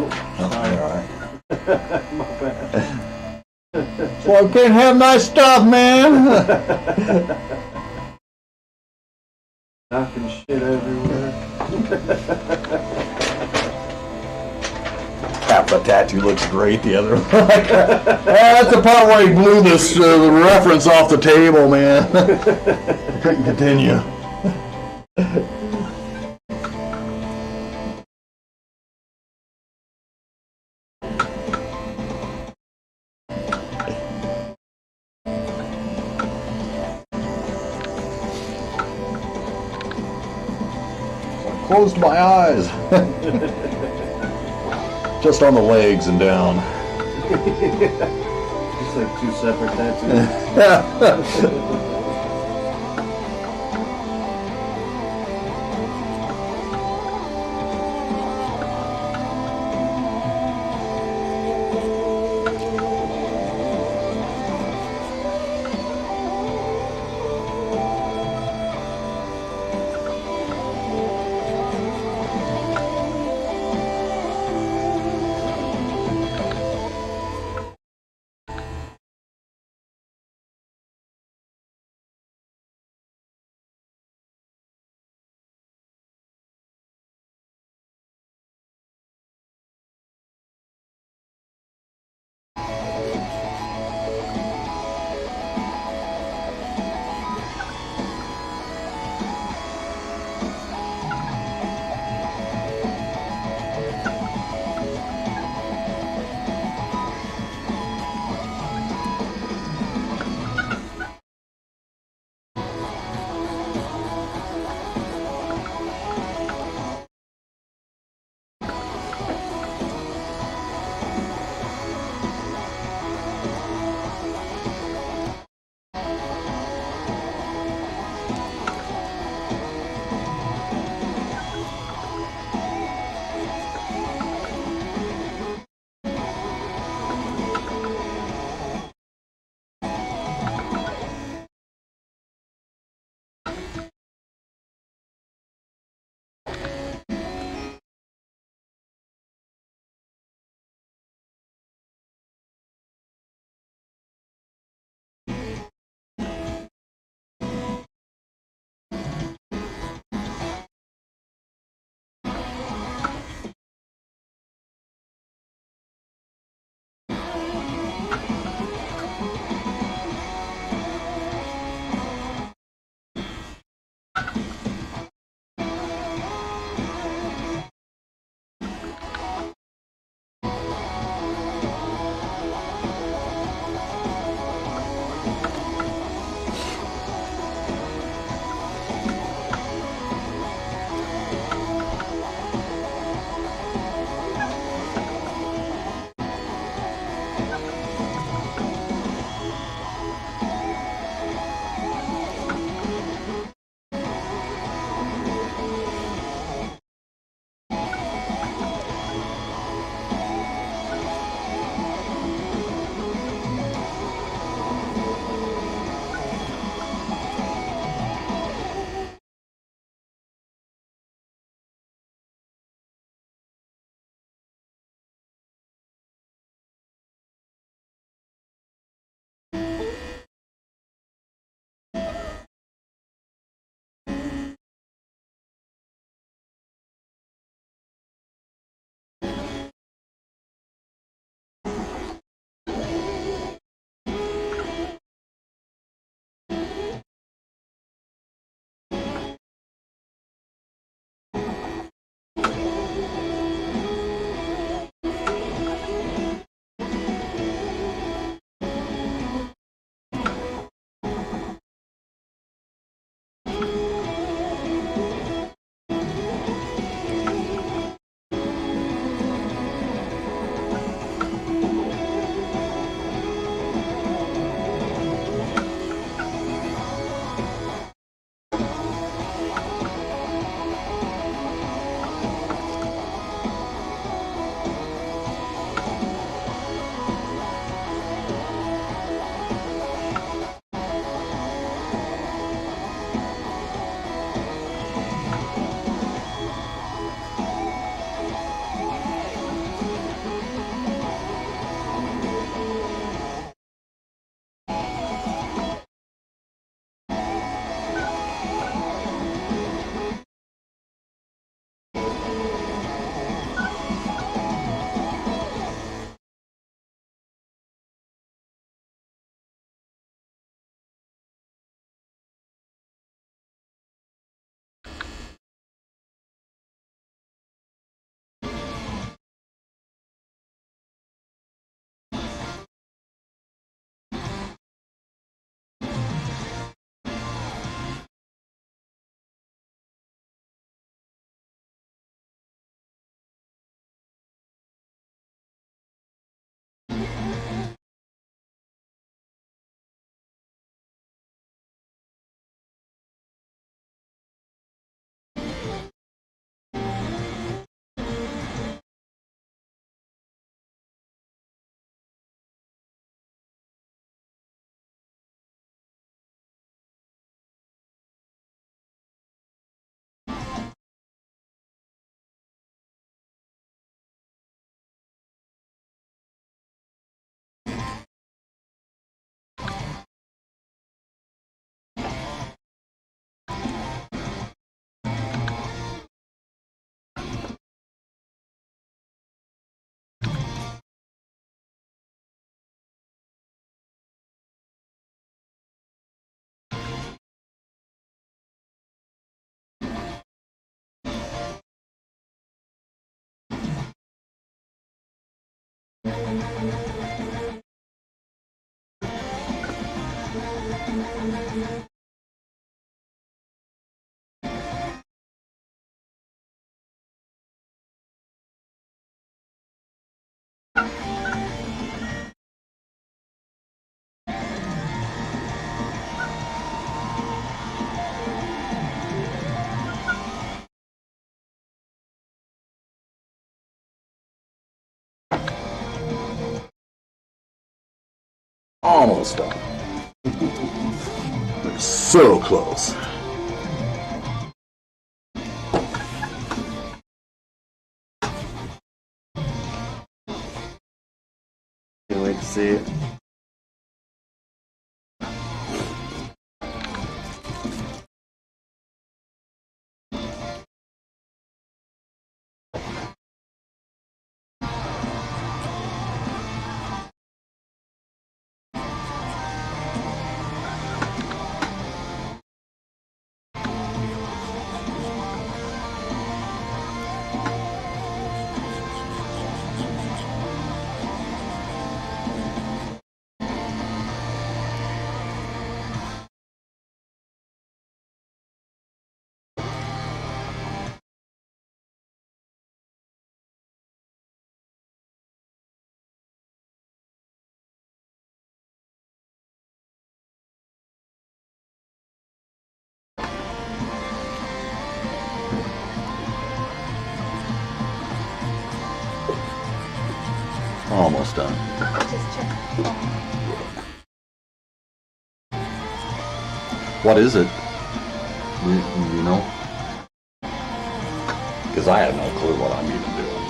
Sorry. All right. My bad. Well, I can't have nice stuff, man. Knocking shit everywhere. Half the tattoo looks great. The other one. That's the part where he blew this reference off the table, man. Couldn't continue. Closed my eyes. Just on the legs and down. It's like 2 separate tattoos. Almost done. We're so close. Can't wait to see it. Almost done. What is it? You know? Because I have no clue what I'm even doing.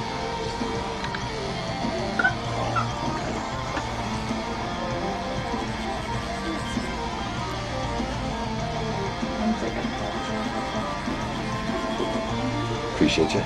Appreciate you.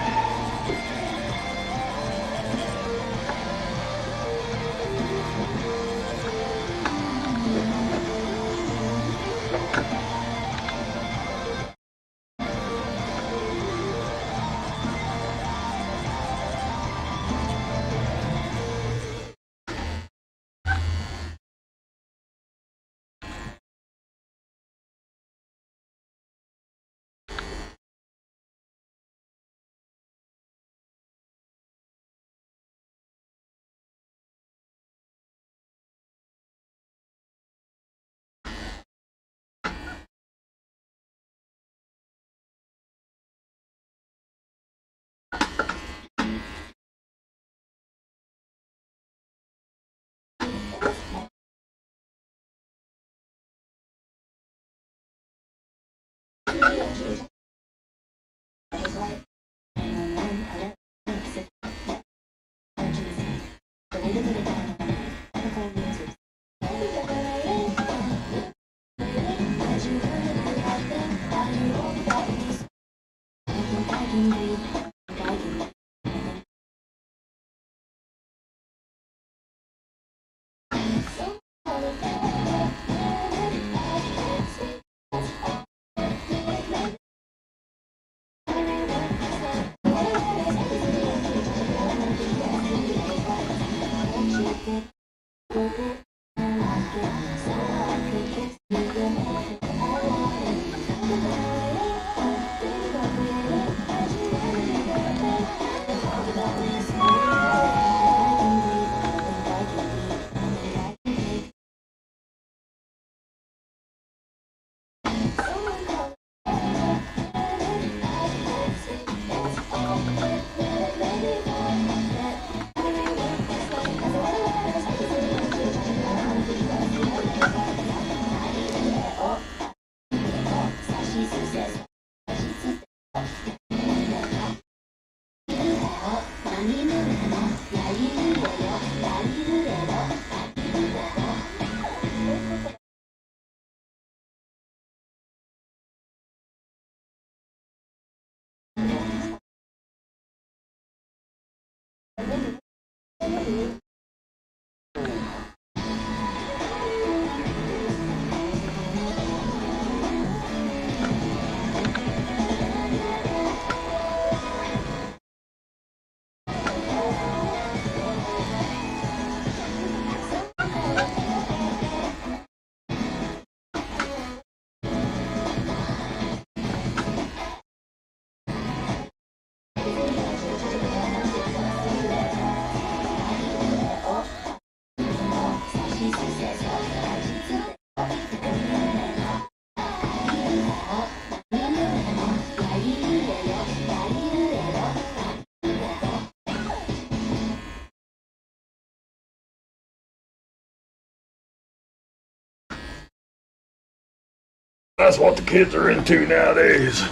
That's what the kids are into nowadays.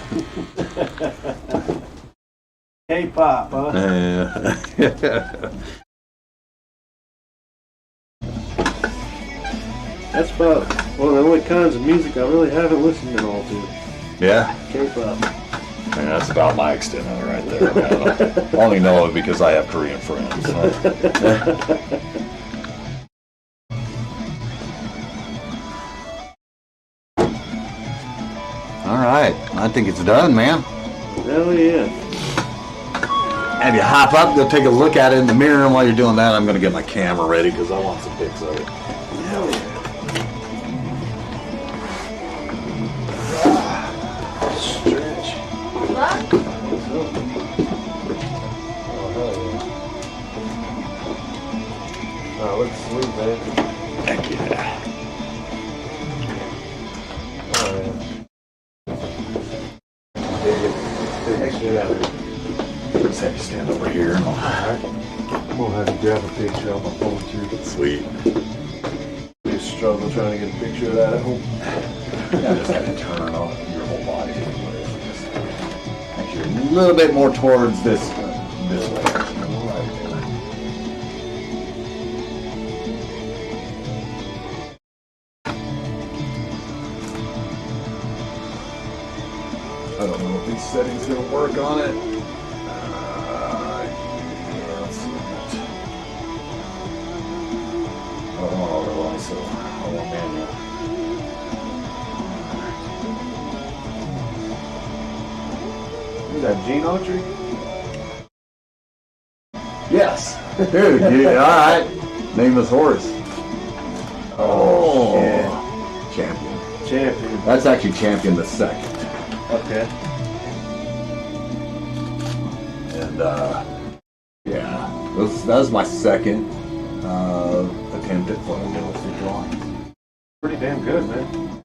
K-pop, huh? That's about one of the only kinds of music I really haven't listened at all to. Yeah. K-pop. Yeah, that's about my extent of it right there. I only know it because I have Korean friends. All right, I think it's done, man. Hell yeah. Have you hop up, go take a look at it in the mirror, and while you're doing that, I'm going to get my camera ready because I want some pics of it. Hell yeah. Stretch. Oh, looks sweet, man. Heck yeah. Just have you stand over here. I'm gonna have to grab a picture on my phone too. Sweet. Be a struggle trying to get a picture of that at home. Yeah, just have to turn on your whole body. Just actually a little bit more towards this way. I don't know if these settings gonna work on it. Yeah, let's see. I don't want auto, so I want manual. Is that Gene Autry? Yes. Dude, yeah, all right. Nameless horse. Oh, shit. Champion. Champion. That's actually Champion the second. Okay. And yeah, that was my second attempt at photorealistic drawing. Pretty damn good, man.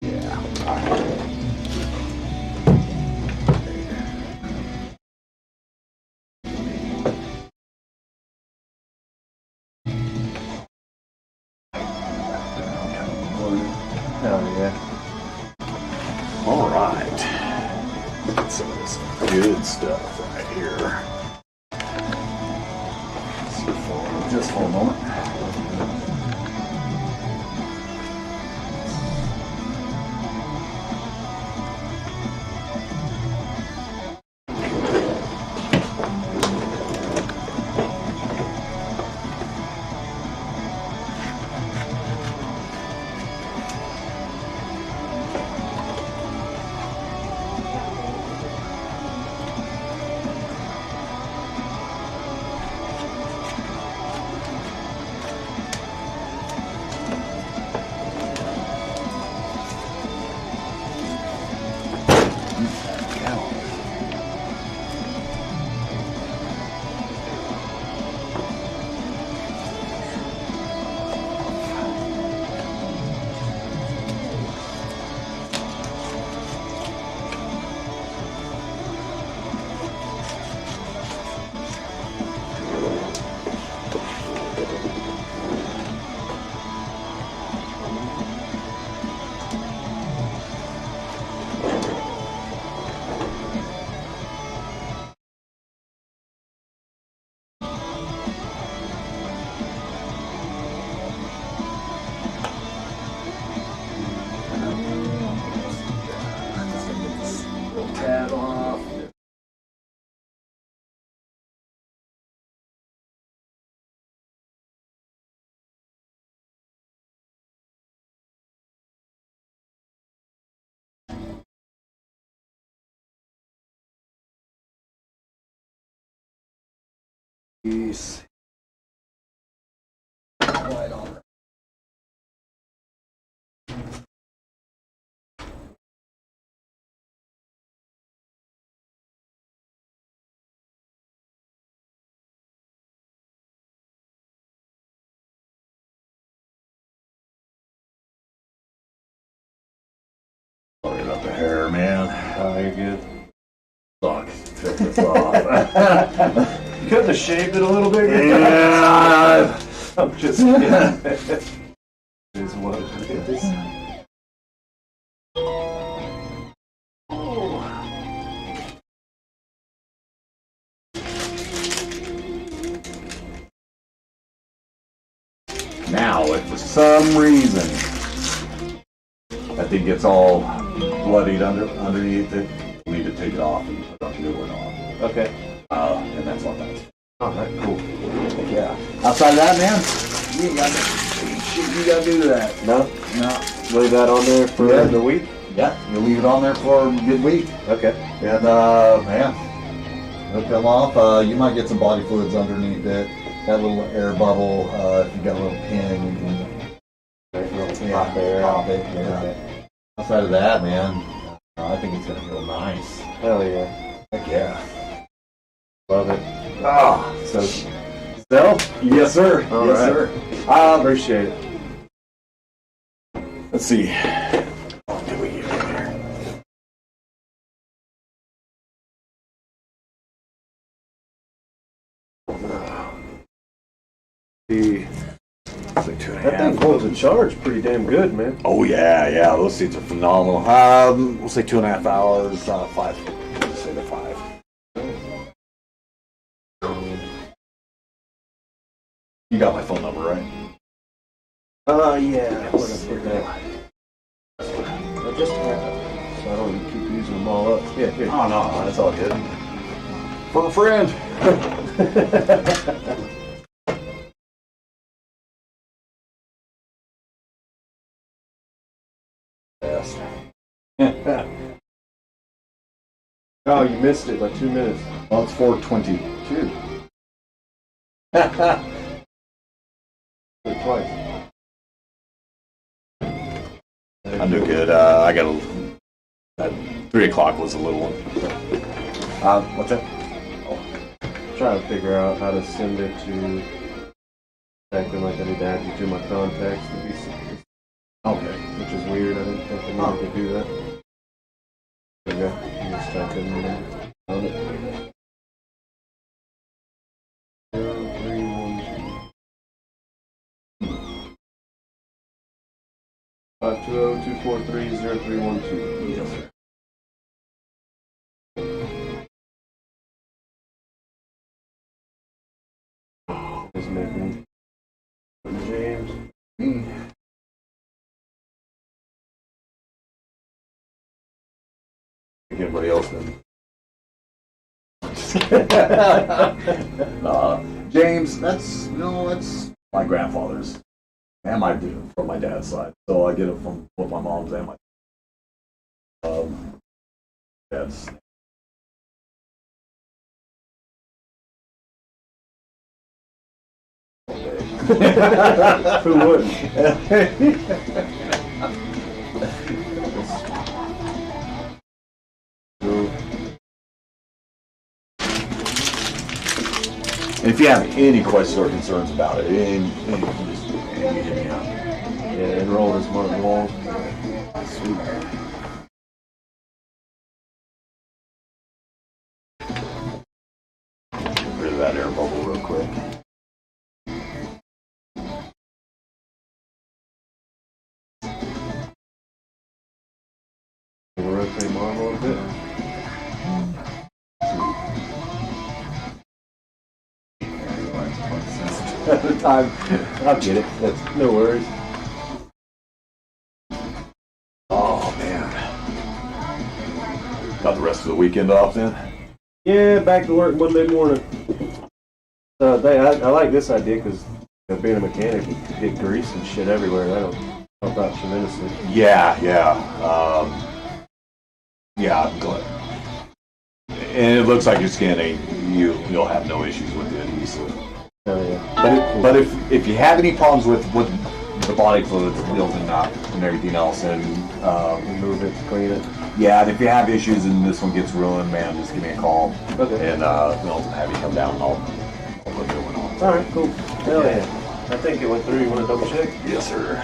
Yeah. Hell yeah. All right. Get some of this good stuff right here. See just for a moment. Tab off. Peace. Light on. Sorry about the hair, man. Oh, you're good. Fuck. lights off. Couldn't have shaved it a little bit. Yeah. I'm just kidding. It is what it is. Now, if for some reason that thing gets all bloodied underneath it, we need to take it off and put a new one on. Okay. And that's what that's. All right, cool. Yeah. Outside of that, man, you ain't got shit you gotta do to that. No? No. Leave that on there for the week? Yeah, you leave it on there for a good week. Okay. And, man, it'll come off. You might get some body fluids underneath it. That little air bubble, if you got a little pin, you can Pop air. pop it. Yeah. Okay. Outside of that, man, I think it's gonna feel nice. Hell yeah. Heck yeah. Love it. Ah, So, Sell? yes, sir. All yes, right. sir. Appreciate it. Let's see. What do we get here? It's like 2.5. That thing holds a charge pretty damn good, man. Oh yeah, those seats are phenomenal. We'll say 2.5 hours, 5. Let's say the 5. You got my phone number, right? Yeah. We're gonna put that. I just have it, so I don't keep using them all up. Yeah, here. Oh no, that's all good. For a friend. Yes. Oh, you missed it by 2 minutes. Well, it's 4:22. Twice. I'm doing good. I got a 3 o'clock was a little one. What's that? Trying to figure out how to send it to acting like I need to add you to my contacts to be Okay. which is weird. I didn't think I needed to do that. Okay, you just type in the number. Found it. 0312 520-243-0312. Yes, sir. Just making James. Anybody else then? James, that's my grandfather's and from my dad's side. So I get it from both my mom's and my dad's. Who wouldn't? If you have any questions or concerns about it, you hit me up. Yeah, enrolled as Martin Wall. Sweet. Get rid of that air bubble real quick. Rotate my arm a little bit. At the time, I'll get it. That's no worries. Oh man. Got the rest of the weekend off then? Yeah, back to work Monday morning. I like this idea because being a mechanic, you get grease and shit everywhere. That'll help out tremendously. Yeah. I'm glad. And it looks like your skin you'll have no issues with the adhesive. Oh yeah. But if you have any problems with the body fluids building up and everything else, and Remove it, clean it. yeah, and if you have issues and this one gets ruined, man, just give me a call. Okay. And we'll have you come down and I'll put a new one on. All right, cool. Hell yeah. I think it went through. You want to double check? Yes, sir.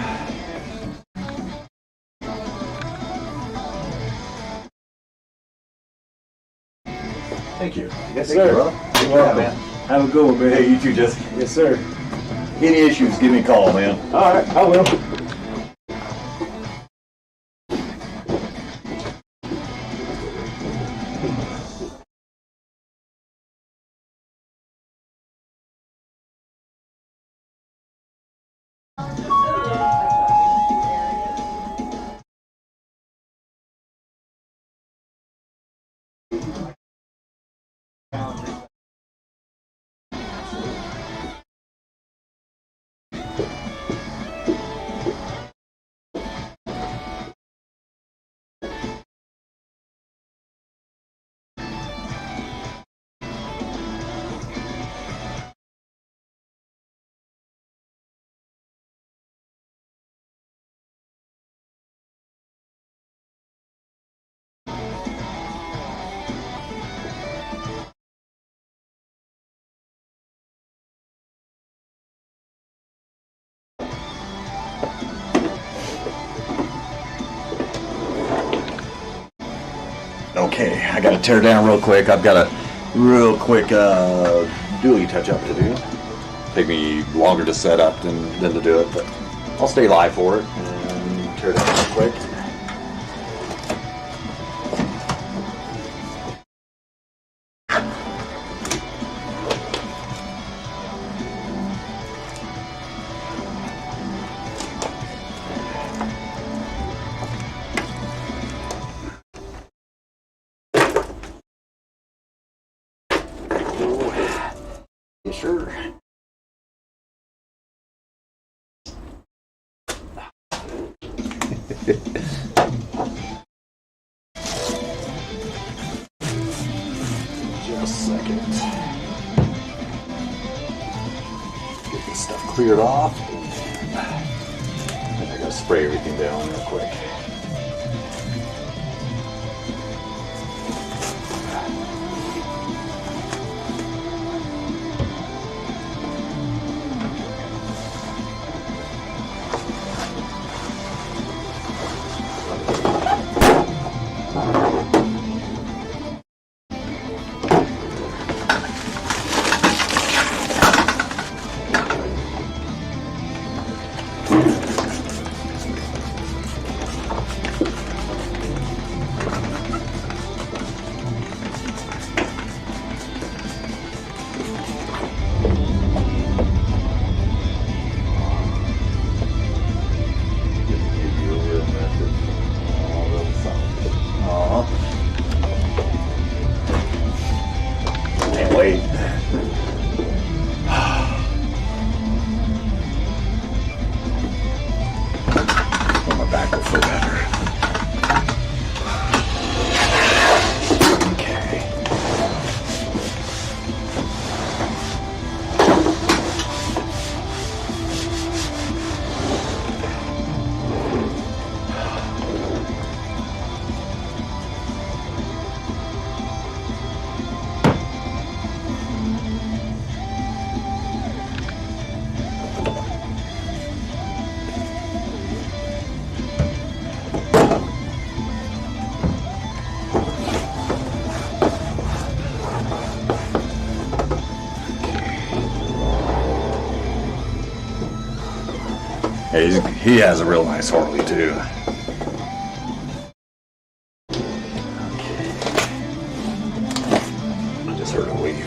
Thank you. Yes, sir. Brother. You're welcome. Man. Have a good one, man. Hey, you too, Jesse. Yes, sir. Any issues, give me a call, man. All right, I will. Okay, I gotta tear down real quick. I've got a real quick dually touch up to do. Take me longer to set up than to do it, but I'll stay live for it and tear it down real quick. Yes, sir. Just a second. Get this stuff cleared off. And I gotta spray everything down real quick. Can't wait. Oh, my back will feel better. Okay. Hey, he has a real nice Harley too. I just heard it leave.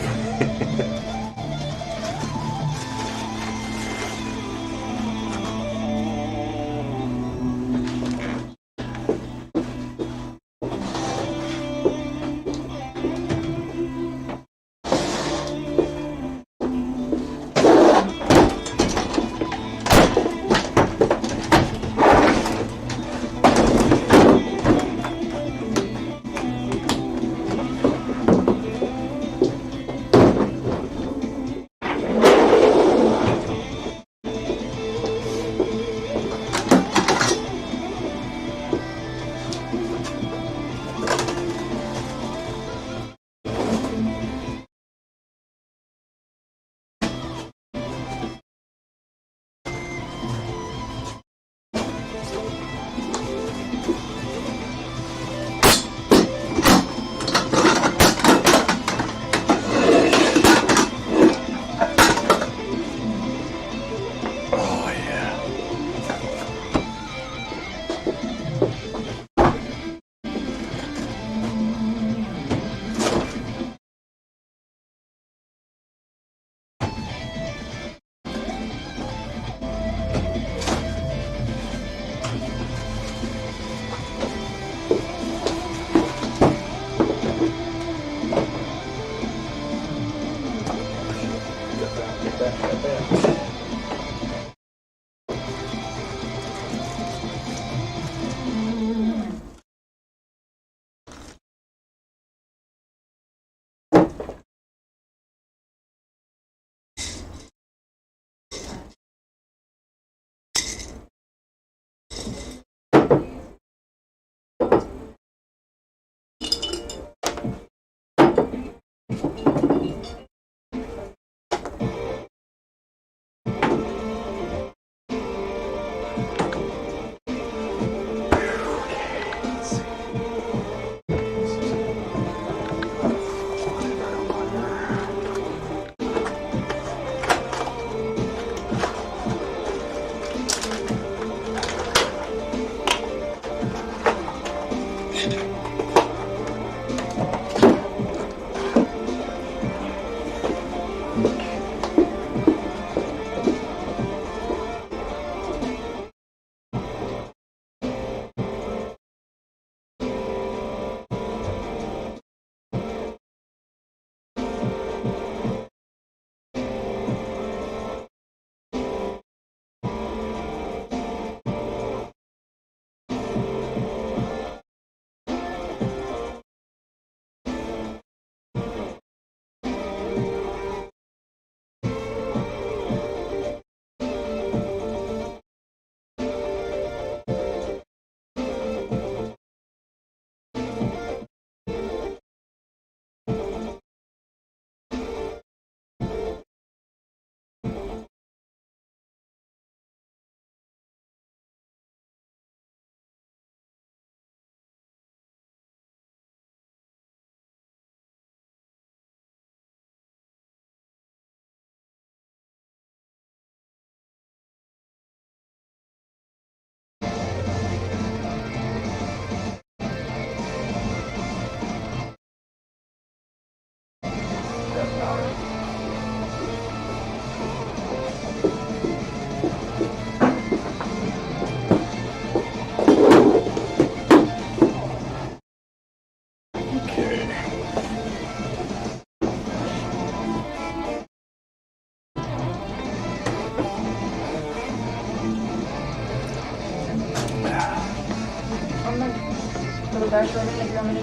For the dark room, if you want me to.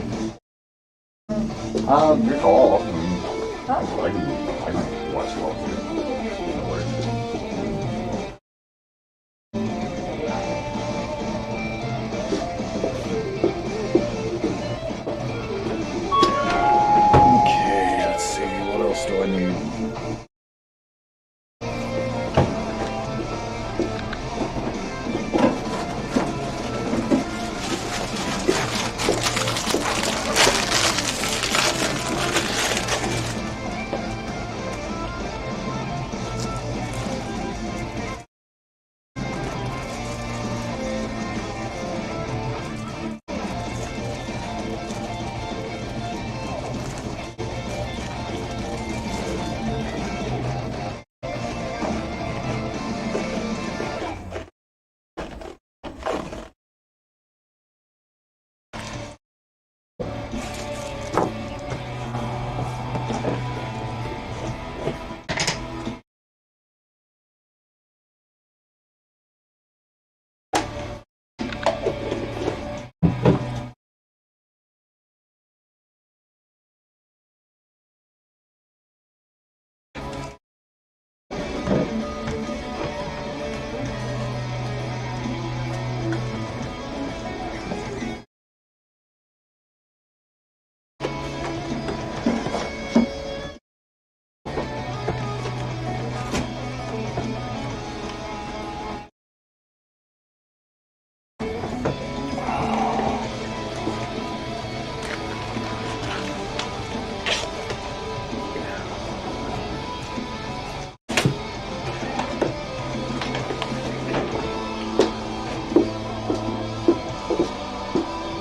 Your call. Huh? I can watch you all through. No worries. Okay, let's see. What else do I need?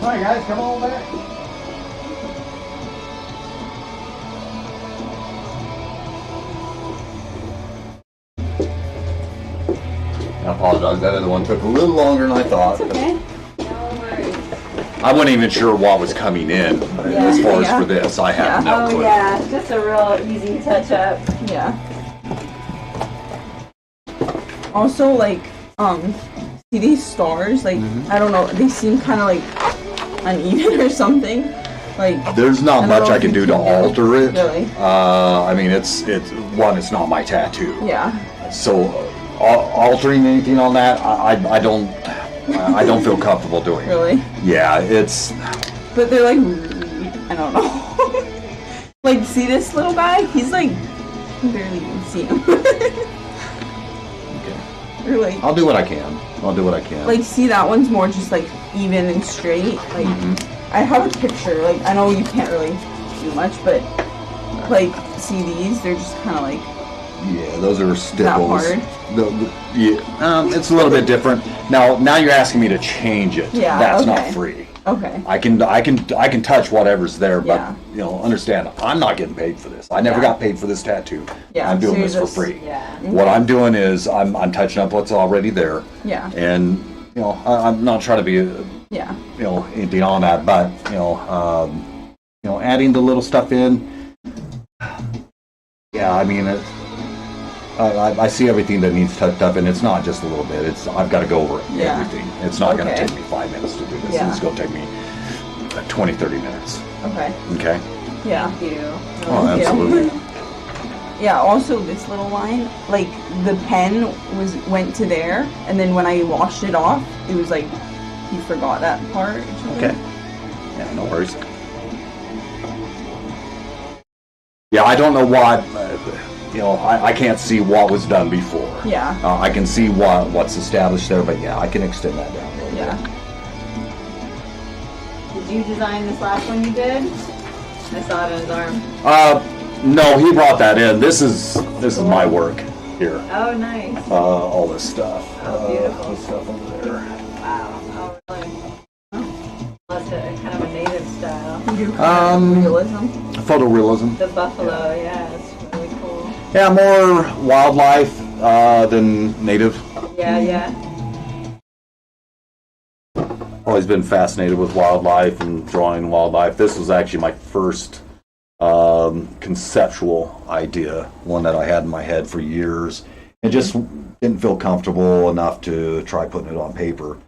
Hi guys, come on back. I apologize. That other one took a little longer than I thought. It's okay. No worries. I wasn't even sure what was coming in as far as for this. I have no clue. Oh yeah, just a real easy touch up. Yeah. Also, like, see these stars? Like, I don't know, they seem kind of like uneven or something. Like, There's not much I can do to alter it. Really? I mean, it's it's not my tattoo. Yeah. So altering anything on that, I don't feel comfortable doing. Really? Yeah, it's. But they're like, I don't know. Like, see this little guy? He's like, you can barely even see him. Okay. Or like, I'll do what I can. I'll do what I can. like, see, that one's more just like even and straight. Like, I have a picture. Like, I know you can't really do much, but like, see these? They're just kind of like. Yeah, those are stipples. That hard? Yeah, it's a little bit different. Now you're asking me to change it. Yeah, That's okay. not free. Okay. I can touch whatever's there, but Yeah. you know, understand, I'm not getting paid for this. I never Yeah. got paid for this tattoo. Yeah, I'm doing so this you're for just- free. Yeah. What I'm doing is I'm touching up what's already there, Yeah. and you know, I'm not trying to be Yeah. anything on that, but adding the little stuff in. Yeah, I mean, I see everything that needs touched up, and it's not just a little bit. I've got to go over Yeah. everything. It's not going to Okay. take me 5 minutes to do this. Yeah. It's going to take me 20, 30 minutes. Okay. Okay? Yeah. Thank you. Oh, absolutely. Yeah, also this little line, like the pen went to there, and then when I washed it off, it was like he forgot that part. Or something. Okay. Yeah, no worries. Yeah, I don't know what, I can't see what was done before. Yeah. I can see what's established there, but yeah, I can extend that down a little Yeah. Did you design this last one you did? I saw it on his arm. bit. No, he brought that in. This is my work here. Oh, nice. All this stuff. Oh, beautiful. This stuff over there. Wow. Oh, really? That's a kind of a native style. You do kind of realism. Photorealism. The buffalo, yeah, it's really cool. Yeah, more wildlife than native. Yeah, yeah. Always been fascinated with wildlife and drawing wildlife. This was actually my first conceptual idea, one that I had in my head for years, and just didn't feel comfortable enough to try putting it on paper.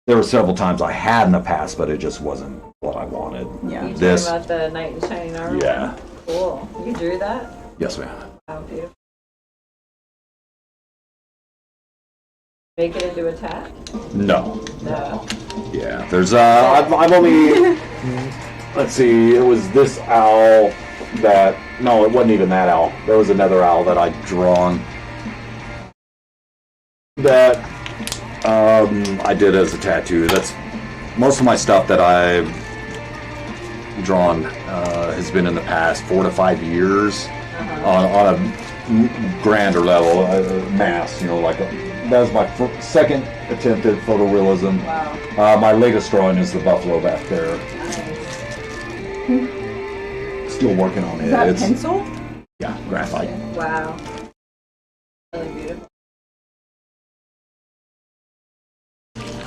There were several times I had in the past, but it just wasn't what I wanted. Yeah. You This- talking about the knight in shining armor? Yeah. Cool. You drew that? Yes, ma'am. Wow, beautiful. Make it into a tat? No. No. Yeah. There's I've only let's see. It was this owl that no, it wasn't even that owl. There was another owl that I'd drawn that I did as a tattoo. That's most of my stuff that I've drawn has been in the past 4 to 5 years on a grander level, mass. That was my second attempt at photorealism. Wow. My latest drawing is the buffalo back there. Nice. Still working on it. Is that It's pencil? yeah, graphite. Wow. Really beautiful.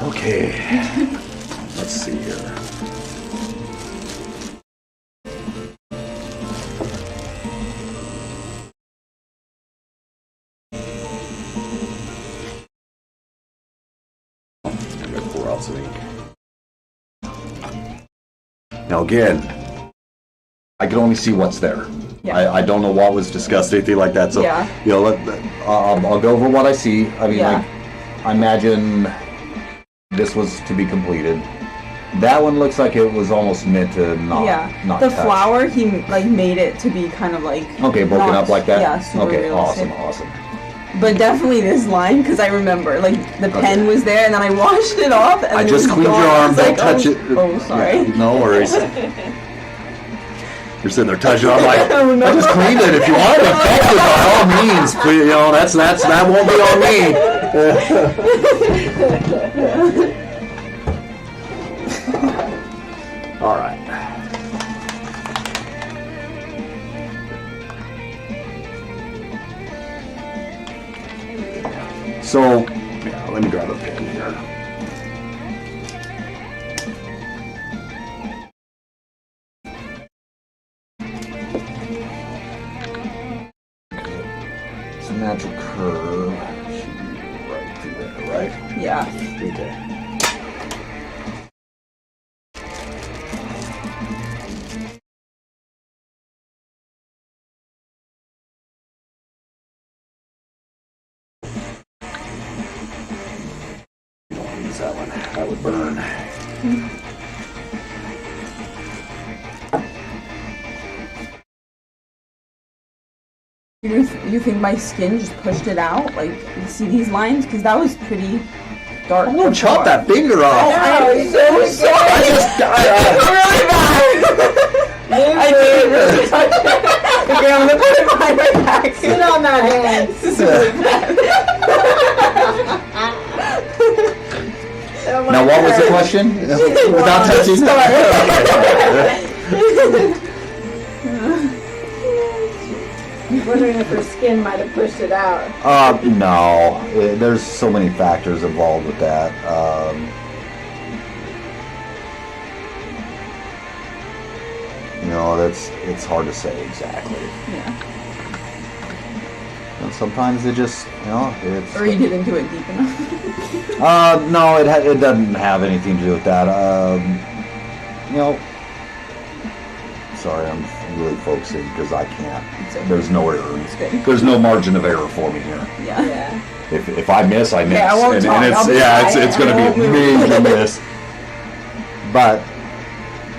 Okay. Let's see here. I'm gonna pour out some ink. Now again, I can only see what's there. Yeah. I don't know what was discussed, anything like that. So, Yeah. I'll go over what I see. I mean, Yeah. like, I imagine this was to be completed. That one looks like it was almost meant to not The touch. flower, he like made it to be kind of like Okay, broken not- up like that? Yeah, super Okay, realistic. awesome. But definitely this line, because I remember like the pen was there, and then I washed it off. And I it just was cleaned your gone. I arm, was don't like, touch oh, it. Oh, sorry. Yeah, no worries. You're sitting there touching it. I'm like, Oh, no. I just cleaned it. If you want to fix it, by all means, please, that won't be on me. All right. So, yeah, let me grab a pen here. It's a natural curve. right? Yeah. Okay. You don't want to use that one. That would burn. You think my skin just pushed it out? Like, you see these lines? Because that was pretty dark. I'm gonna chop that finger off. I'm so sorry. I just Really bad. I did really touch it. Okay, I'm gonna put it behind my back. Sit on that hand. This is really bad. Now, what was the question? Without touching. I was wondering if her skin might have pushed it out. No. There's so many factors involved with that. It's hard to say exactly. Yeah. And sometimes it just, it's. Or you didn't do it deep enough. No, it doesn't have anything to do with that. Sorry, I'm really focusing because I can't. Okay. There's no error. Good. There's no margin of error for me here. Yeah. If I miss, I miss. Yeah, I won't talk. and I'll be it's quiet. going to be I a won't move. major miss. But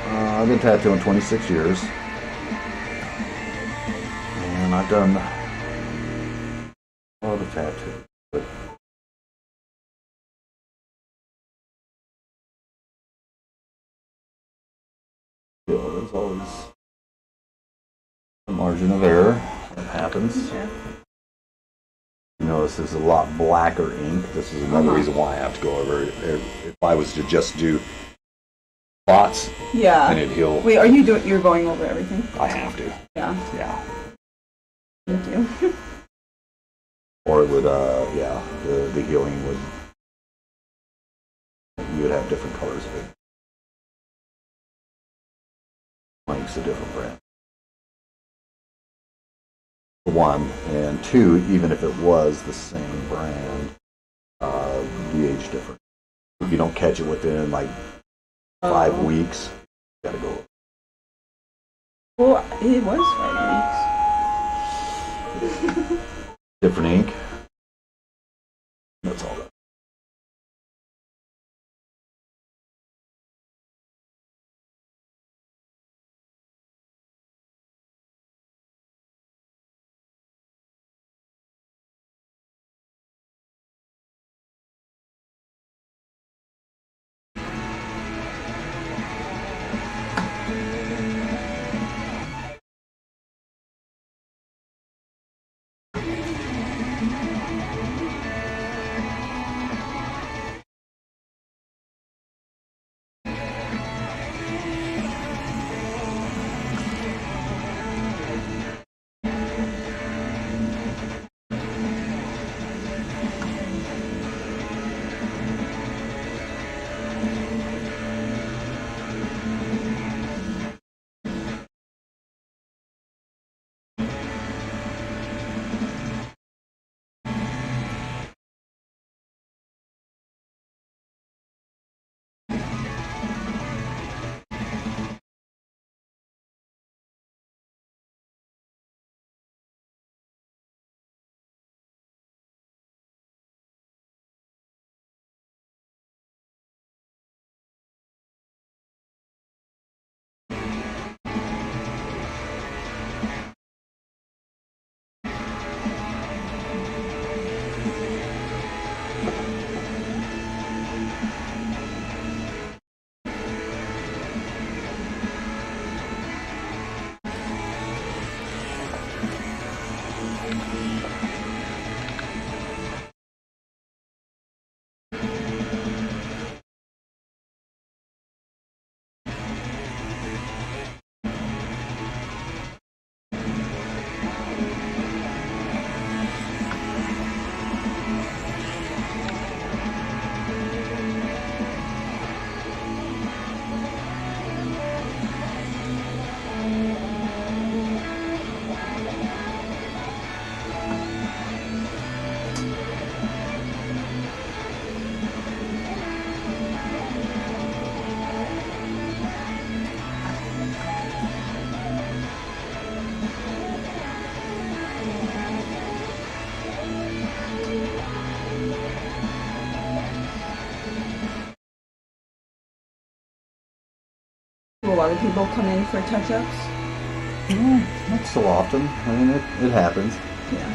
I've been tattooing 26 years, and I've done a lot of tattoo. But there's always a margin of error that happens. Yeah. You notice there's a lot blacker ink. This is another reason why I have to go over it. If I was to just do spots, Yeah. then it'd heal. Wait, you're going over everything? I have to. Yeah. Yeah. Thank you. Or it would, the healing would, you would have different colors of it. Ink's a different brand. One, and two, even if it was the same brand, the age different. If you don't catch it within like 5 weeks, you gotta go. Well, it was 5 weeks. Different ink. That's all that. lot of people come in for touch-ups? Not so often. I mean, it happens. Yeah.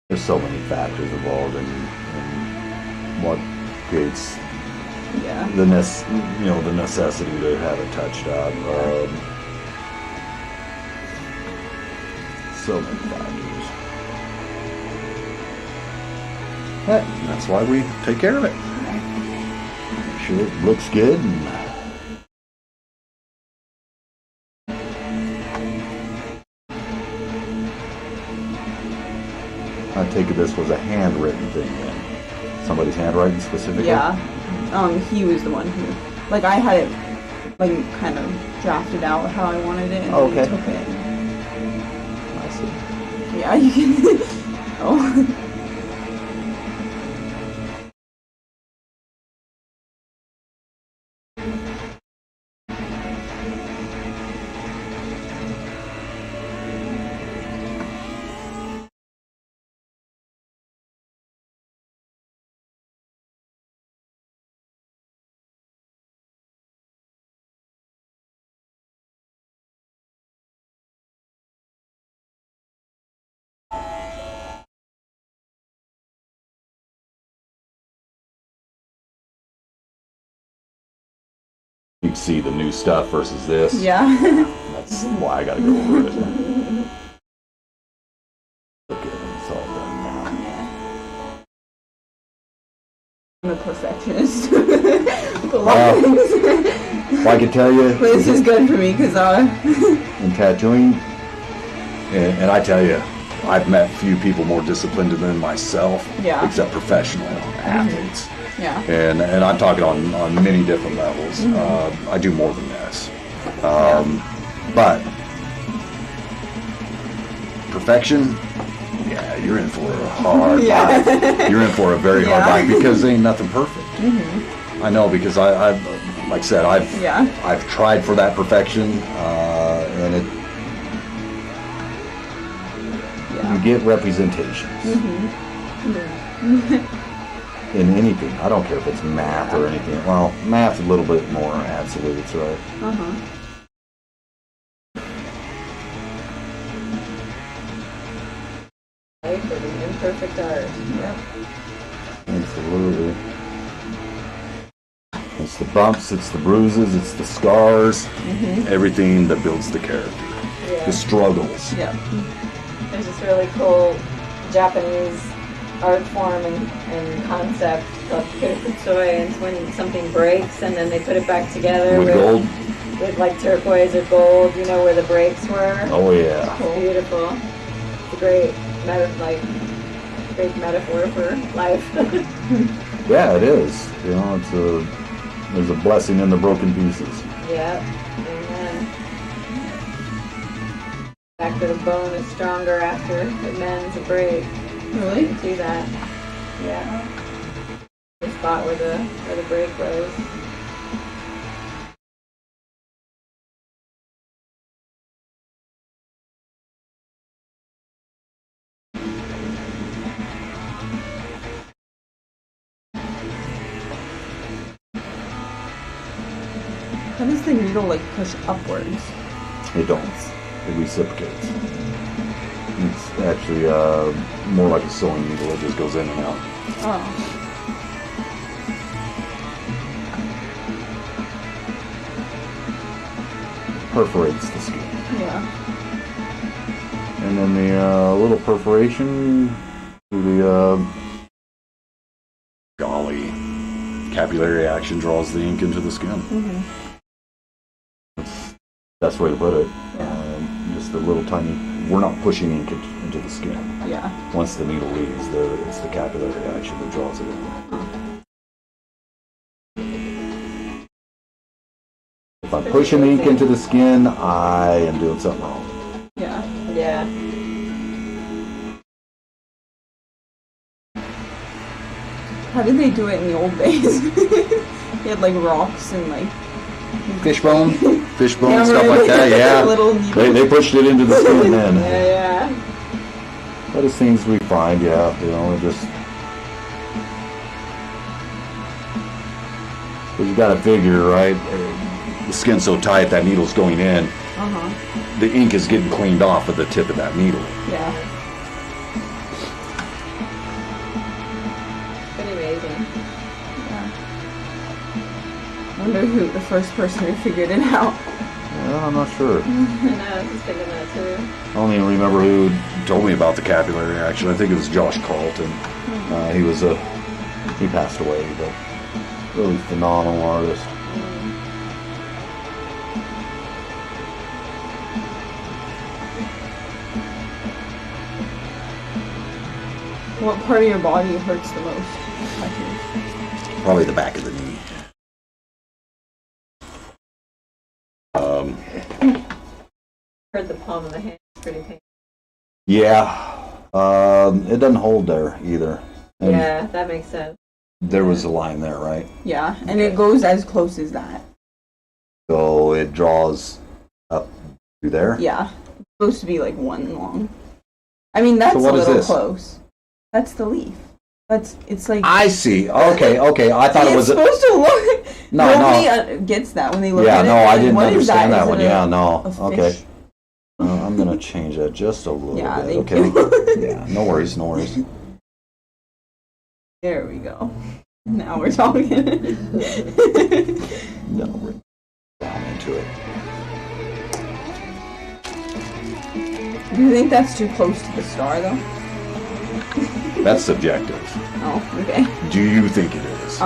There's so many factors involved in what creates Yeah. the necessity to have it touched up. So many factors. But that's why we take care of it. Make sure it looks good. And I take it this was a handwritten thing then. Somebody's handwriting specifically? Yeah. He was the one who, like, I had it, like, kind of drafted out how I wanted it, and then Okay. he took it. I see. Yeah, you can. Oh. You can see the new stuff versus this. Yeah. That's why I gotta go over it. Okay, it's all done now. I'm a perfectionist. With a lot of things. Well, I can tell you, But this is good for me because in tattooing, and I tell you, I've met few people more disciplined than myself, Yeah. except professional athletes. yeah. And I'm talking on many different levels. I do more than this. But perfection, yeah, you're in for a hard life. You're in for a very hard life because ain't nothing perfect. I know because I've like I said, I've tried for that perfection, and it you get representations. In anything. I don't care if it's math or anything. Well, math's a little bit more absolutes, right? Life for the imperfect art. Yep. Absolutely. It's the bumps, it's the bruises, it's the scars, everything that builds the character. Yeah. The struggles. Yep. There's this really cool Japanese art form and concept called kurakutsoi, and it's when something breaks and then they put it back together With gold? with like turquoise or gold, you know, where the breaks were. Oh yeah. It's beautiful. It's a great metaphor for life. Yeah, it is. You know, there's a blessing in the broken pieces. Yeah. Amen. The fact that a bone is stronger after it mends a break. Really? You see that? Yeah. The spot where the break was. How does the needle like push upwards? It don't. It reciprocates. It's actually more like a sewing needle. It just goes in and out. Oh. Perforates the skin. Yeah. And then the little perforation through the golly, capillary action draws the ink into the skin. That's the best way to put it. Just a little tiny. We're not pushing ink into the skin. Yeah. Once the needle leaves, it's the capillary action that draws it in. If I'm pushing ink into the skin, I am doing something wrong. Yeah. Yeah. How did they do it in the old days? They had like rocks and like Fishbone, Yeah, stuff like that, yeah. little needles. They pushed it into the skin then. Yeah. That is things we find, yeah, you know, just But you gotta figure, right? The skin's so tight, that needle's going in. The ink is getting cleaned off of the tip of that needle. Yeah. Pretty amazing. Yeah. I wonder who the first person who figured it out. Well, I'm not sure. I know, I was just thinking that too. I don't even remember who told me about the capillary action. I think it was Josh Carlton. He passed away, but really phenomenal artist. What part of your body hurts the most? Probably the back of the knee. Heard the palm of the hand is pretty painful. Yeah. It doesn't hold there either. And Yeah, that makes sense. there was a line there, right? Yeah, and it goes as close as that. So it draws up through there. Yeah, it's supposed to be like one long. I mean, that's what a is little this? close. That's the leaf. It's like. I see. Okay. I thought it was. It's supposed to look. No, Nobody gets that when they look Yeah, at it. no, I Like, didn't what is understand that Is one. it Yeah, a no. fish? Okay. I'm gonna change that just a little Yeah, bit. thank Okay. you. Yeah. No worries. No worries. There we go. Now we're talking. No, we're down into it. Do you think that's too close to the star, though? That's subjective. Oh, okay. Do you think it is?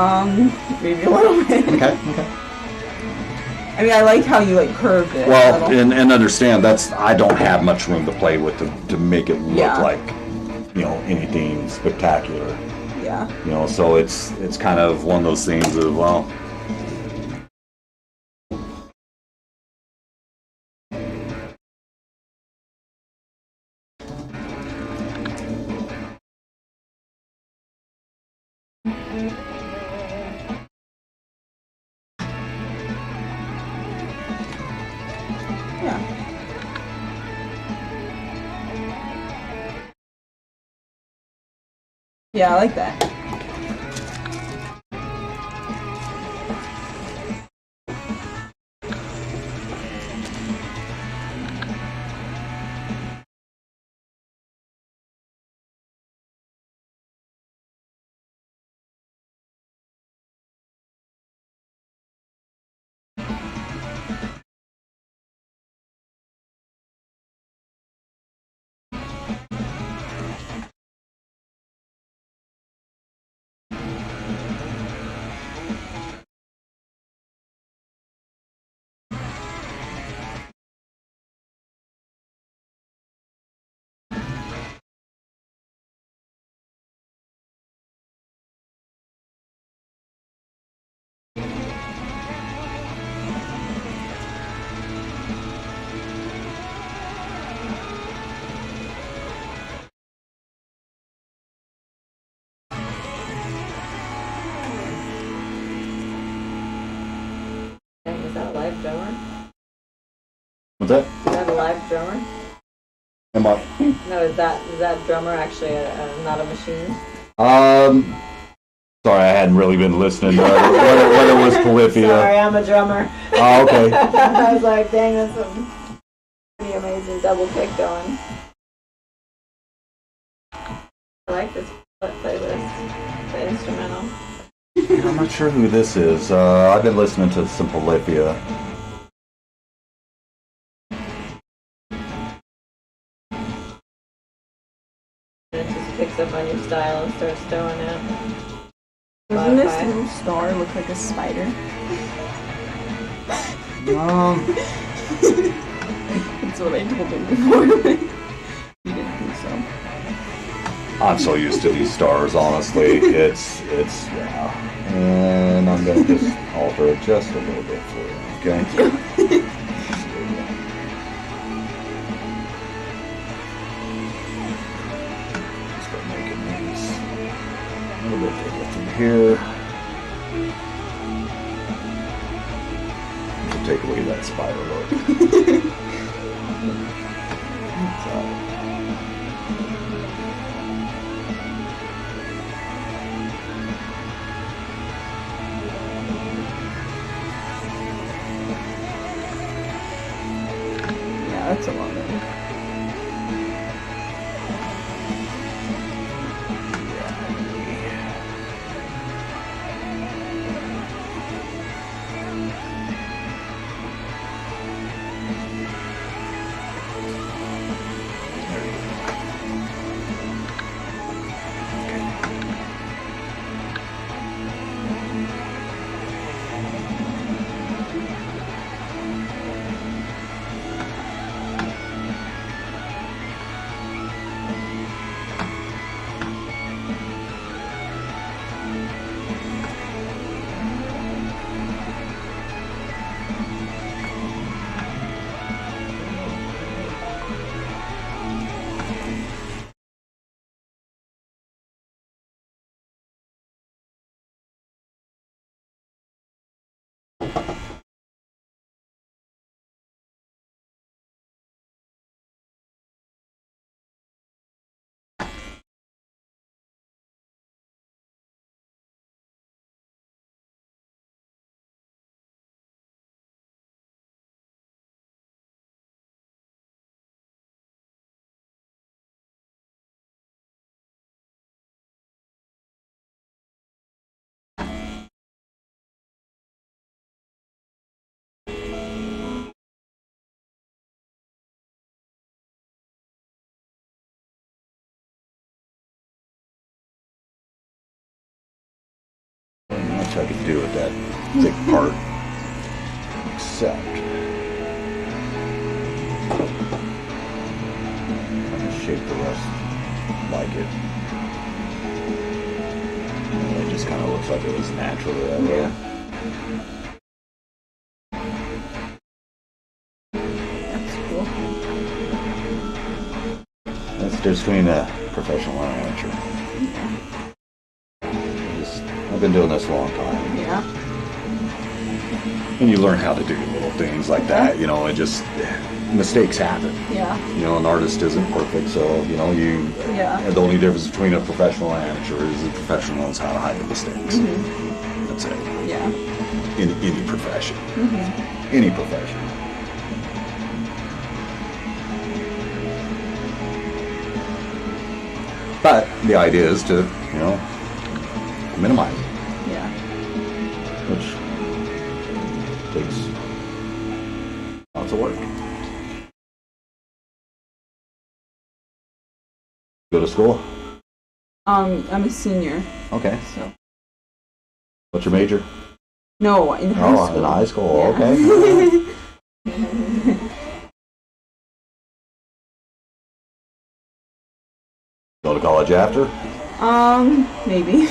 Maybe a little bit. Okay. I mean, I like how you like curved it. a Well, little. and understand I don't have much room to play with to make it look Yeah. like, anything spectacular. Yeah. So it's kind of one of those things of, well, Yeah. Yeah, I like that. Dang, is that a live drummer? what's that? Is that a live drummer? Am I? No, is that drummer actually not a machine? Sorry, I hadn't really been listening to whether it was Polyphia. Sorry, I'm a drummer. Oh, okay. I was like, dang, that's a pretty amazing double pick going. I like this playlist, the instrumental. I'm not sure who this is. I've been listening to some Polyphia. It just picks up on your style and starts throwing it. Doesn't this Spotify. little star look like a spider? That's what I told him before. He didn't think so. I'm so used to these stars, honestly. It's yeah. And I'm gonna just alter it just a little bit for you, okay? Start making these a little bit bigger through here. To take away that spider look. So, much I could do with that thick part. Except I'm gonna shape the rest like it. And it just kind of looks like it was natural that way. Yeah. That's cool. That's the difference between a professional and an amateur. I've been doing this a long time. Yeah. And you learn how to do little things like that, you know, and just mistakes happen. Yeah. You know, an artist isn't perfect, so, you know, Yeah. the only difference between a professional and amateur is the professional knows how to hide the mistakes. That's it. Yeah. In any profession. Any profession. But the idea is to, you know, minimize it, Yeah. which takes lots of work. Go to school? I'm a senior, Okay. so What's your major? no, in high Oh, school. in high school. Yeah. Okay. Go to college after? Maybe.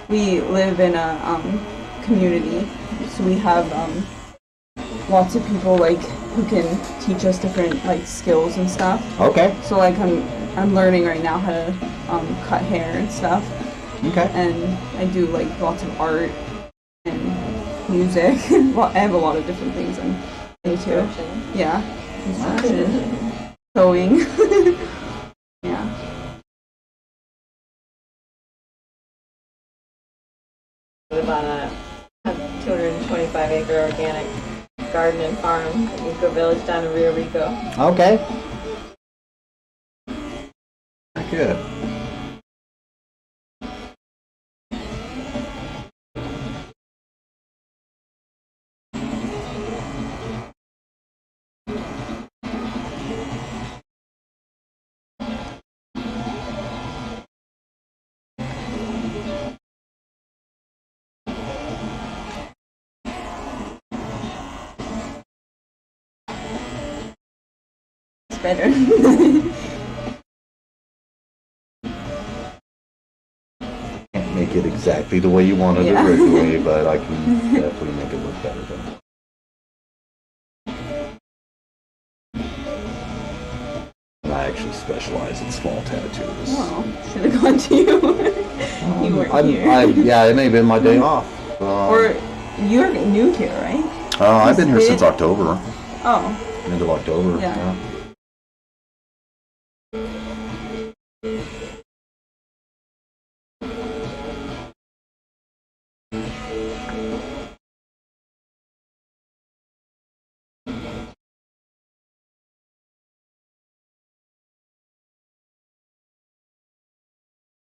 We live in a community, so we have lots of people like who can teach us different like skills and stuff. Okay. So like I'm learning right now how to cut hair and stuff, Okay. and I do like lots of art and music. Well, I have a lot of different things I'm into. Yeah, construction, sewing. Yeah. Live on a 225-acre organic garden and farm in Eco Village down in Rio Rico. Okay. Good. It's better. Can't make it exactly the way you wanted it Yeah. originally, but I can definitely make it look better than. And I actually specialize in small tattoos. Oh, should have gone to you. You weren't here. Yeah, it may have been my day off. Or you're new here, right? I've been here since October, Oh, end of October. Yeah.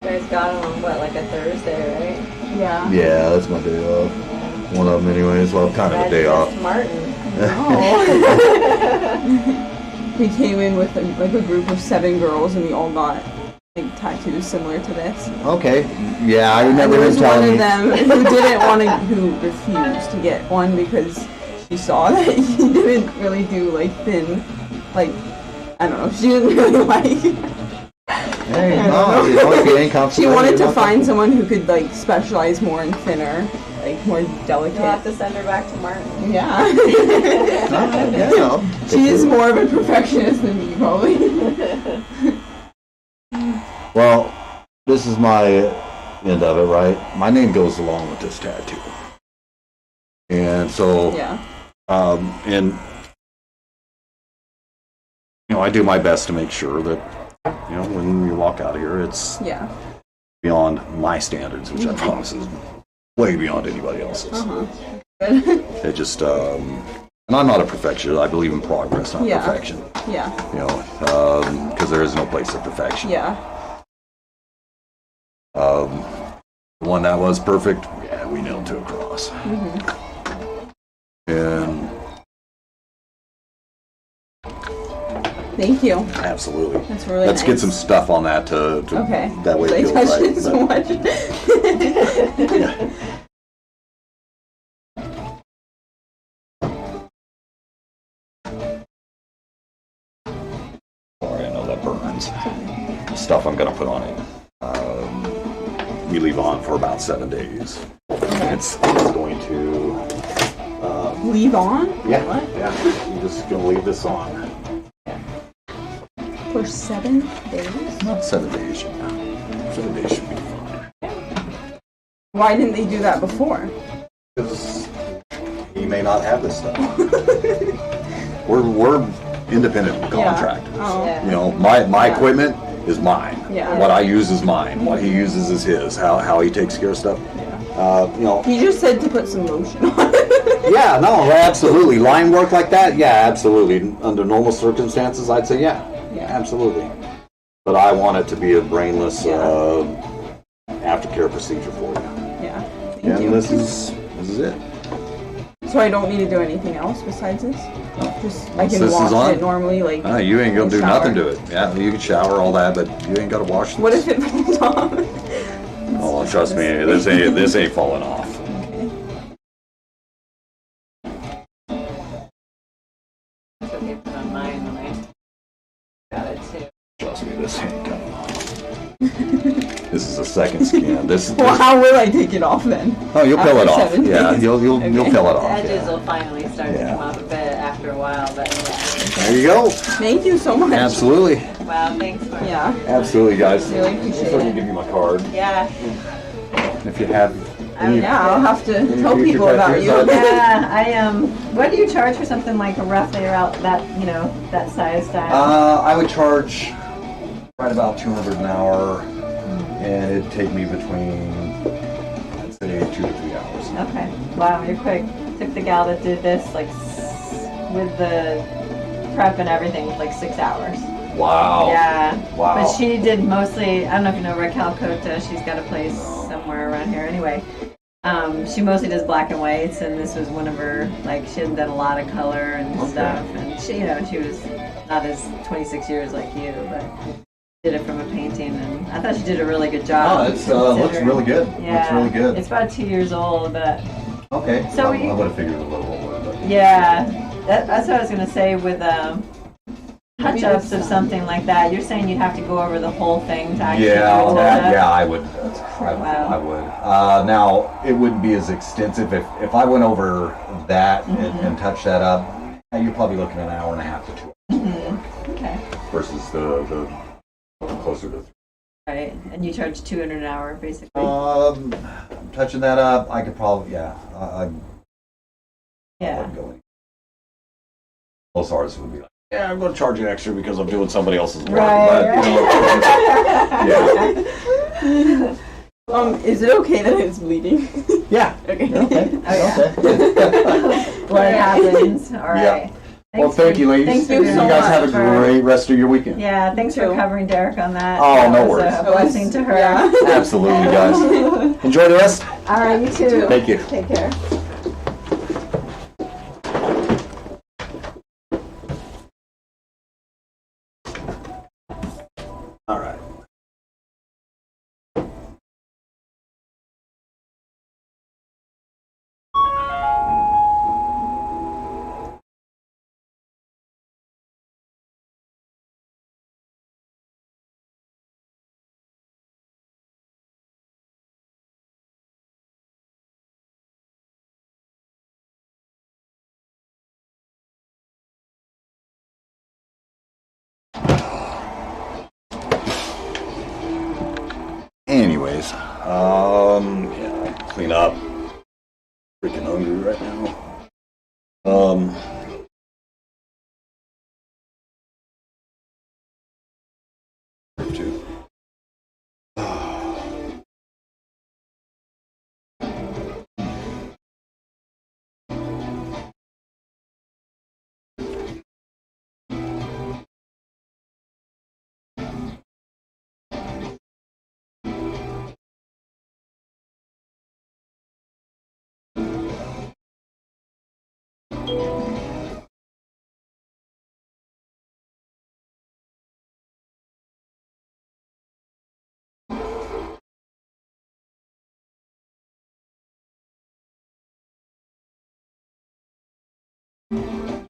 You guys got them on what, like a Thursday, right? yeah. Yeah, that's my day off. One of them anyways. Well, kind of a day off. Martin. Oh. We came in with like a group of 7 girls, and we all got like tattoos similar to this. Okay. Yeah, I And remember there him was one telling of me. them who didn't want to, who refused to get one because she saw that he didn't really do like thin, like I don't know. She didn't really like. Hey, no, you know, if you ain't comfortable, She wanted you're to not find someone who could like specialize more in thinner, like more You'll have delicate. to send her back to Martin. Yeah. comfortable. Yeah, no. She is more of a perfectionist than me, probably. Well, this is my end of it, right? My name goes along with this tattoo. And so, Yeah. and, you know, I do my best to make sure that, you know, when you walk out of here, it's Yeah. beyond my standards, which I promise is way beyond anybody else's. Good. It just, and I'm not a perfectionist. I believe in progress, not Yeah. perfection. Yeah. You know, because there is no place of perfection. Yeah. The one that was perfect, yeah, we nailed to a cross. And Thank you. Absolutely. That's really Let's nice. get some stuff on that to Okay. that way I it feels touched right. it so much. Sorry, I know that burns. The stuff I'm going to put on it, we leave on for about 7 days. It's going to... Leave on? Yeah, What? yeah. I'm just going to leave this on. For 7 days? Not 7 days, yeah. 7 days should be fine. Why didn't they do that before? Because he may not have this stuff. we're independent contractors. Oh. Yeah. You know, my equipment is mine. Yeah. What I use is mine. What he uses is his. How he takes care of stuff. You know. He just said to put some lotion on it. Yeah, no, absolutely. Line work like that, yeah, absolutely. Under normal circumstances, I'd say yeah, absolutely. But I want it to be a brainless aftercare procedure for you. Yeah. Thank And you. this is it. So I don't need to do anything else besides this? Just I Once can this is wash on, it normally, like. You ain't gonna do shower. nothing to it. Yeah, you can shower all that, but you ain't gotta wash this. What if it falls off? Oh, trust me, this ain't falling off. Okay. That's what they put on mine when I got it too. Trust me, this ain't coming off. This is a second skin. This. Well, how will I take it off then? Oh, you'll peel it After off. 7 Yeah, days? you'll Okay. peel it The off. edges Yeah. will finally start to come off a bit after a while, but There you go. Thank you so much. Absolutely. wow, thanks for Yeah. Absolutely, guys. Really appreciate So I can it. give you my card. Yeah, If you have any, Yeah, I'll have to tell future people about tattoos, you. yeah. What do you charge for something like roughly around that that size style? I would charge right about $200 an hour, and it'd take me between, I'd say, 2 to 3 hours. Okay, wow, you're quick. Took the gal that did this with the prep and everything like 6 hours. Wow. Yeah. Wow. But she did mostly, I don't know if you know Raquel Cota, she's got a place somewhere around here. Anyway, she mostly does black and whites, and this was one of her, like, she hadn't done a lot of color and stuff. And she, she was not as 26 years like you, but did it from a painting, and I thought she did a really good job. Oh, it looks really good. Yeah. Looks really good. It's about 2 years old, but Okay. So I we- would have figured a little older, but. yeah, that's what I was going to say with touch-ups of something like that. You're saying you'd have to go over the whole thing to actually do a touch-up? Yeah, I would. Wow. I would. Now, it wouldn't be as extensive if I went over that and touched that up. You're probably looking at an hour and a half to 2 hours Okay. versus the closer to. Right, and you charge $200 an hour, basically. Touching that up, I could probably I Yeah. wouldn't go any. Most artists would be like, yeah, I'm going to charge you extra because I'm doing somebody else's work. Right, But, Is it okay that it's bleeding? yeah. Okay. Okay. Oh, yeah. What happens? All right. Well, thank you, ladies. Thank you so You guys have a much. great rest of your weekend. Yeah, thanks for too. covering Derek on that. Oh, That no was worries. a blessing to her. Yeah. Absolutely, guys. Enjoy the rest. All right, you too. Thank you. Take care. All right. Anyways, yeah, clean up. Freaking hungry right now. Two. Yeah,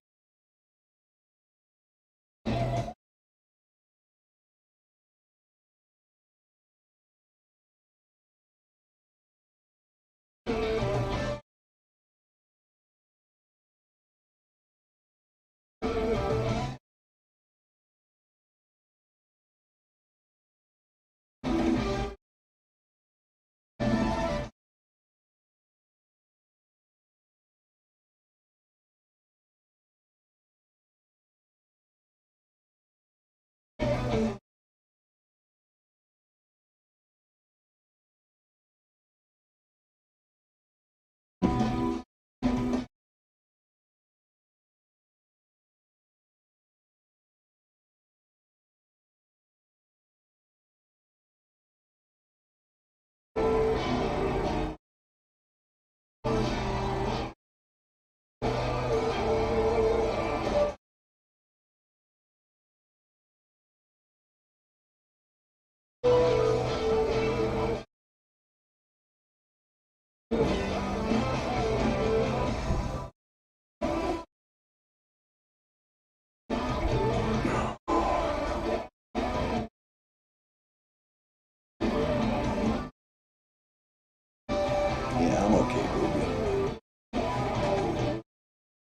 I'm okay, baby.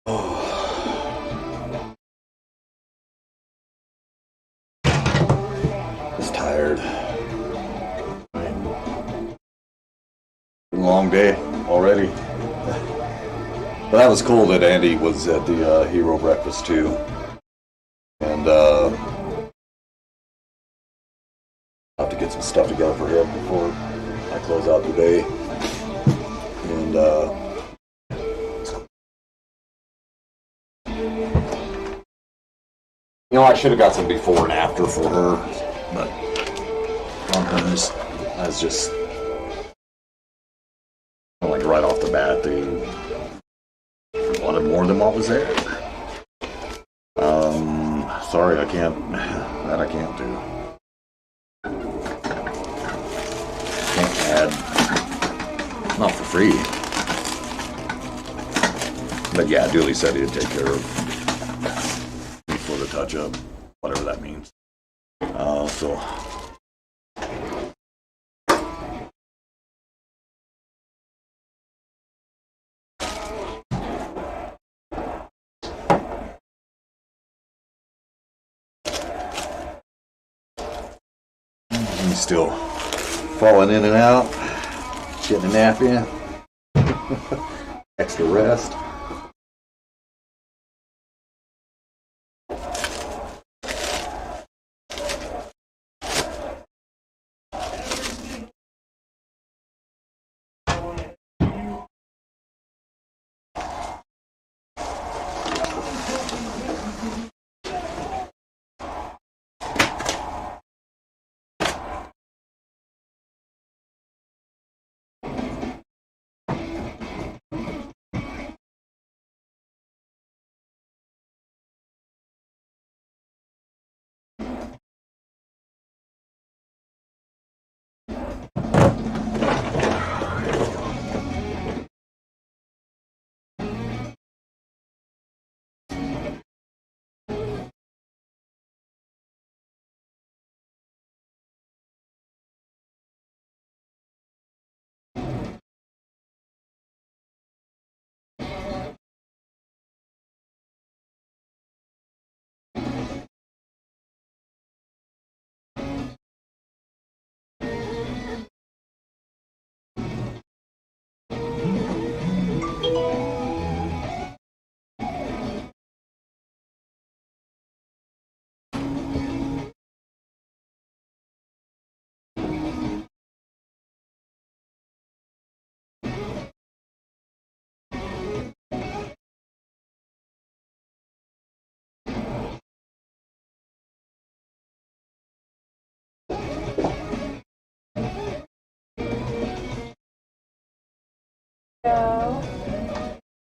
Oh. Just tired. Long day already. But that was cool that Andy was at the Hero Breakfast too. And I'll have to get some stuff together for him before I close out the day. And you know, I should have got some before and after for her, but on hers, I was just like right off the bat, they wanted more than what was there. Sorry, I can't. That I can't do. Can't add. Not for free. But yeah, Dooley said he'd take care of for the touch-up, whatever that means. So. He's still falling in and out, getting a nap in, extra rest.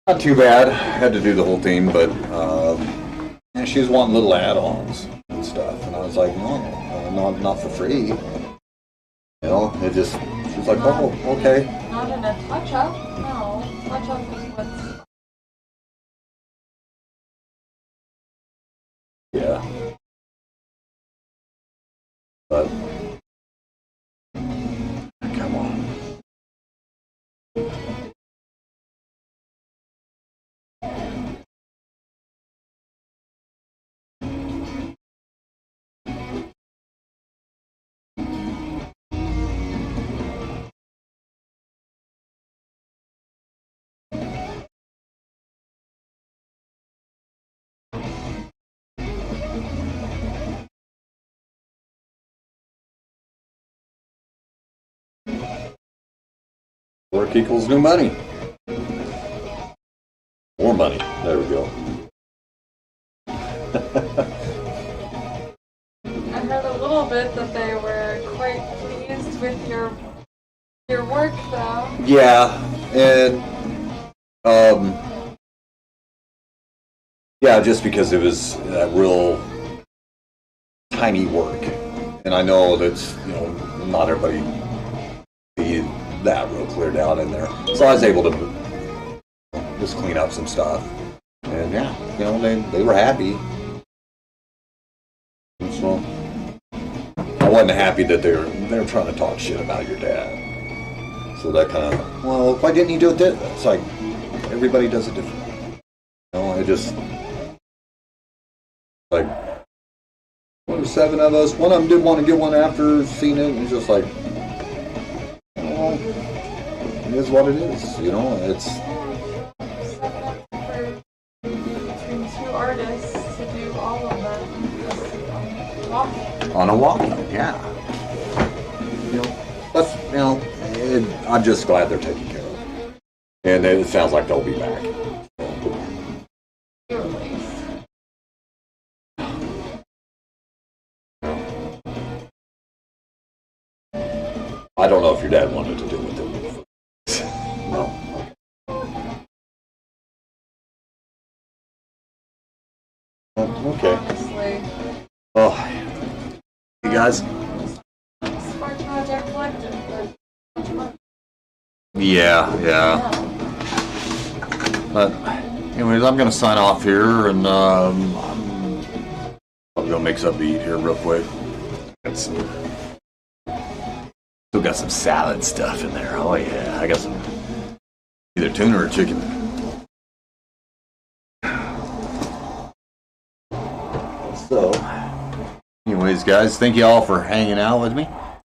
Not too bad. Had to do the whole thing, but and she was wanting little add-ons and stuff, and I was like, no, not for free. You know, it just she's like, oh, okay. Not in a touch-up. No, touch-up is what's Yeah. But come on. Work equals new money. More money. There we go. I heard a little bit that they were quite pleased with your work, though. Yeah, and yeah, just because it was real tiny work, and I know that's not everybody see that real clear down in there, so I was able to just clean up some stuff, and yeah, they were happy. And so I wasn't happy that they were trying to talk shit about your dad. So that kind of, well, why didn't he do it this? It's like everybody does it differently. I just like, what are 7 of us? One of them did want to get one after seeing it, and it's just like, well, it is what it is. It's. Between 2 artists to do all of them walking. On a walking, yeah. But I'm just glad they're taken care of, and it sounds like they'll be back. I don't know if your dad wanted to do with it. No. Okay. Honestly. Oh, you guys. Spark Project Collective, but Yeah. But anyways, I'm gonna sign off here, and I'm gonna mix up the eat here real quick. Still got some salad stuff in there. Oh yeah, I got some either tuna or chicken. So, anyways, guys, thank you all for hanging out with me.